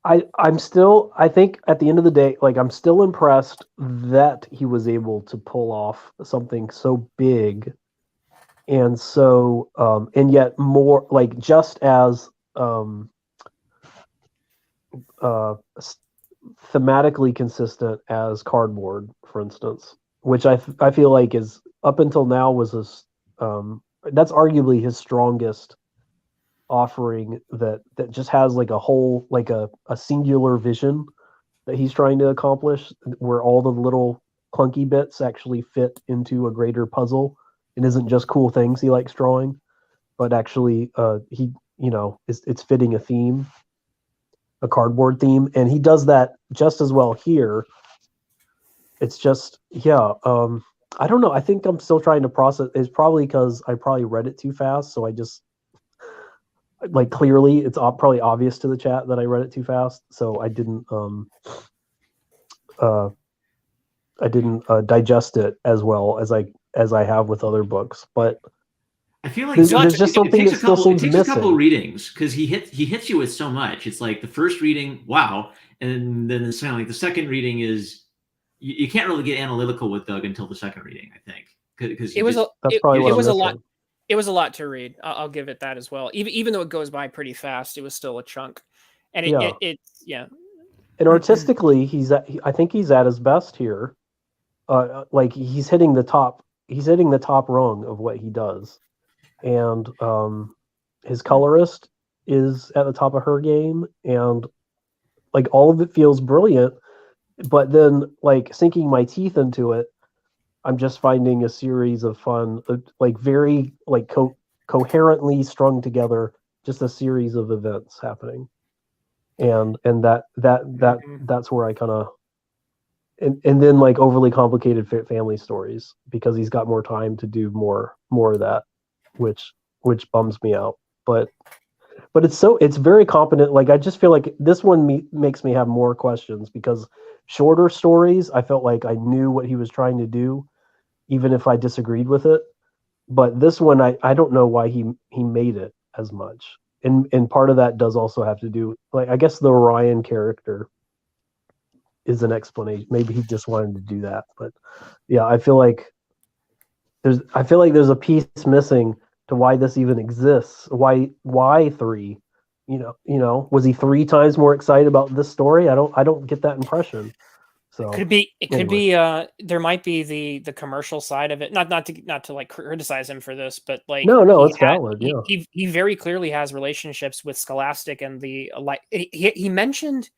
I think at the end of the day, like, I'm still impressed that he was able to pull off something so big and so and yet more, like, just as thematically consistent as Cardboard, for instance, which I feel like is, up until now, was his that's arguably his strongest offering, that just has like a whole, like a singular vision that he's trying to accomplish, where all the little clunky bits actually fit into a greater puzzle and isn't just cool things he likes drawing, but actually he, it's fitting a theme, a Cardboard theme, and he does that just as well here. It's just, I don't know. I think I'm still trying to process. It's probably because I probably read it too fast, so I just, like, clearly it's probably obvious to the chat that I read it too fast, so I didn't digest it as well as I have with other books. But I feel like there's just something that still seems missing. It takes a couple of readings, because he hits you with so much. It's like the first reading, wow, and then it's kind of like the second reading is, you can't really get analytical with Doug until the second reading, I think, because it was a lot. It was a lot to read. I'll give it that as well. Even though it goes by pretty fast, it was still a chunk. And it. And artistically, I think he's at his best here. Like, he's hitting the top rung of what he does, and his colorist is at the top of her game, and, like, all of it feels brilliant. But then, like, sinking my teeth into it, I'm just finding a series of fun, like, very, like, coherently strung together, just a series of events happening, and that's where I kind of, and then, like, overly complicated family stories, because he's got more time to do more of that, which bums me out. But it's very competent. Like, I just feel like this one makes me have more questions, because shorter stories, I felt like I knew what he was trying to do, even if I disagreed with it. But this one, I don't know why he made it as much. And part of that does also have to do, like, I guess the Orion character is an explanation. Maybe he just wanted to do that. But yeah, I feel like there's a piece missing to why this even exists. Why 3? Was he 3 times more excited about this story? I don't get that impression. So it could be there might be the commercial side of it. Not to like criticize him for this, but, like, no, it's valid. Yeah, he very clearly has relationships with Scholastic, and the, like, he mentioned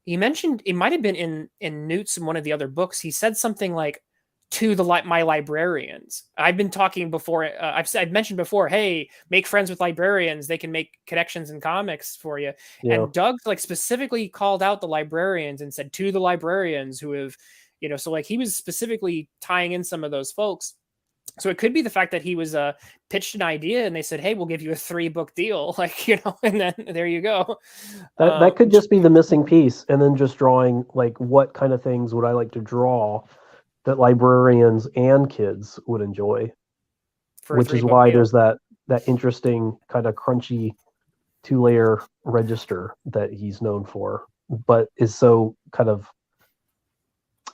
it might have been in Nnewt's in one of the other books. He said something like, to my librarians. I've been talking before. I've mentioned before, hey, make friends with librarians. They can make connections in comics for you. Yeah. And Doug, like, specifically called out the librarians and said, to the librarians who have, so, like, he was specifically tying in some of those folks. So it could be the fact that he was pitched an idea and they said, hey, we'll give you a 3-book deal, like, and then there you go. That could just be the missing piece. And then just drawing, like, what kind of things would I like to draw that librarians and kids would enjoy, which is why there's that interesting kind of crunchy 2-layer register that he's known for, but is so kind of,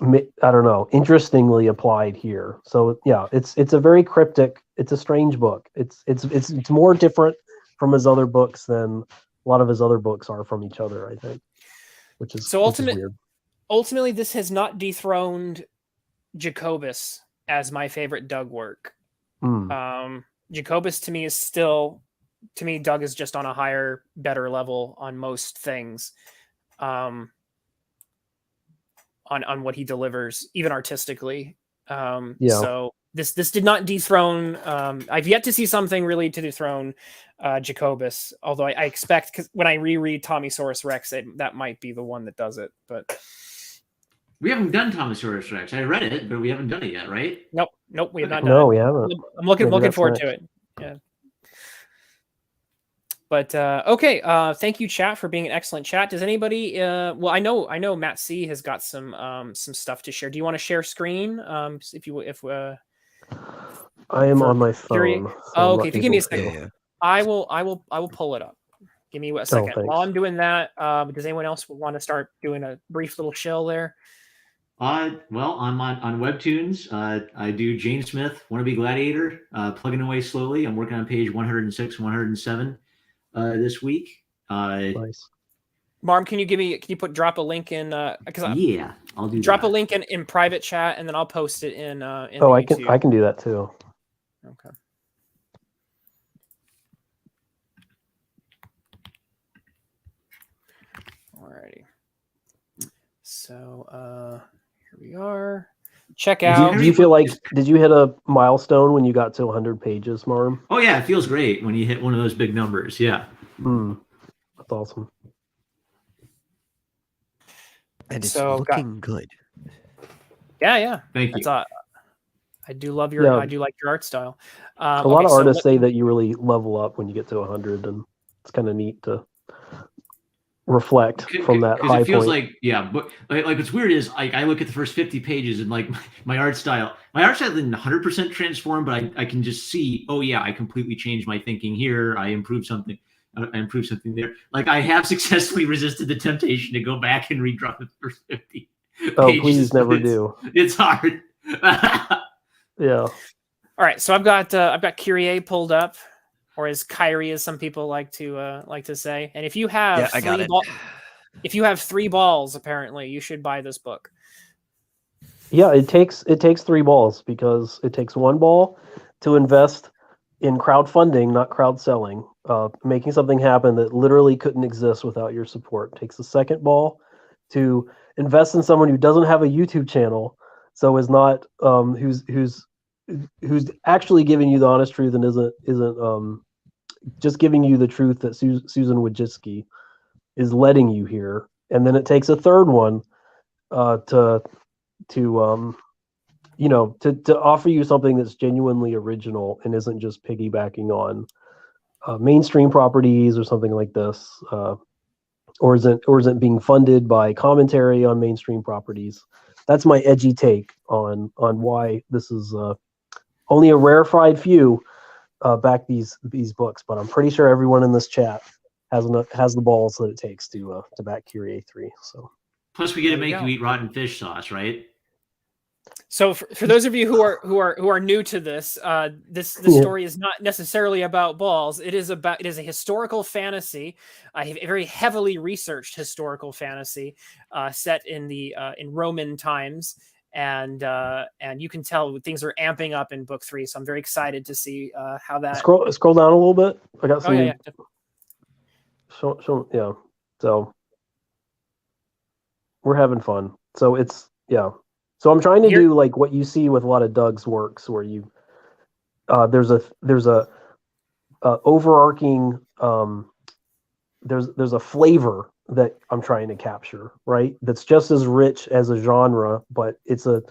I don't know, interestingly applied here. So yeah, it's a very cryptic, it's a strange book. It's more different from his other books than a lot of his other books are from each other, I think, which is weird. Ultimately, this has not dethroned Jacobus as my favorite Doug work. Jacobus to me is still, to me, Doug is just on a higher, better level on most things. On what he delivers, even artistically. So this did not dethrone. I've yet to see something really to dethrone Jacobus. Although I expect, because when I reread Tommysaurus Rex, that might be the one that does it. But we haven't done Tommysaurus Rex. I read it, but we haven't done it yet, right? Nope, we have not done No, it. we haven't. I'm looking Maybe forward that's to it. Yeah. But okay, thank you, chat, for being an excellent chat. Does anybody? Well, I know Matt C has got some stuff to share. Do you want to share screen? If I am for on my Curie- phone. so Oh, I'm okay. not If you give me a able to. second, I will pull it up. Give me a second. thanks. While I'm doing that, does anyone else want to start doing a brief little shill there? Well, I'm on Webtoons. I do Jane Smith, Wannabe Gladiator, plugging away slowly. I'm working on page 106, 107 this week. Nice. Marm, can you drop a link in? Because Yeah, I'll do drop that. a link in private chat, and then I'll post it in. Oh, I can do that too. Okay. Alrighty. So here we are. Check out. Do you feel like, did you hit a milestone when you got to 100 pages, Marm? Oh yeah, it feels great when you hit one of those big numbers. Yeah. That's awesome. And it's So, looking good. Yeah. Thank you. I do love your. I do like your art style. A lot of artists say that you really level up when you get to 100, and it's kind of neat to reflect from that high it feels point. like, yeah, but like what's weird is I look at the first 50 pages and like my art style isn't 100% transformed, but I can just see, oh yeah, I completely changed my thinking here. I improved something. I improved something there. Like I have successfully resisted the temptation to go back and redraw the first 50 Oh, pages. please never do. It's hard. Yeah. All right, so I've got Kyrie pulled up, or as Kyrie, as some people like to say. And if you have I got it. If you have 3 balls, apparently you should buy this book. Yeah, it takes 3 balls, because it takes 1 ball to invest in crowdfunding, not crowd selling, making something happen that literally couldn't exist without your support. It takes a second ball to invest in someone who doesn't have a YouTube channel, so is not who's actually giving you the honest truth and isn't just giving you the truth that Susan Wojcicki is letting you hear. And then it takes a third one to offer you something that's genuinely original and isn't just piggybacking on mainstream properties or something like this, or isn't being funded by commentary on mainstream properties. That's my edgy take on why this is only a rarefied few back these books, but I'm pretty sure everyone in this chat has the balls that it takes to back Kyrie 3. So plus we get to make you eat rotten fish sauce, right? So for those of you who are new to this, this story is not necessarily about balls. It is a historical fantasy, a very heavily researched historical fantasy set in Roman times, and you can tell things are amping up in book 3. So I'm very excited to see how that. Scroll down a little bit. I got some. Oh yeah. Yeah. So we're having fun. So it's So I'm trying to do like what you see with a lot of Doug's works, where you there's a overarching there's a flavor that I'm trying to capture, right? That's just as rich as a genre, but it's a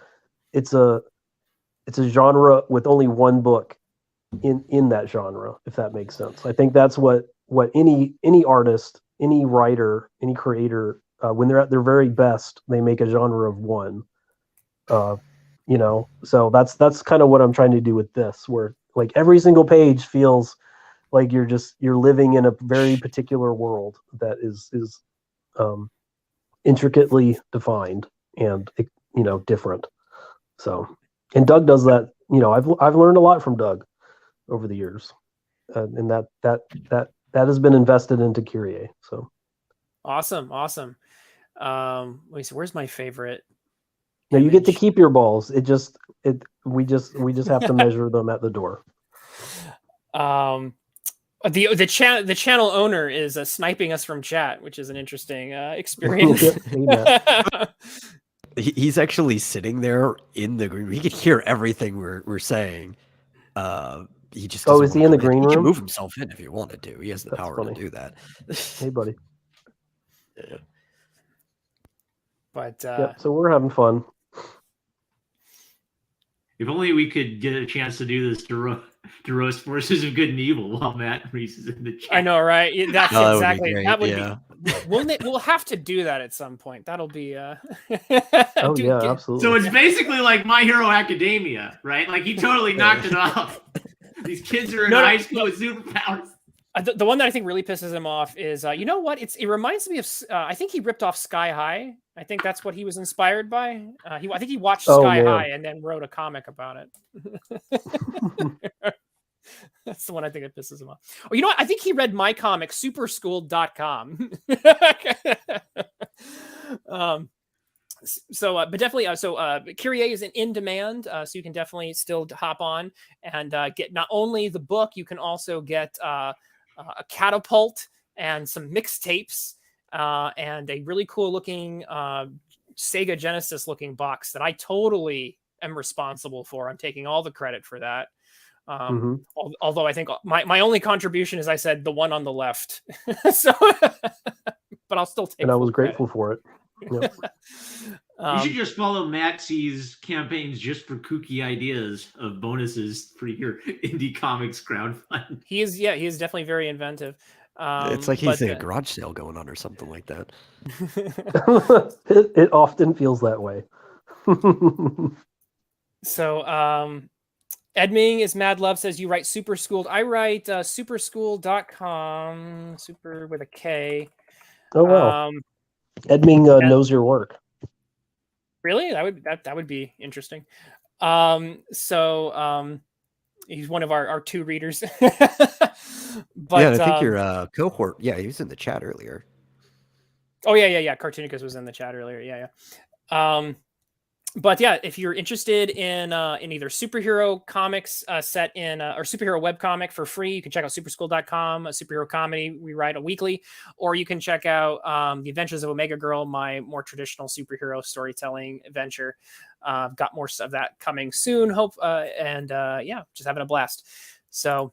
genre with only one book in that genre, if that makes sense. I think that's what any artist, any writer, any creator, when they're at their very best, they make a genre of one. So that's kind of what I'm trying to do with this, where like every single page feels like you're living in a very particular world that is intricately defined and different. So, and Doug does that. I've learned a lot from Doug over the years, and that has been invested into Kyrie. So awesome. Let me see. Where's my favorite? No, you get to image. keep your balls. We just have to measure them at the door. The channel owner is sniping us from chat, which is an interesting experience. Hey, Matt. He's actually sitting there in the green room. He could hear everything we're saying. He just Oh, doesn't is he wanna in the come green He can room? move himself in if he wanted to. He has the That's power funny. to do that. Hey, buddy. But Yep. So we're having fun. If only we could get a chance to do this to roast Forces of Good and Evil while Matt Reese is in the chat. I know, right? That's Oh, exactly that would be great, that would be. We'll have to do that at some point. That'll be. Oh yeah, absolutely. So it's basically like My Hero Academia, right? Like he totally knocked it off. These kids are in high school with superpowers. The one that I think really pisses him off is, you know what? It reminds me of. I think he ripped off Sky High. I think that's what he was inspired by. I think he watched Sky High and then wrote a comic about it. That's the one I think that pisses him off. Oh, you know what? I think he read my comic, superschool.com. But definitely, Kyrie is in demand, so you can definitely still hop on and get not only the book, you can also get a catapult and some mixtapes and a really cool looking Sega Genesis looking box that I totally am responsible for. I'm taking all the credit for that. Although I think my only contribution is I said the one on the left. So, but I'll still take. And I was grateful for it. Yep. You should just follow Maxie's campaigns just for kooky ideas of bonuses for your indie comics crowdfund. He is definitely very inventive. It's like he's a garage sale going on or something like that. It often feels that way. So, Edming is Mad Love says you write Super Schooled. I write superschool.com, super with a K. Oh wow. Edming knows your work. Really? That would be interesting. He's one of our two readers. But yeah, I think your cohort. Yeah, he was in the chat earlier. Oh yeah. Cartoonicus was in the chat earlier. Yeah. But yeah, if you're interested in either superhero comics set in or superhero webcomic for free, you can check out superschool.com, a superhero comedy we write a weekly, or you can check out The Adventures of Omega Girl, my more traditional superhero storytelling adventure. Got more of that coming soon, just having a blast. So,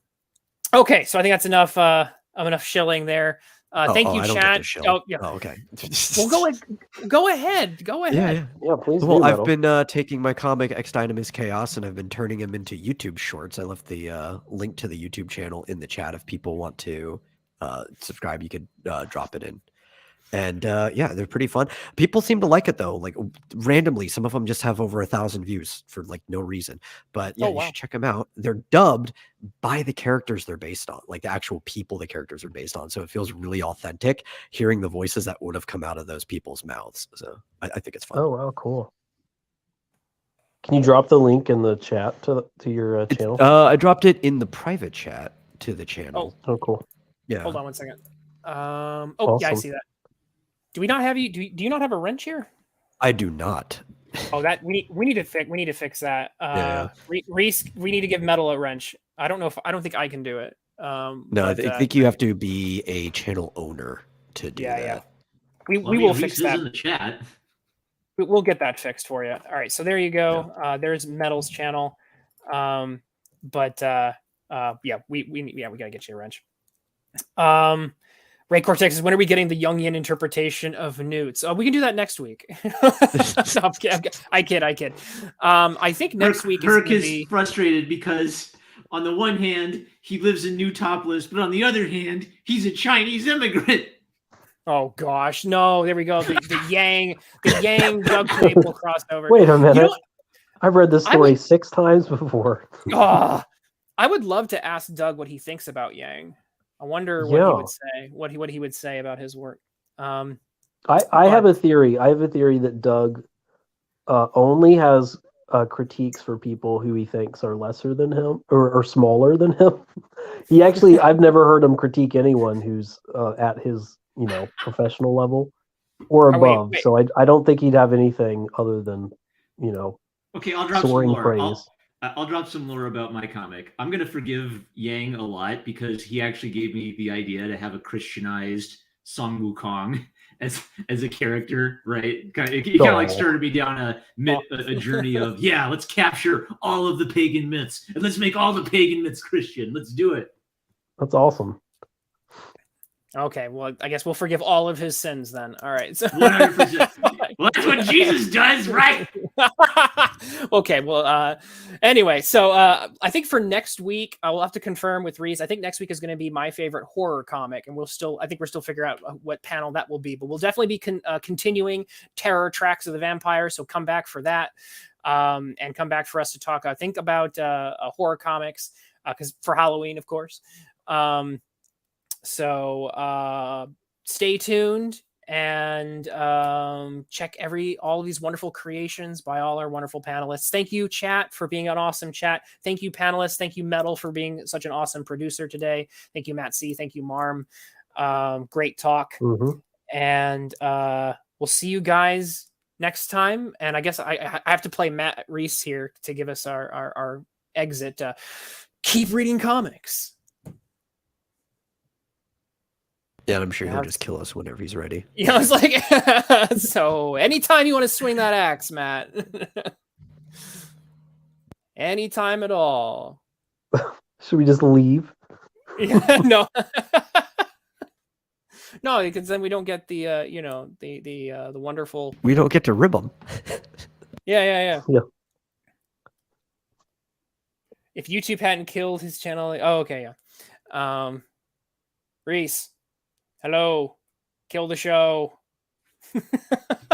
okay, so I think that's enough shilling there. Thank you, chat. Oh, yeah. Oh, okay. Well, go ahead. Yeah, please. Well, I've been taking my comic X Dynamis Chaos and I've been turning him into YouTube shorts. I left the link to the YouTube channel in the chat. If people want to subscribe, you could drop it in. And they're pretty fun. People seem to like it though. Like randomly, some of them just have over 1,000 views for like no reason. But you should check them out. They're dubbed by the characters they're based on, like the actual people the characters are based on. So it feels really authentic hearing the voices that would have come out of those people's mouths. So I think it's fun. Oh wow, cool. Can you drop the link in the chat to your channel? I dropped it in the private chat to the channel. Oh cool. Yeah. Hold on one second. Awesome. Yeah, I see that. Do we not have you? Do you not have a wrench here? I do not. Oh, that we need to fix that. Reese, we need to give Metal a wrench. I don't think I can do it. No, I think you have to be a channel owner to do that. Yeah. We will fix that in the chat. We'll get that fixed for you. All right, so there you go. Yeah. There's Metal's channel. We gotta get you a wrench. Ray Cortex says, when are we getting the Jungian interpretation of Nnewt? We can do that next week. No, I kid. I think next week Herc is frustrated because on the one hand, he lives in Newtopolis, but on the other hand, he's a Chinese immigrant. Oh gosh, no! There we go. The Yang Doug Maple crossover. Wait a minute! You know, I've read this story 6 times before. I would love to ask Doug what he thinks about Yang. I wonder what he would say. What he would say about his work. I have a theory. I have a theory that Doug only has critiques for people who he thinks are lesser than him or smaller than him. He actually, I've never heard him critique anyone who's at his professional level or above. Wait. So I don't think he'd have anything other than Okay, I'll drop some soaring lore. praise. I'll drop some lore about my comic. I'm gonna forgive Yang a lot because he actually gave me the idea to have a Christianized Song Wukong as a character, right? He kind of like started me down a journey of let's capture all of the pagan myths and let's make all the pagan myths Christian. Let's do it. That's awesome. Okay, well, I guess we'll forgive all of his sins then. All right. So 100%. Well, that's what Jesus does, right? Okay, well, anyway, so I think for next week, I will have to confirm with Reese. I think next week is going to be my favorite horror comic, and I think we're still figuring out what panel that will be, but we'll definitely be continuing Terror Tracks of the Vampire, so come back for that, and come back for us to talk, I think, about horror comics, because for Halloween, of course. So stay tuned and check all of these wonderful creations by all our wonderful panelists. Thank you, chat, for being an awesome chat. Thank you, panelists. Thank you, Metal, for being such an awesome producer today. Thank you, Matt C. Thank you, Marm. Great talk. Mm-hmm. And we'll see you guys next time. And I guess I have to play Matt Reese here to give us our exit. Keep reading comics. Yeah, and I'm sure he'll just kill us whenever he's ready. Yeah, I was like, so anytime you want to swing that axe, Matt. Anytime at all. Should we just leave? Yeah, no. No, because then we don't get the the wonderful. We don't get to rib him. Yeah. Yeah. If YouTube hadn't killed his channel, okay, yeah. Reese. Hello. Kill the show.